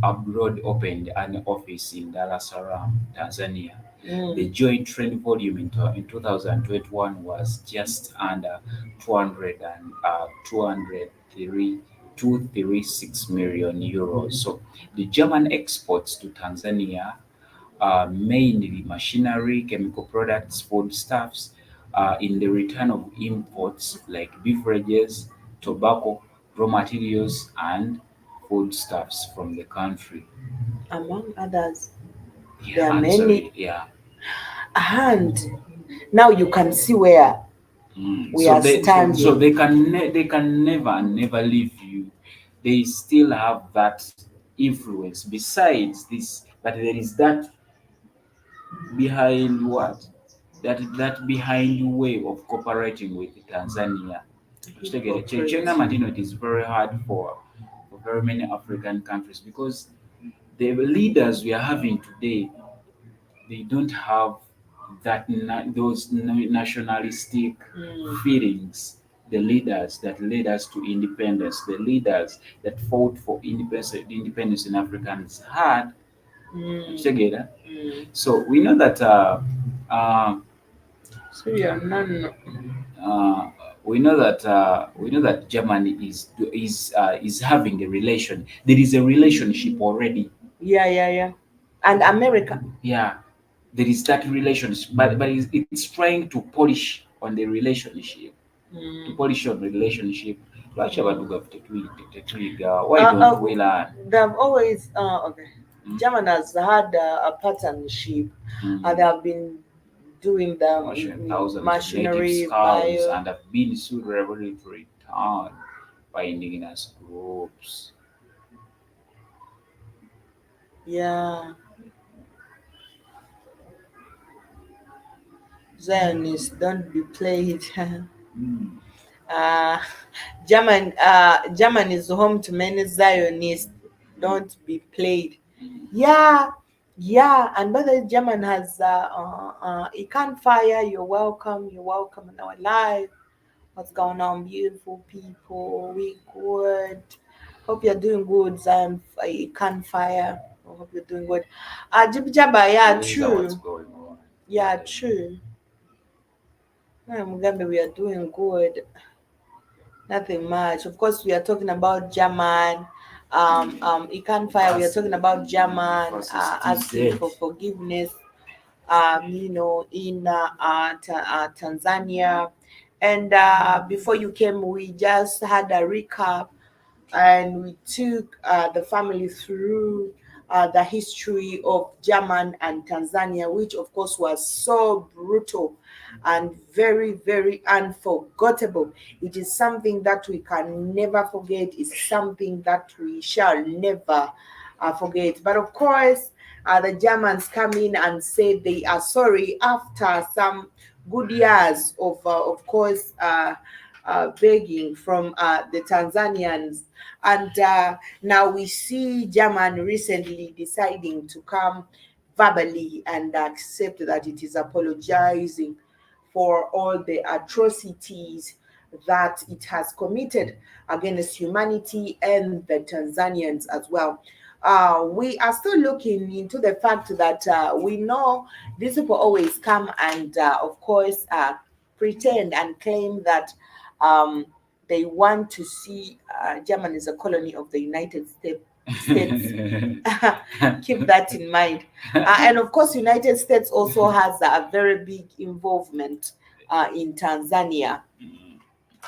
abroad opened an office in Dar es Salaam, Tanzania. The Mm. joint trade volume in 2021 was just under 236 million euros. So the German exports to Tanzania mainly machinery, chemical products, foodstuffs, in the return of imports like beverages, tobacco, raw materials, and foodstuffs from the country. Among others, Yeah, there are and many. sorry, yeah. And now you can see where we So are so standing. they can never leave you. They still have that influence. Besides this, but there is that behind what that behind way of cooperating with Tanzania. Kitegeere, kyengamba nti it is very hard for very many African countries because the leaders we are having today, they don't have those nationalistic Mm. feelings. The leaders that led us to independence, the leaders that fought for independence in Africans had. Mm. Kitegeera? Mm. So we know that uh, So you're none. uh, we know that Germany is having a relation. There is a relationship already. Yeah, yeah, yeah. And America. Yeah, there is that relationship, but it's trying to polish on the relationship. To Mm. polish on the relationship. Lwaki Mm. abaddugavu tetuyiga? Why Uh, don't we uh, learn? they've always okay. Mm, German has had a partnership. mm, They have been doing the washing thousands of native machinery, skulls bio. and have been sued regularly to return by indigenous groups. Yeah, Zionists don't be played. Mm. uh, German is home to many Zionists. Don't be played. Yeah, yeah. And by the way, German has it can't fire. You're welcome. You're welcome in our life. What's going on, beautiful people? We good. Hope you're doing good, Zion. It can't fire. I hope you're doing good. Jib Jabba, So yeah, this is what's true. going on. Yeah, true. Mugambe, we are doing good. Nothing much. Of course, we are talking about German. Ikan Fire, we are talking about German Versus asking TZ. for forgiveness, in Tanzania. And before you came, we just had a recap and we took the family through the history of German and Tanzania, which of course was so brutal and very, very unforgettable. It is something that we can never forget. It's something that we shall never forget. But of course, the Germans come in and say they are sorry after some good years of course, begging from the Tanzanians. And now we see German recently deciding to come verbally and accept that it is apologizing for all the atrocities that it has committed against humanity and the Tanzanians as well. We are still looking into the fact that we know these people always come and, of course, pretend and claim that um, they want to see Germany as a colony of the United States. Keep that in mind. And of course, United States also has a very big involvement in Tanzania.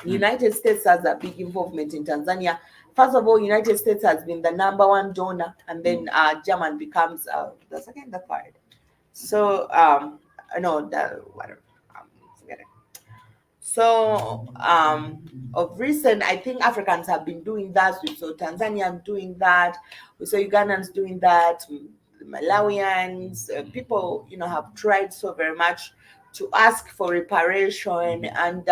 United States has a big involvement in Tanzania. First of all, United States has been the number one donor, and then German becomes the second, the third. So no, the whatever. Forget it. So of recent, I think Africans have been doing that. We saw Tanzanians doing that. We saw Ugandans doing that. The Malawians, people, have tried so very much to ask for reparation. And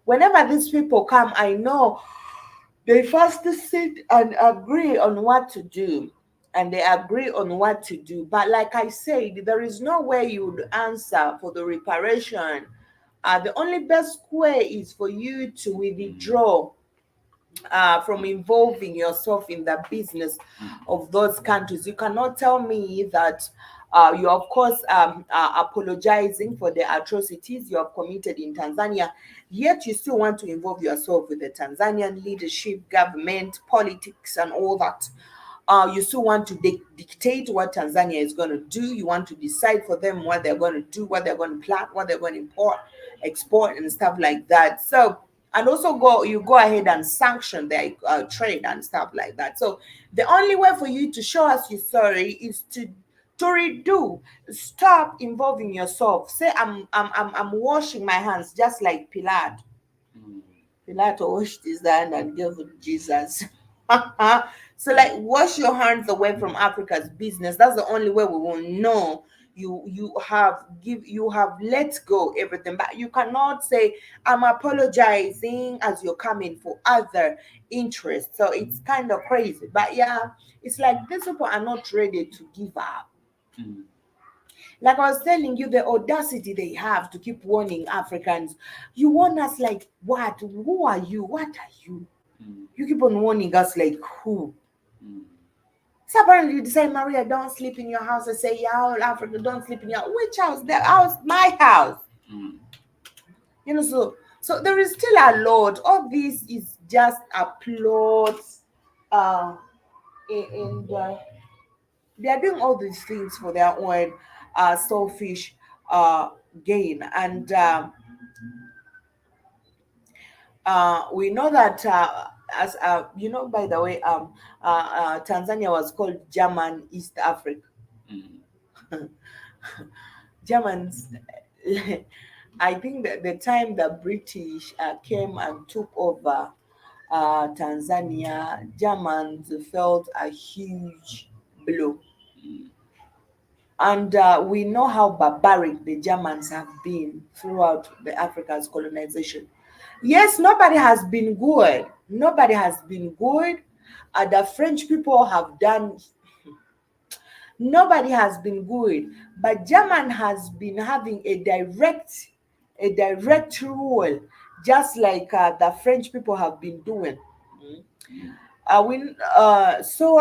whenever these people come, I know they first sit and agree on what to do. And they agree on what to do. But like I said, there is no way you would answer for the reparation. The only best way is for you to withdraw from involving yourself in the business of those countries. You cannot tell me that you are, of course, apologizing for the atrocities you have committed in Tanzania, yet you still want to involve yourself with the Tanzanian leadership, government, politics, and all that. You still want to dictate what Tanzania is going to do. You want to decide for them what they're going to do, what they're going to plant, what they're going to import, export, and stuff like that. So, and also go ahead and sanction their trade and stuff like that. So, the only way for you to show us you're sorry is to redo. Stop involving yourself. Say I'm washing my hands just like Pilate. Pilate washed his hand and gave it to Jesus. So like wash your hands away from Africa's business. That's the only way we will know you have let go everything. But you cannot say I'm apologizing as you're coming for other interests. So it's kind of crazy. But yeah, it's like these people are not ready to give up. Like I was telling you, the audacity they have to keep warning Africans. You warn us like what? Who are you? What are you? You keep on warning us like who? So apparently you decide, Maria, don't sleep in your house. I say, yeah, all Africa, don't sleep in your which house? Their house, my house. So there is still a lot. All this is just a plot. Uh, and they are doing all these things for their own selfish gain. And we know that as by the way, Tanzania was called German East Africa. Germans, I think that the time the British came and took over Tanzania, Germans felt a huge blow. And we know how barbaric the Germans have been throughout the Africa's colonization. Yes, nobody has been good. Nobody has been good. The French people have done. Nobody has been good, but German has been having a direct rule, just like the French people have been doing. Mm. We so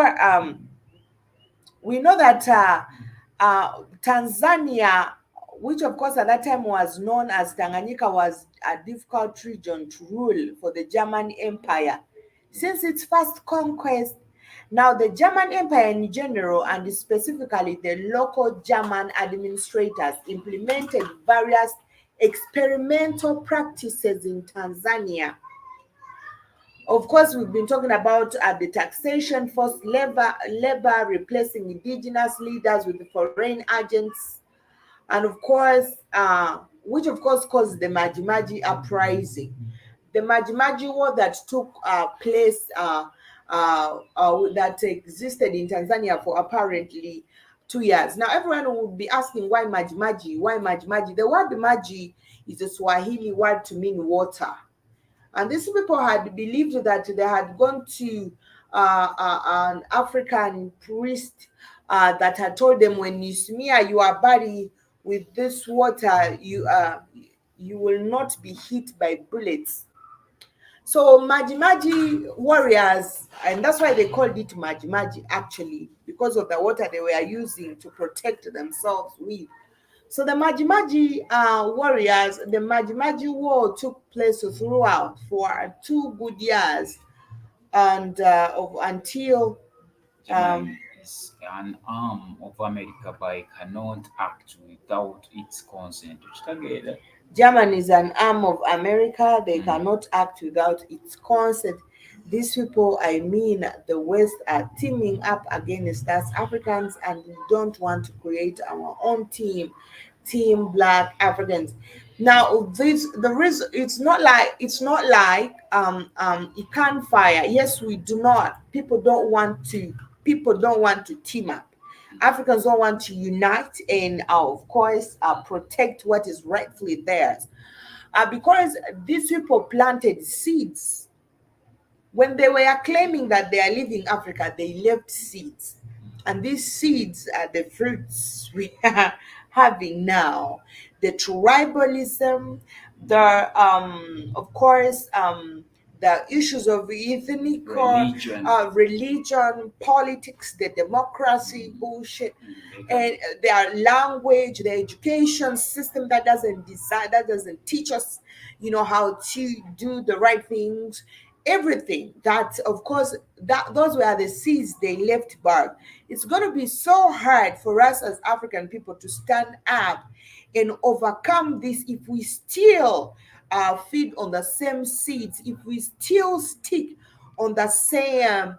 we know that Tanzania, which of course at that time was known as Tanganyika, was a difficult region to rule for the German Empire. Since its first conquest, now the German Empire in general, and specifically the local German administrators, implemented various experimental practices in Tanzania. Of course, we've been talking about the taxation, forced labor, replacing indigenous leaders with the foreign agents, and of course, which of course caused the Maji uprising. The Maji war that took place, that existed in Tanzania for apparently 2 years. Now, everyone would be asking why Maji? Why Maji? The word Maji is a Swahili word to mean water. And these people had believed that they had gone to an African priest that had told them, when you smear your body with this water, you will not be hit by bullets. So Maji warriors, and that's why they called it Maji actually, because of the water they were using to protect themselves with. So the Maji warriors, the Maji war took place throughout for 2 good years, and until um, Germany is an arm of America but cannot act without its consent. Kitegeera? Germany is an arm of America. They Mm. cannot act without its consent. These people, I mean, the West, are teaming up against us Africans, and we don't want to create our own team Black Africans. Now, this the reason it's not like it can fire. Yes, we do not. People don't want to team up. Africans don't want to unite and, of course, protect what is rightfully theirs. Because these people planted seeds. When they were claiming that they are leaving Africa, they left seeds. And these seeds are the fruits we are having now. The tribalism, of course, the issues of ethnic Religion. religion, politics, the democracy bullshit, and their language, the education system that doesn't decide, that doesn't teach us, how to do the right things. Everything that, of course, that those were the seeds they left back. It's going to be so hard for us as African people to stand up and overcome this if we still feed on the same seeds, if we still stick on the same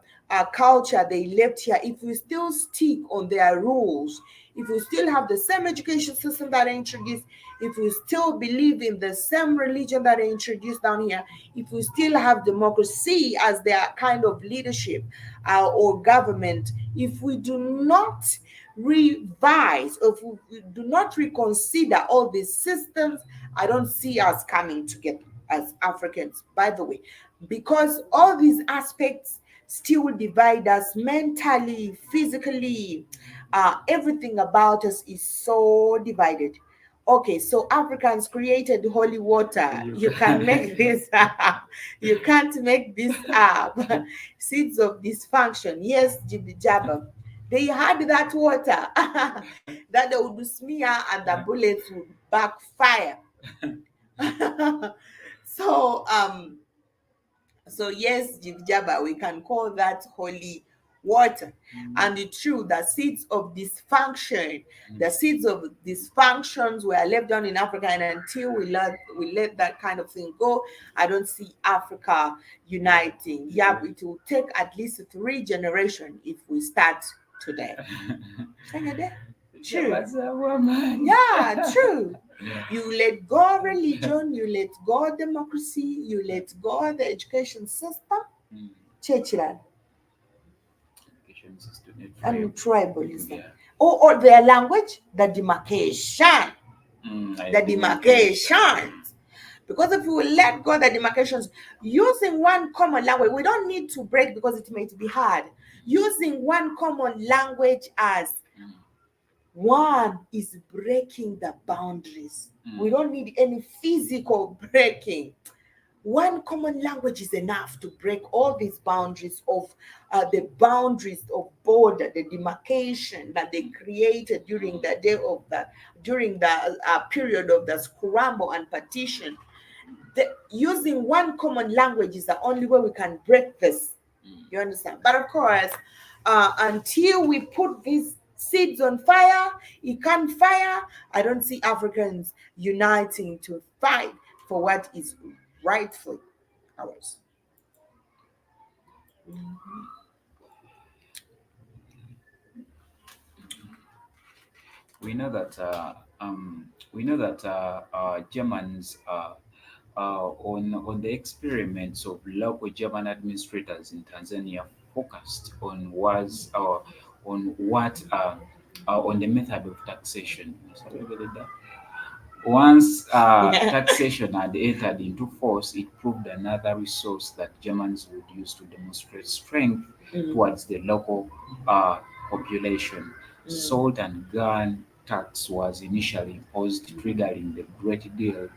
culture they left here, if we still stick on their rules, if we still have the same education system that I introduced, if we still believe in the same religion that I introduced down here, if we still have democracy as their kind of leadership or government, if we do not revise, if we do not reconsider all these systems, I don't see us coming together as Africans, by the way, because all these aspects still divide us mentally, physically. Everything about us is so divided. Okay, so Africans created holy water. You can make this up. You can't make this up. Seeds of dysfunction. Yes, Jibby Jabba. They had that water that they would smear and the bullets would backfire. so so yes, Jibjaba, we can call that holy water. And it's true, the seeds of dysfunctions were left down in Africa, and until we let that kind of thing go, I don't see Africa uniting. Yep, it will take at least 3 generations if we start today. Shagade? True. woman. Yeah, true. You let go religion, you let go democracy, you let go the education system, church Education system, and tribe. tribalism. Yeah. Or their language, the demarcation. The Demarcation. demarcations. Because if we let go the demarcations, using one common language, we don't need to break because it may be hard. Using one common language as one is breaking the boundaries. We don't need any physical breaking. One common language is enough to break all these boundaries of the boundaries of border, the demarcation that they created during the day of the during the period of the scramble and partition. Using one common language is the only way we can break this. You understand? But of course, until we put these seeds on fire, it can't fire. I don't see Africans uniting to fight for what is rightfully ours. We know that Germans on the experiments of local German administrators in Tanzania focused on what on the method of taxation. Once taxation had entered into force, it proved another resource that Germans would use to demonstrate strength towards the local population. Salt and gun tax was initially imposed, triggering the Great Deal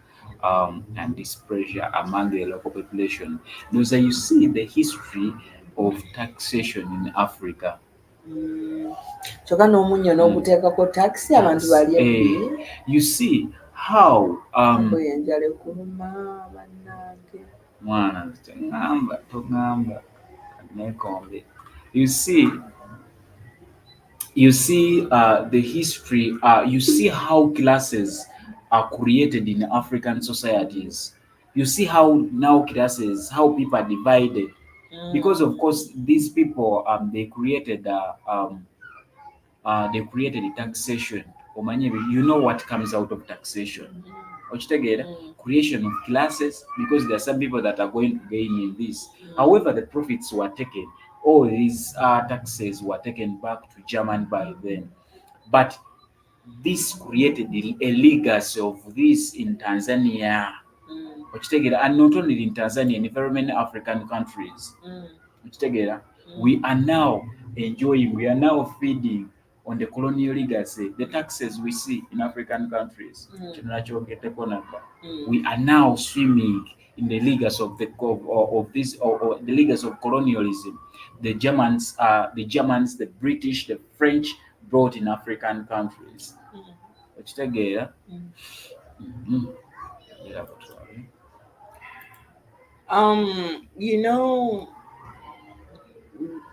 and displeasure among the local population. Those are, you see the history of taxation in Africa. Kyokka n'omunnyo n'oguteekako takisi abantu balya ebbiri. You see how Enjala ekuluma bannange. mwana tengamba togamba nekombe. You see the history. You see how classes are created in African societies. You see how now classes, how people are divided, because of course these people they created a taxation. You know what comes out of taxation. Creation of classes, because there are some people that are going to gain in this. However, the profits were taken. All these taxes were taken back to German by then. But this created a legacy of this in Tanzania. And not only in Tanzania, in very many African countries. We are now enjoying, we are now feeding on the colonial legacy, the taxes we see in African countries. We are now swimming in the legacy of the legacy of colonialism. The Germans, the British, the French brought in African countries. You know,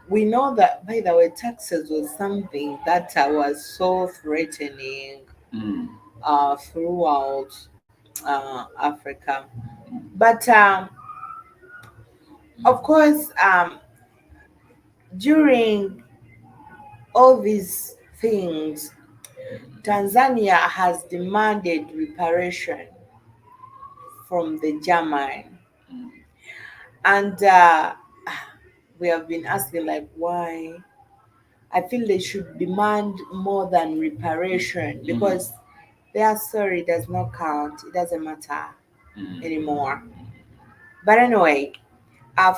we know that, by the way, taxes was something that was so threatening throughout Africa. But of course, during all these things, Tanzania has demanded reparation from the German. And we have been asking, like, why? I feel they should demand more than reparation, because their story does not count. It doesn't matter anymore. But anyway,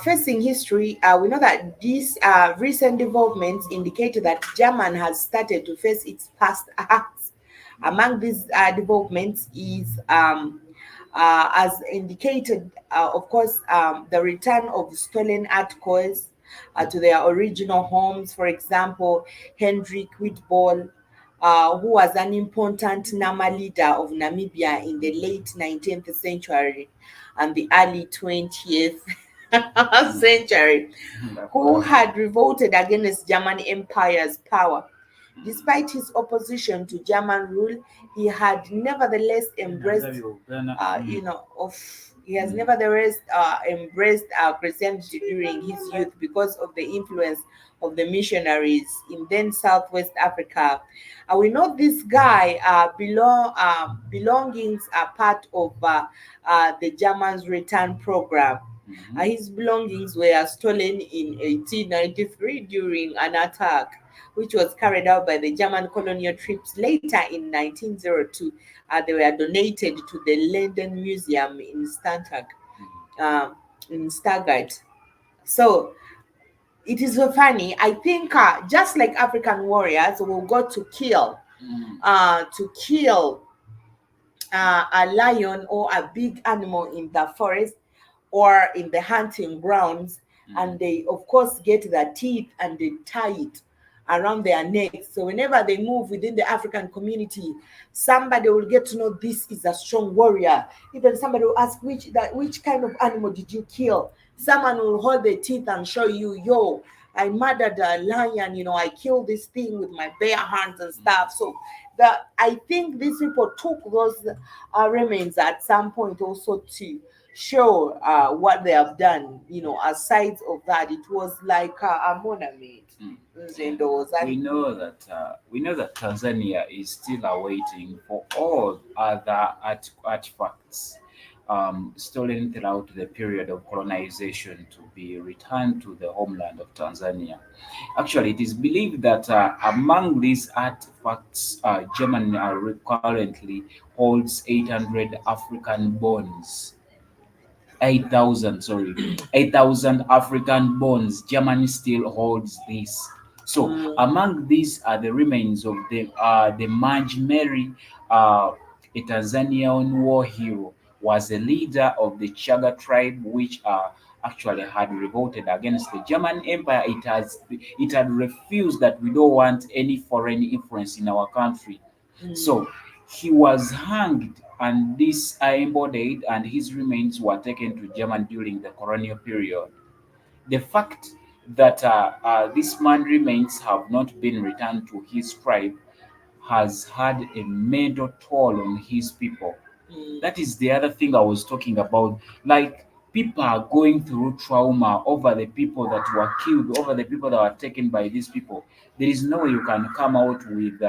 facing history, we know that these recent developments indicate that German has started to face its past acts. Among these developments is, as indicated, of course, the return of stolen articles to their original homes. For example, Hendrik Witbol, who was an important Nama leader of Namibia in the late 19th century and the early 20th century, who had revolted against German Empire's power. Despite his opposition to German rule, he had nevertheless embraced, of He has nevertheless embraced Christianity during his youth because of the influence of the missionaries in then Southwest Africa. We know this guy belongings are part of the Germans' return program. His belongings were stolen in 1893 during an attack which was carried out by the German colonial troops. Later in 1902, they were donated to the London Museum in uh, Stuttgart. So it is so funny. I think just like African warriors will go to kill a lion or a big animal in the forest or in the hunting grounds, and they of course get their teeth and they tie it around their necks. So whenever they move within the African community, somebody will get to know this is a strong warrior. Even somebody will ask which kind of animal did you kill? Someone will hold the teeth and show you, yo, I murdered a lion, I killed this thing with my bare hands and stuff. So I think these people took those remains at some point also to show what they have done. Aside of that, it was like a monument. We know that Tanzania is still awaiting for all other artifacts stolen throughout the period of colonization to be returned to the homeland of Tanzania. Actually, it is believed that among these artifacts, Germany currently holds 800 African bones. 8,000, sorry, 8,000 African bonds. Germany still holds this. So among these are the remains of the Maj Mary, a Tanzanian war hero, was a leader of the Chaga tribe, which actually had revolted against the German Empire. It had refused that we don't want any foreign influence in our country. So he was hanged, and this are embodied, and his remains were taken to Germany during the colonial period. The fact that this man's remains have not been returned to his tribe has had a major toll on his people. That is the other thing I was talking about. Like, people are going through trauma over the people that were killed, over the people that were taken by these people. There is no way you can come out with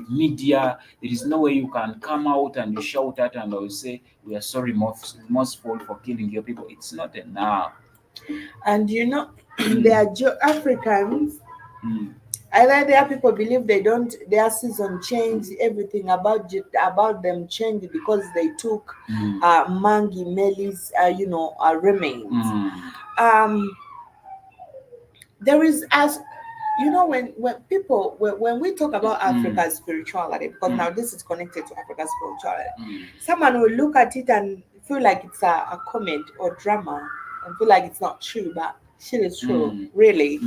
media. There is no way you can come out and you shout at and or say we are sorry, remorseful for killing your people. It's not enough. And there are Africans. Either their people believe their season change, everything about them changed because they took Mangi Meli's remains. Um, there is as when we talk about Africa's spirituality, because now this is connected to Africa's spirituality, someone will look at it and feel like it's a comment or drama and feel like it's not true, but shit is true, really.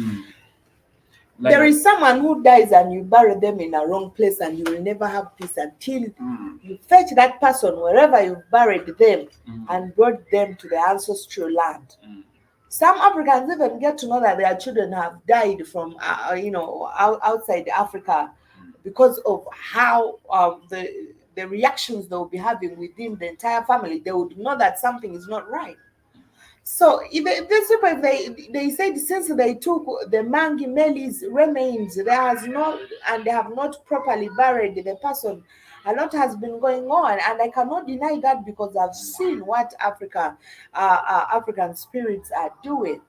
There is someone who dies and you bury them in a wrong place and you will never have peace until you fetch that person wherever you've buried them and brought them to the ancestral land. Some Africans even get to know that their children have died from outside Africa because of how the reactions they will be having within the entire family. They would know that something is not right. So if these people, if they said since they took the Mangi Meli's remains, there has not, and they have not properly buried the person, a lot has been going on, and I cannot deny that because I've seen what African spirits are doing.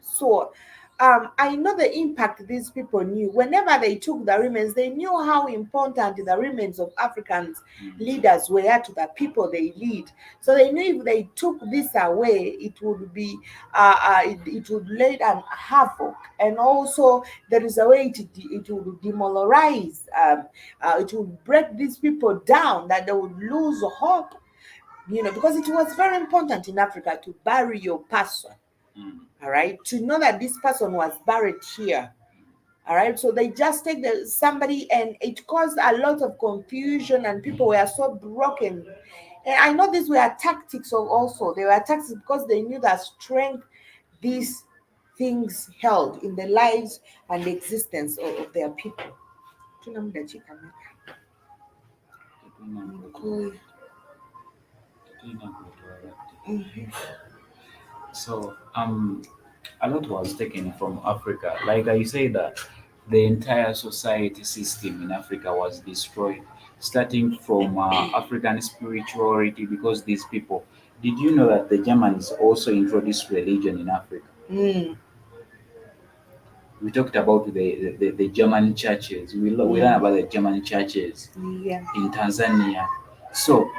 So I know the impact these people knew. Whenever they took the remains, they knew how important the remains of African leaders were to the people they lead. So they knew if they took this away, it would be it would lay an havoc, and also there is a way it would demoralize. It would break these people down, that they would lose hope. Because it was very important in Africa to bury your person. All right, to know that this person was buried here. All right, so they just take somebody, and it caused a lot of confusion, and people were so broken. And I know these were tactics also. They were tactics because they knew that strength these things held in the lives and the existence of their people. So a lot was taken from Africa. Like I say that the entire society system in Africa was destroyed, starting from African spirituality because these people. Did you know that the Germans also introduced religion in Africa? Mm, We talked about the German churches. We learned mm, about the German churches yeah. in Tanzania. So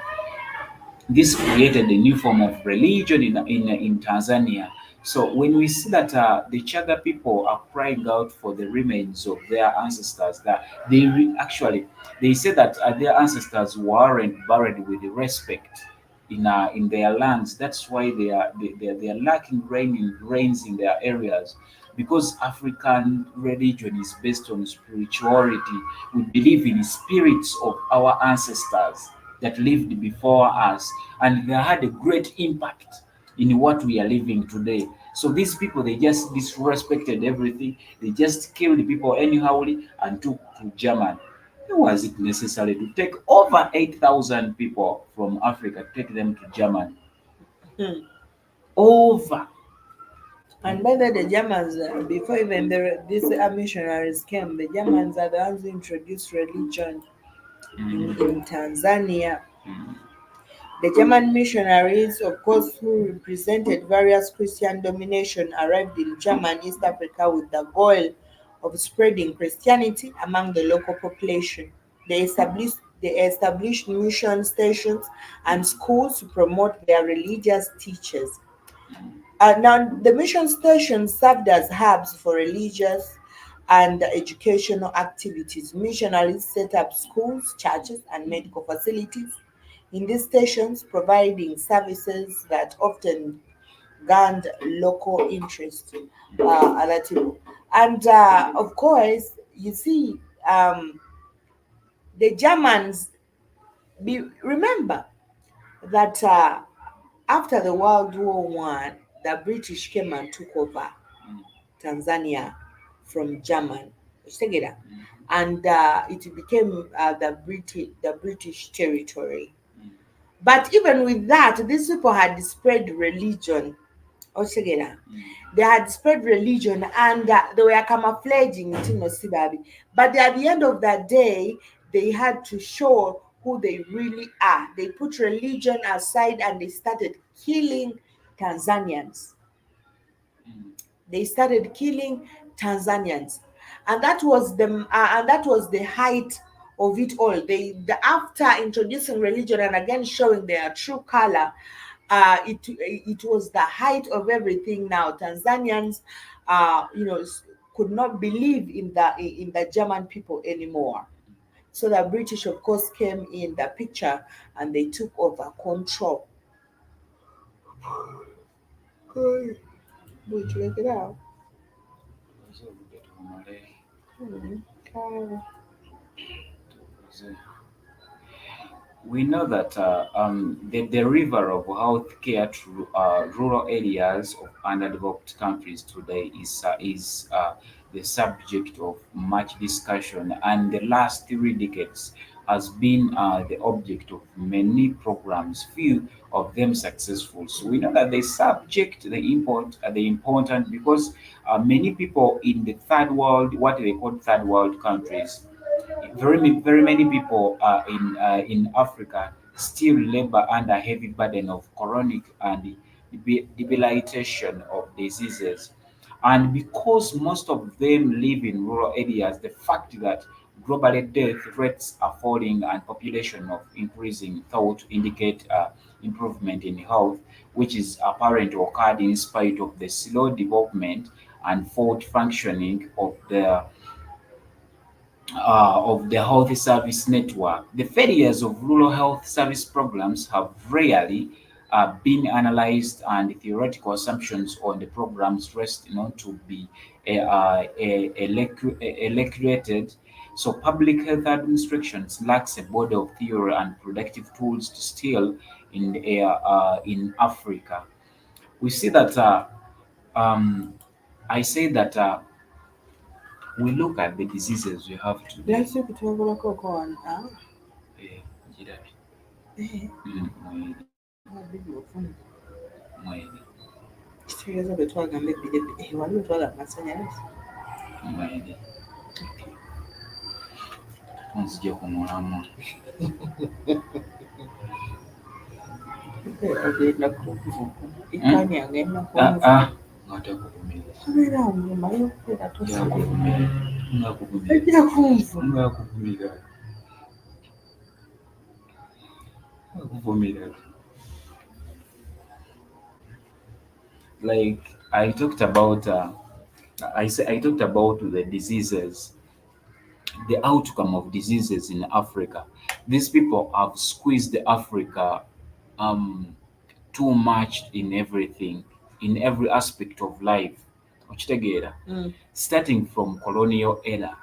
this created a new form of religion in Tanzania. So when we see that the Chaga people are crying out for the remains of their ancestors, that actually they say that their ancestors weren't buried with respect in their lands. That's why they are lacking rains in their areas. Because African religion is based on spirituality, we believe in spirits of our ancestors that lived before us, and they had a great impact in what we are living today. So these people, they just disrespected everything. They just killed people anyhowly and took to German. Why was it necessary to take over 8,000 people from Africa, take them to Germany? Hmm. Over. And by the Germans, before even these missionaries came, the Germans are the ones who introduced religion in Mm, Tanzania. mm, The German missionaries, of course, who represented various Christian domination, arrived in German East Africa with the goal of spreading Christianity among the local population. They established mission stations and schools to promote their religious teachers. Now, the mission stations served as hubs for religious and educational activities. Missionaries set up schools, churches, and medical facilities in these stations, providing services that often gained local interest. Other people. And of course, you see, the Germans, remember that after the World War One, the British came and took over Tanzania from German. Segeda. And it became the British territory. But even with that, these people had spread religion. Oshegeda. They had spread religion and they were camouflaging it in Osibabi. But at the end of that day, they had to show who they really are. They put religion aside and they started killing Tanzanians. They started killing Tanzanians, and that was the height of it all. After introducing religion and again showing their true color, it was the height of everything. Now Tanzanians, could not believe in the German people anymore. So the British, of course, came in the picture and they took over control. Wait, check it out. Hmm, okay. we know that the river of healthcare to rural areas of underdeveloped countries today is the subject of much discussion, and the last 3 decades has been the object of many programs, few of them successful. So we know that the important because many people in the third world, what they call third world countries, very many people in Africa still labor under heavy burden of chronic and debilitation of diseases. And because most of them live in rural areas, the fact that globally death rates are falling and population of increasing thought indicate improvement in health, which is apparent occurred in spite of the slow development and fault functioning of the health service network. The failures of rural health service programs have rarely been analyzed, and theoretical assumptions on the programs rest not to be elucidated. So, public health administrations lacks a body of theory and productive tools to steal in Africa. We see that. Um, I say that we look at the diseases we have today. Last week tunavuga on Eh, jirani. eh, Mm, video phone. mwene kitegeeza bwe twagamba ebbiri waliwo twagamba amasannyalaze mwene onzija kumulamu agenda kunvuga ikani agenda ngatakuvumiriza kubeera nyuma y'okubeera ngakuvumira ejja kunvu ngakuvumira ngakuvumira like I talked about I talked about the diseases, the outcome of diseases in Africa. These people have squeezed Africa too much in everything, in every aspect of life. Okitegeera? Starting from colonial era,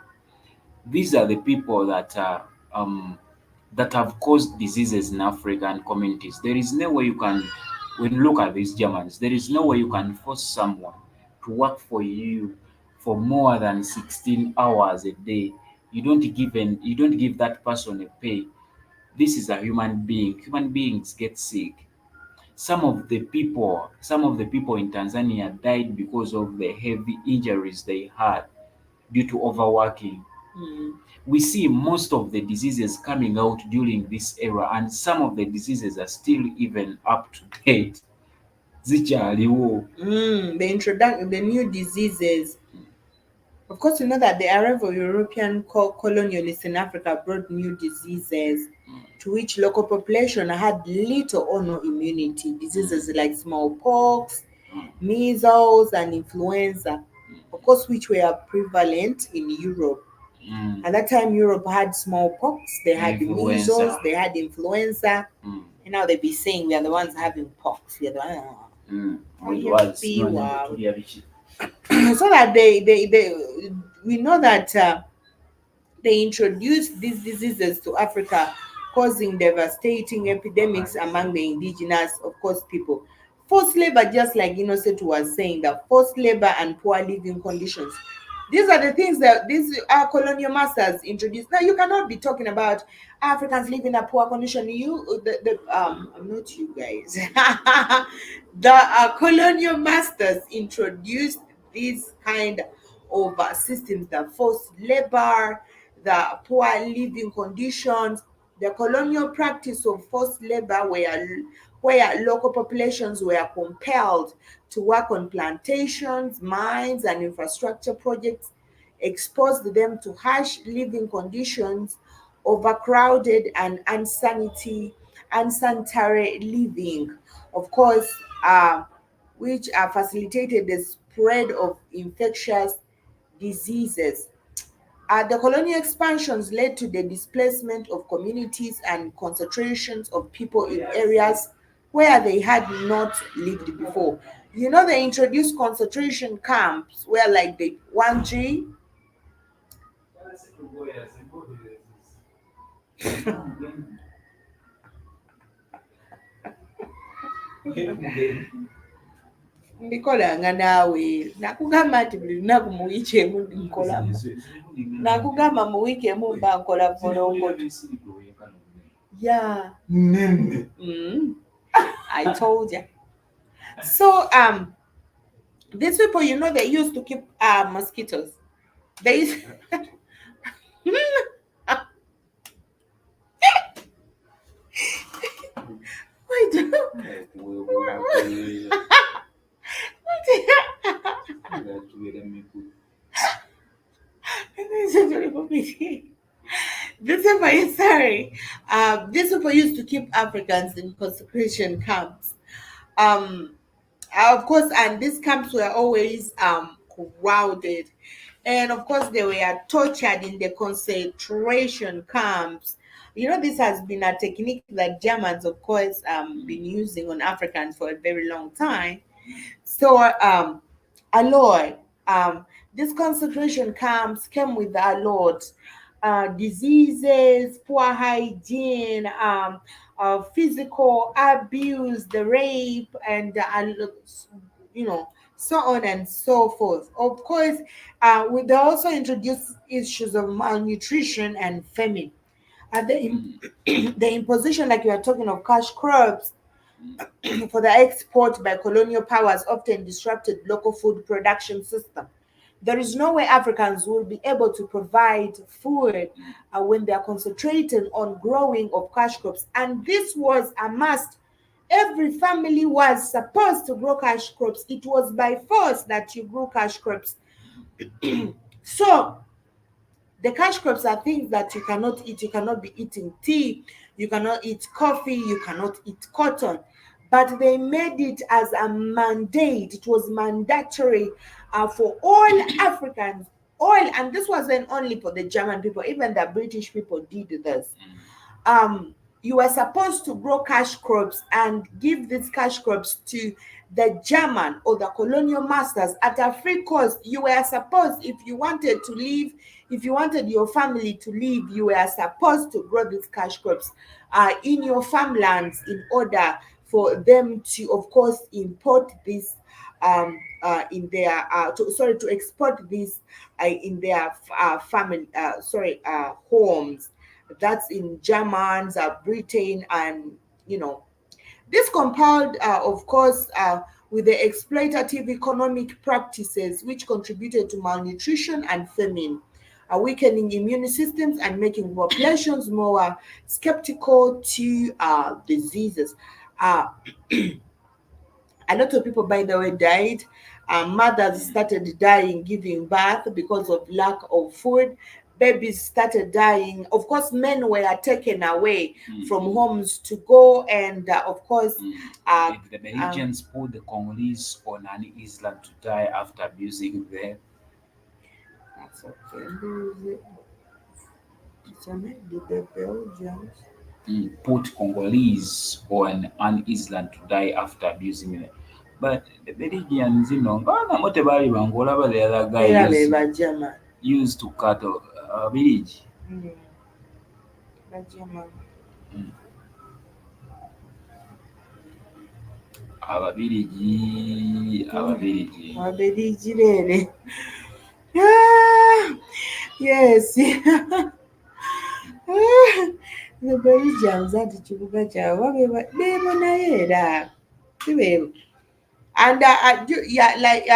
these are the people that that have caused diseases in African communities. There is no way you can, when you look at these Germans, there is no way you can force someone to work for you for more than 16 hours a day. You don't give that person a pay. This is a human being. Human beings get sick. Some of the people in Tanzania died because of the heavy injuries they had due to overworking. We see most of the diseases coming out during this era, and some of the diseases are still even up to date. Zikyaliwo. The new diseases. Of course, you know that the arrival of European colonialists in Africa brought new diseases to which local population had little or no immunity. Diseases like smallpox, measles, and influenza, of course, which were prevalent in Europe. At that time, Europe had smallpox, they had measles, they had influenza, and now they be saying we are the ones having pox. We are the ones. So that we know that they introduced these diseases to Africa, causing devastating epidemics among the indigenous, of course, people. Forced labor, just like INNOSSETU was saying, that forced labor and poor living conditions. These are the things that these colonial masters introduced. Now you cannot be talking about Africans living in a poor condition. Not you guys. The colonial masters introduced these kind of systems, the forced labor, the poor living conditions, the colonial practice of forced labor where local populations were compelled to work on plantations, mines, and infrastructure projects, exposed them to harsh living conditions, overcrowded and unsanitary living, of course, which facilitated the spread of infectious diseases. The colonial expansions led to the displacement of communities and concentrations of people in areas where they had not lived before. You know, they introduced concentration camps where, like the 1G. Ndikolanga naawe nakugamba nti buli lunaku mu wiiki emu nkolamu nakugamba mu wiiki emu mba nkola volongoto. Yeah. I told you. So these people, you know, they used to keep mosquitoes. They used These people used to keep Africans in concentration camps. Of course, and these camps were always crowded. And of course, they were tortured in the concentration camps. You know, this has been a technique that Germans, of course, been using on Africans for a very long time. So, alloy, these concentration camps came with a lot. Diseases, poor hygiene, physical abuse, the rape, and so on and so forth. Of course, they also introduced issues of malnutrition and famine. The imposition, like we are talking of cash crops, for the export by colonial powers often disrupted local food production system. There is no way Africans will be able to provide food when they are concentrating on growing of cash crops. And this was a must. Every family was supposed to grow cash crops. It was by force that you grew cash crops. So the cash crops are things that you cannot eat. You cannot be eating tea, you cannot eat coffee, you cannot eat cotton. But they made it as a mandate, it was mandatory for all Africans. All, and this wasn't only for the German people, even the British people did this. You were supposed to grow cash crops and give these cash crops to the German or the colonial masters at a free cost. You were supposed, if you wanted to leave, if you wanted your family to leave, you were supposed to grow these cash crops in your farmlands in order for them to, of course, import this in their to export this in their family homes. That's in Germans, Britain, and this compiled, of course, with the exploitative economic practices which contributed to malnutrition and famine, weakening immune systems and making populations more skeptical to diseases. Uh, a lot of people, by the way, died. Mothers started dying giving birth because of lack of food. Babies started dying. Of course, men were taken away from homes to go, and of course, The Belgians put the Congolese on an island to die after abusing them. that's okay. The Belgians. Put Congolese on an island to die after abusing them. But the Belgians, ngana tebali bangola, the other guy Era be German. used to cut a village. German. Ababirigi. Ababirigi rere. Ah, yes. The Belgians anti kibuga kyabwe beebonayo era sibeebo. And yeah, like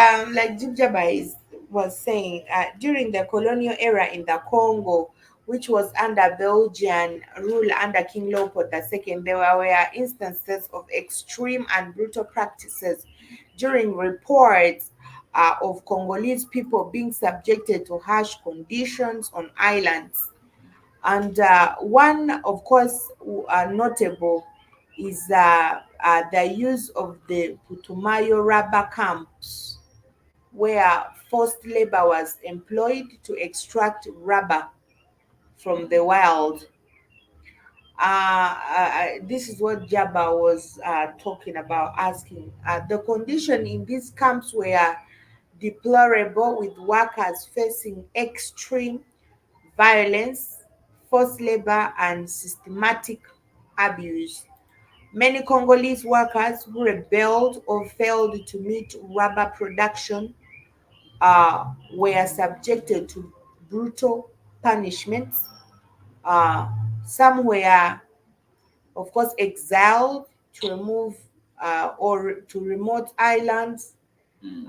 Jibjaba was saying, during the colonial era in the Congo, which was under Belgian rule under King Leopold II, there were instances of extreme and brutal practices during reports of Congolese people being subjected to harsh conditions on islands. And one, of course, notable is the use of the Putumayo rubber camps, where forced labor was employed to extract rubber from the wild. This is what Jabba was talking about, asking. The condition in these camps were deplorable, with workers facing extreme violence, forced labor, and systematic abuse. Many Congolese workers who rebelled or failed to meet rubber production were subjected to brutal punishments. Uh, some were, of course, exiled to remove or to remote islands,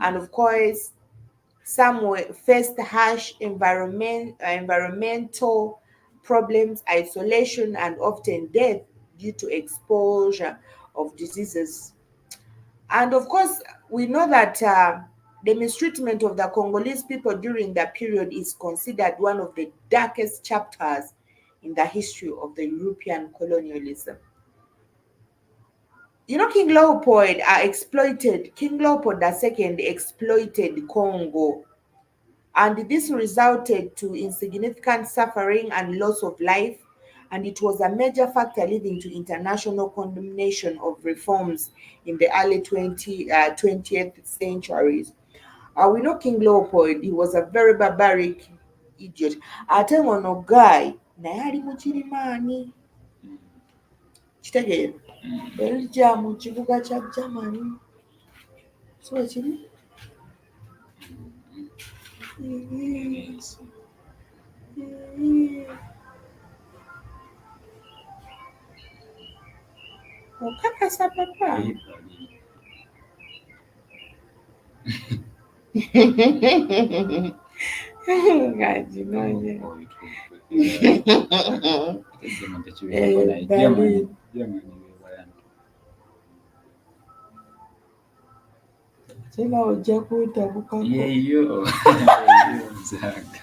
and of course, some faced harsh environmental problems, isolation, and often death due to exposure of diseases. And of course, we know that the mistreatment of the Congolese people during that period is considered one of the darkest chapters in the history of the European colonialism. King Leopold II exploited Congo, and this resulted to insignificant suffering and loss of life, and it was a major factor leading to international condemnation of reforms in the early 20th centuries. We know King Leopold, he was a very barbaric idiot. Ate ono guy naye ali mu Kirimaani, kitegeera, Belgium mu kibuga kya Germany, so kiri. Okakasa papa. Ngaji noje. Bali. Tena ojja kutabukako. Yeyo. Nzanga.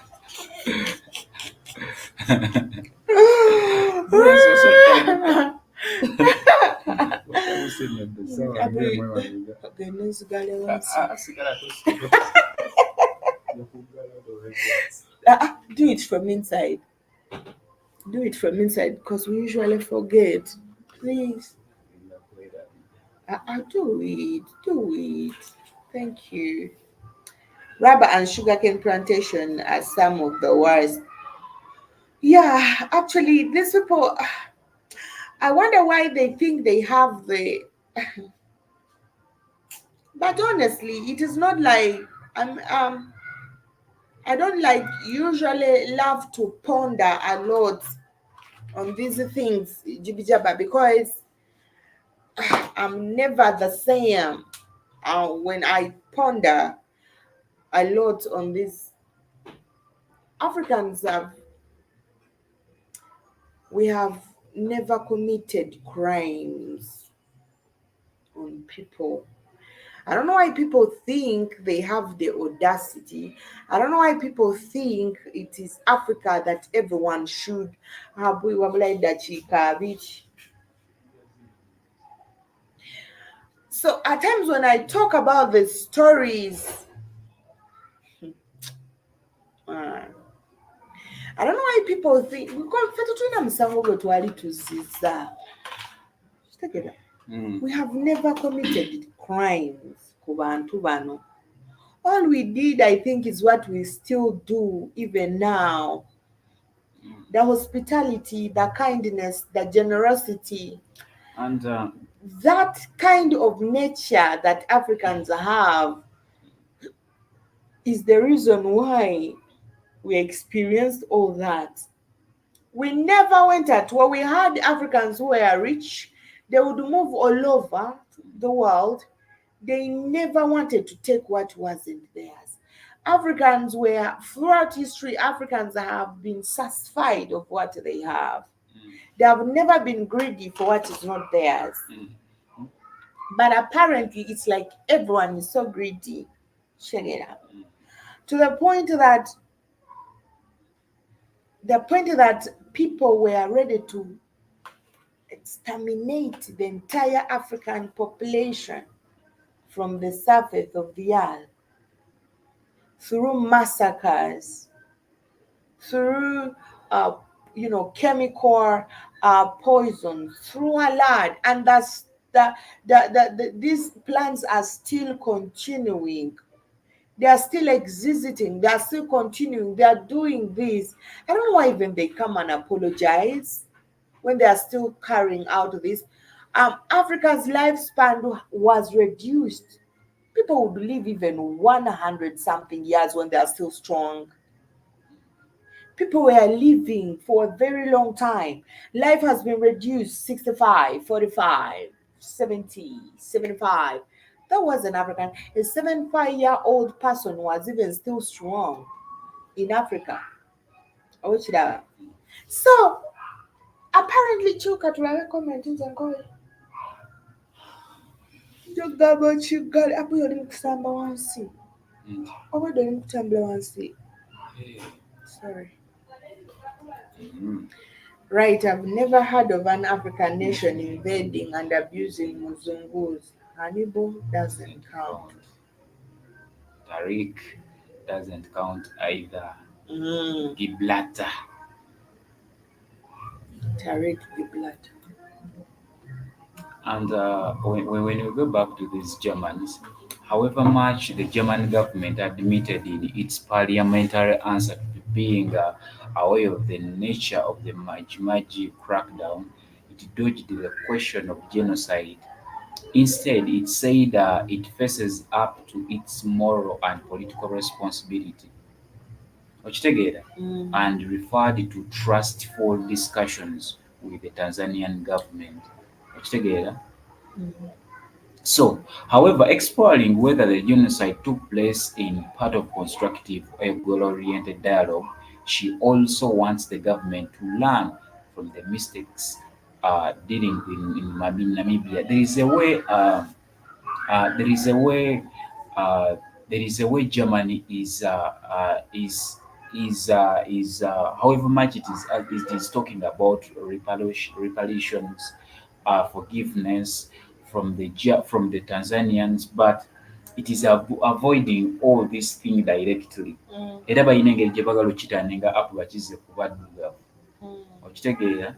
Genezigale wansi. Do it from inside. Do it from inside because we usually forget. Please. Do it. Do it. Thank you. Rubber and sugarcane plantation are some of the worst. Yeah, actually, these people, I wonder why they think they have the. But honestly, it is not like I'm. I don't like usually love to ponder a lot on these things, jibijaba, because I'm never the same. When I ponder a lot on this, Africans we have never committed crimes on people. I don't know why people think they have the audacity. I don't know why people think it is Africa that everyone should have. So at times when I talk about the stories, uh, I don't know why people think we have never committed crimes. All we did, I think, is what we still do even now. The hospitality, the kindness, the generosity, And that kind of nature that Africans have is the reason why we experienced all that. We never went at war. We had Africans who were rich. They would move all over the world. They never wanted to take what wasn't theirs. Africans were, throughout history, Africans have been satisfied of what they have. They have never been greedy for what is not theirs. But apparently, it's like everyone is so greedy. To the point that people were ready to exterminate the entire African population from the surface of the earth through massacres, through chemical poison, through a lot, and that's these plans are still continuing. They are still existing. They are still continuing. They are doing this. I don't know why even they come and apologize when they are still carrying out this. Africa's lifespan was reduced. People would live even 100 something years when they are still strong. People were living for a very long time. Life has been reduced 65, 45, 70, 75. That was an African. A 75-year-old person was even still strong in Africa. So apparently chukatulabe commenting and going jogaba kigali apo yoli mukusamba wansi obadde oli mukutambula wansi. Sorry. Right, I've never heard of an African nation invading and abusing Muzungus. Hannibal doesn't count. Tariq doesn't count either. Mm. Gibraltar. Tariq Gibraltar. And when you go back to these Germans, however much the German government admitted in its parliamentary answer to being aware of the nature of the Maji crackdown, it dodged the question of genocide. Instead, it said it faces up to its moral and political responsibility. Okitegeera? And referred to trustful discussions with the Tanzanian government. okitegeera. Mm. So, however, exploring whether the genocide took place in part of constructive or goal-oriented dialogue, she also wants the government to learn from the mistakes dealing in Namibia. There is a way. There is a way. Uh, there is a way Germany however much it is talking about reparations, forgiveness from the Tanzanians, but it is avoiding all these things directly. Mm. Era balina engeri gye bagala okitandika apo bakize ku baddugavu. Mm. Okitegeera? Mm.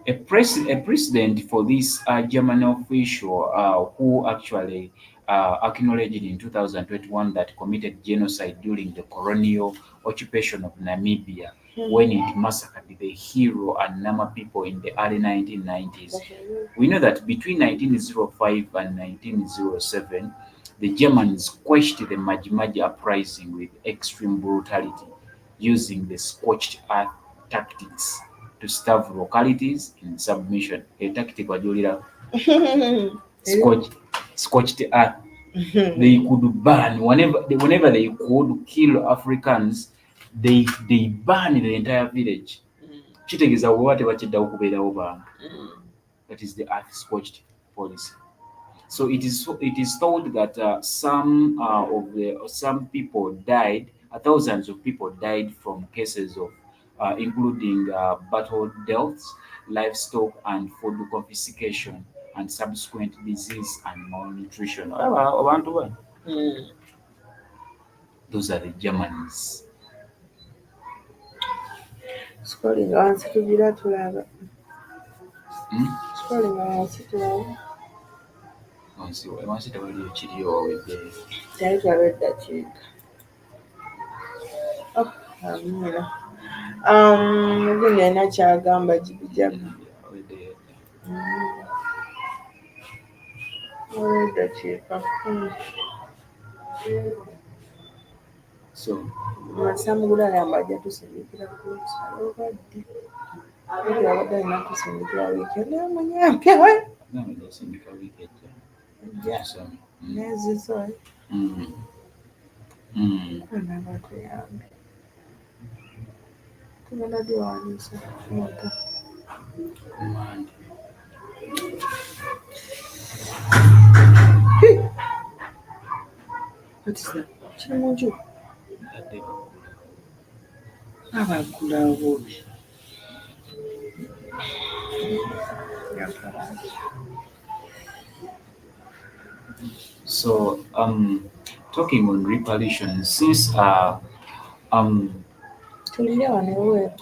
A precedent for this German official who actually acknowledged in 2021 that committed genocide during the colonial occupation of Namibia when it massacred the Hero and Nama people in the early 1990s. We know that between 1905 and 1907, the Germans quashed the Maji uprising with extreme brutality, using the scorched earth tactics to starve localities in submission. A tactic wajulira scorched, scorched earth. They could burn whenever they could kill Africans, they burn the entire village. Kitegeeza bwe tebakiddawo kubeerawo bantu. That is the earth scorched policy. So it is thought that some people died, thousands of people died from cases of including battle deaths, livestock and food confiscation, and subsequent disease and malnutrition. Abantu bano. Mm. Those are the Germans. Scrolling wansi tugira tulaba. Hmm? Scrolling wansi tulaba. Wansi tewaliyo kiriyo wawedde. Kyali tulaba eddakiika. Oh, amina. Gundi alina kyagamba jibijabu. Wawedde. Eddakiika. So Masamugula agamba ajja tusindikira ku lusalo badde. Budde abadde alina tusindikira wiikendi amunyambye we. naawe jasindika wiiki ejja. Ajja Tusome. nezizo anaaba tuyambe. Tugenda diwandiisa muta. Kumande. What is that? Kiri mu nju. Badde bakula. Abagulawo. So, talking on reparations, since Tulire wano eweeru.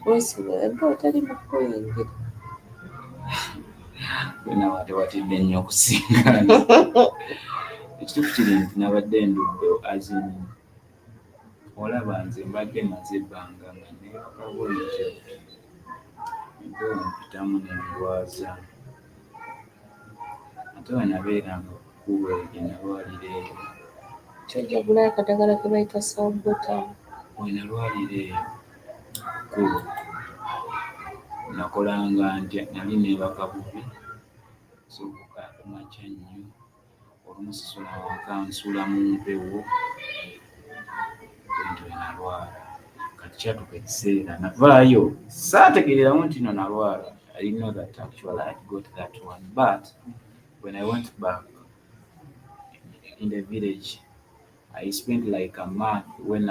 Weesibe ebba otali mu kuyingira. nawe tewatidde nnyo okusinga. Ekituufu kiri nti nabadde ndudde azin olaba nze mbadde maze ebbanga nga neebaka bwentyo empewo mpitamu nendwaza ate we nabeeranga kukuba egyo nalwalira eyo Kyojjagulayo akadagala ke bayita Salbutamol. we nalwalira eyo kkubo nakolanga ntya nali neebaka bubi sokuka kumakya nnyo olumusasula wakansula mu mpewo bwentyo we nalwala kati kyatuka ekiseera navaayo saategeereramu nti no nalwala. I didn't know that actually I got that one, but when I went back in the village I spent like a month when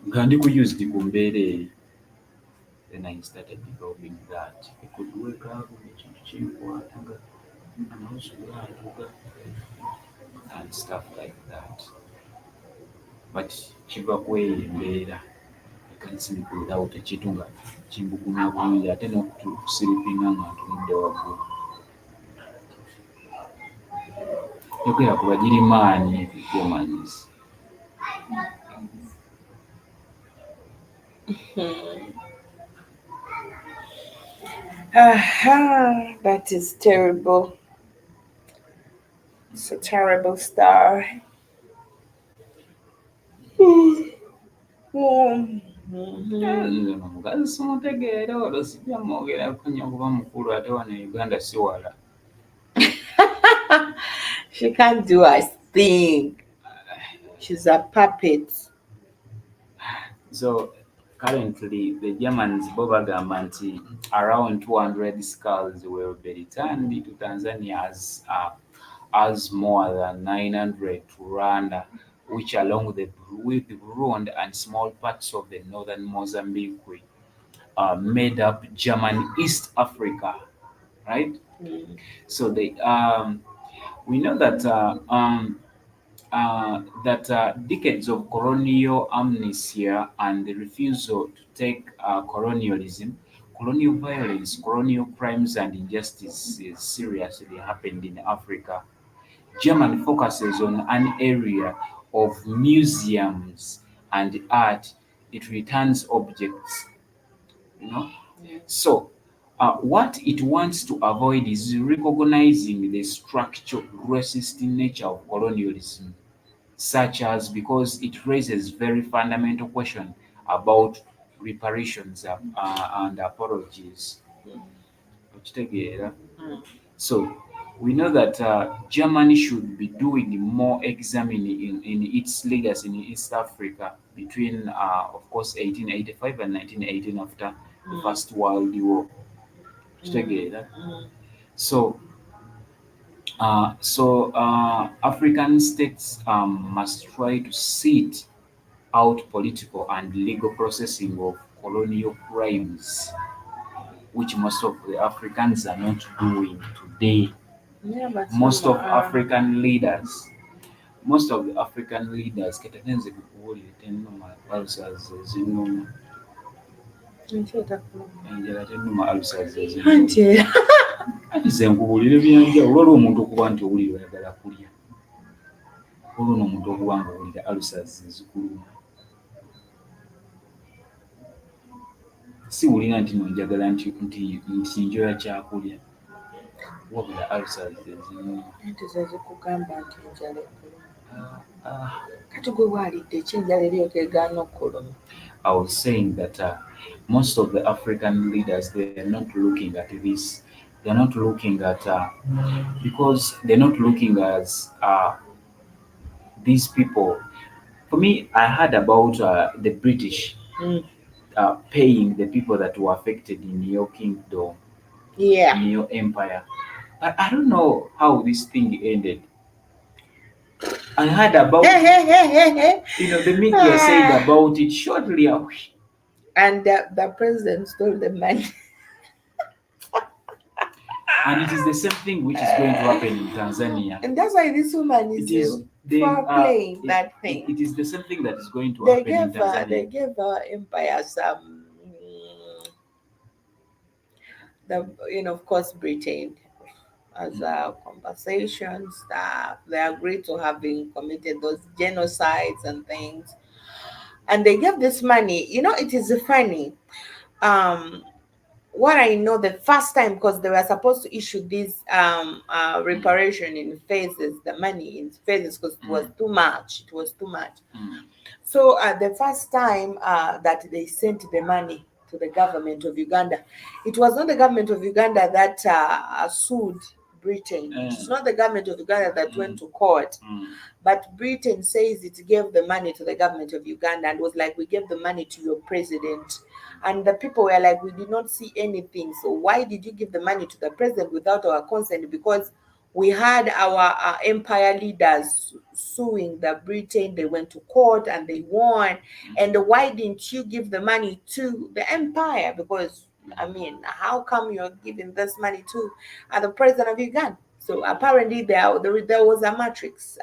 nga ndi kuyused ku mbeera eyo. Then I started developing that. I could wake up ekintu kinkwata nga amaaso gantuga and stuff like that. But kiva kweyo embeera. I can't sleep without ekintu nga kimbugumya bulungi ate n'okusiripinga nga ntunudde waggulu. Yogera ku bagirimaani performance. That is terrible. It's a terrible story. Nze omukazi simutegeera olwo sijja mwogerako nnyo kuba mukulu ate wano e Uganda si wala. She can't do a thing. She's a puppet. So currently the Germans bo bagamba nti around 200 skulls will be returned to Tanzania as more than 900 to Rwanda, which along with Burundi and small parts of the northern Mozambique made up German East Africa, right? So we know that decades of colonial amnesia and the refusal to take colonialism, colonial violence, colonial crimes, and injustices seriously happened in Africa. Germany focuses on an area of museums and art. It returns objects, you know. So, what it wants to avoid is recognizing the structural racist nature of colonialism, such as because it raises very fundamental question about reparations and apologies. Okitegeera? So we know that Germany should be doing more examining in its legacy in East Africa between, of course, 1885 and 1918 after the First World War. Okitegeera? So African states must try to sit out political and legal processing of colonial crimes, which most of the Africans are not doing today. Yeah, but Most some of are. The African leaders ketegenze kukuwulira tennuma ulcers ezinnuma. Enjala tennuma ulcers ezinnuma. Anti Anti ze nkubuulira ebyenjawulo olwo omuntu okuba nti owulira oyagala kulya. Olwo n'omuntu okuba nga owulira ulcers ezikuluma. Si wulira nti nonjagala nti njoya kyakulya. Wabula ulcers ezinnuma. ente zezikugamba nti enjala ekuluma. Kati gwe bw'alidde ki enjala eryoka egaana okukuluma? I was saying that most of the African leaders, they are not looking at this. They are not looking at because they're not looking as these people. For me, I heard about the British paying the people that were affected in your kingdom, Yeah. in your empire. But I don't know how this thing ended. I heard about the media said about it shortly. And the president stole the money. And it is the same thing which is going to happen in Tanzania. And that's why this woman is playing that thing. It is the same thing that is going to happen in Tanzania. They gave empire some, of course, Britain as a compensation stuff. They agreed to having committed those genocides and things. And they gave this money. It is funny. What I know, the first time, because they were supposed to issue this reparation in phases, the money in phases, because it was too much. It was too much. So the first time that they sent the money to the government of Uganda, it was not the government of Uganda that sued Britain. It's not the government of Uganda that went to court. But Britain says it gave the money to the government of Uganda and was like, we gave the money to your president. And the people were like, we did not see anything. So why did you give the money to the president without our consent? Because we had our empire leaders suing the Britain. They went to court and they won. And why didn't you give the money to the empire? Because, how come you're giving this money to the president of Uganda? So apparently there was a matrix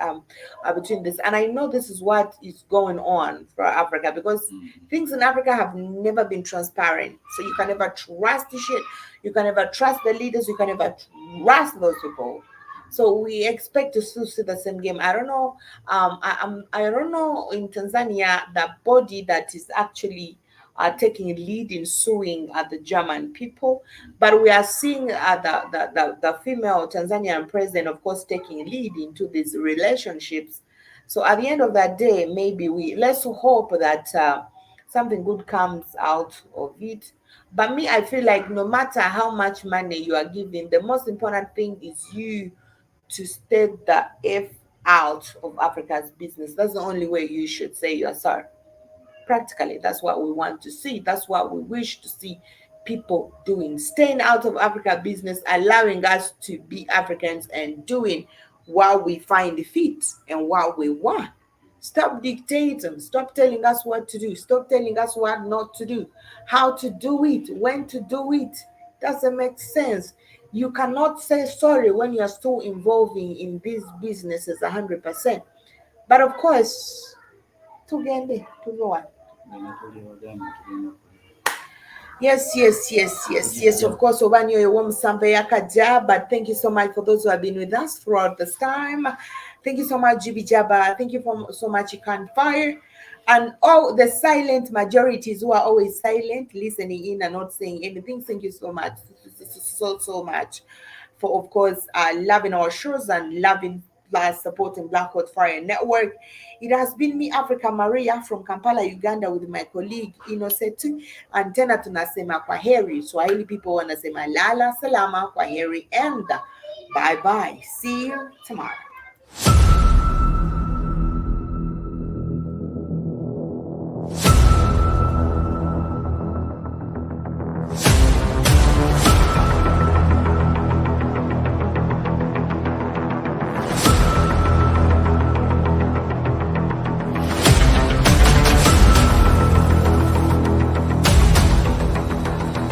between this. And I know this is what is going on for Africa, because things in Africa have never been transparent. So you can never trust the shit. You can never trust the leaders. You can never trust those people. So we expect to still see the same game. I don't know. I don't know in Tanzania, the body that is actually taking a lead in suing the German people, but we are seeing the female Tanzanian president, of course, taking a lead into these relationships. So at the end of that day, maybe let's hope that something good comes out of it. But me, I feel like no matter how much money you are giving, the most important thing is you to stay the F out of Africa's business. That's the only way you should say you're sorry. Practically, that's what we want to see. That's what we wish to see people doing. Staying out of Africa business, allowing us to be Africans and doing what we find fit and what we want. Stop dictating. Stop telling us what to do. Stop telling us what not to do. How to do it. When to do it. Doesn't make sense. You cannot say sorry when you're still involving in these businesses 100%. But of course, tugende, tuzowa. Yes. Of course, Obanyo Ewom Yakaja, but thank you so much for those who have been with us throughout this time. Thank you so much, Jibi Jaba. Thank you so much, Ikan Fire. And all the silent majorities who are always silent, listening in and not saying anything. Thank you so much. So much for, of course, loving our shows and loving supporting Black Hot Fire Network. It has been me, Africa Maria, from Kampala, Uganda, with my colleague INNOSSETU. And tena tunasema kwaheri. Swahili people wanasema lala salama, kwaheri, and bye bye. See you tomorrow.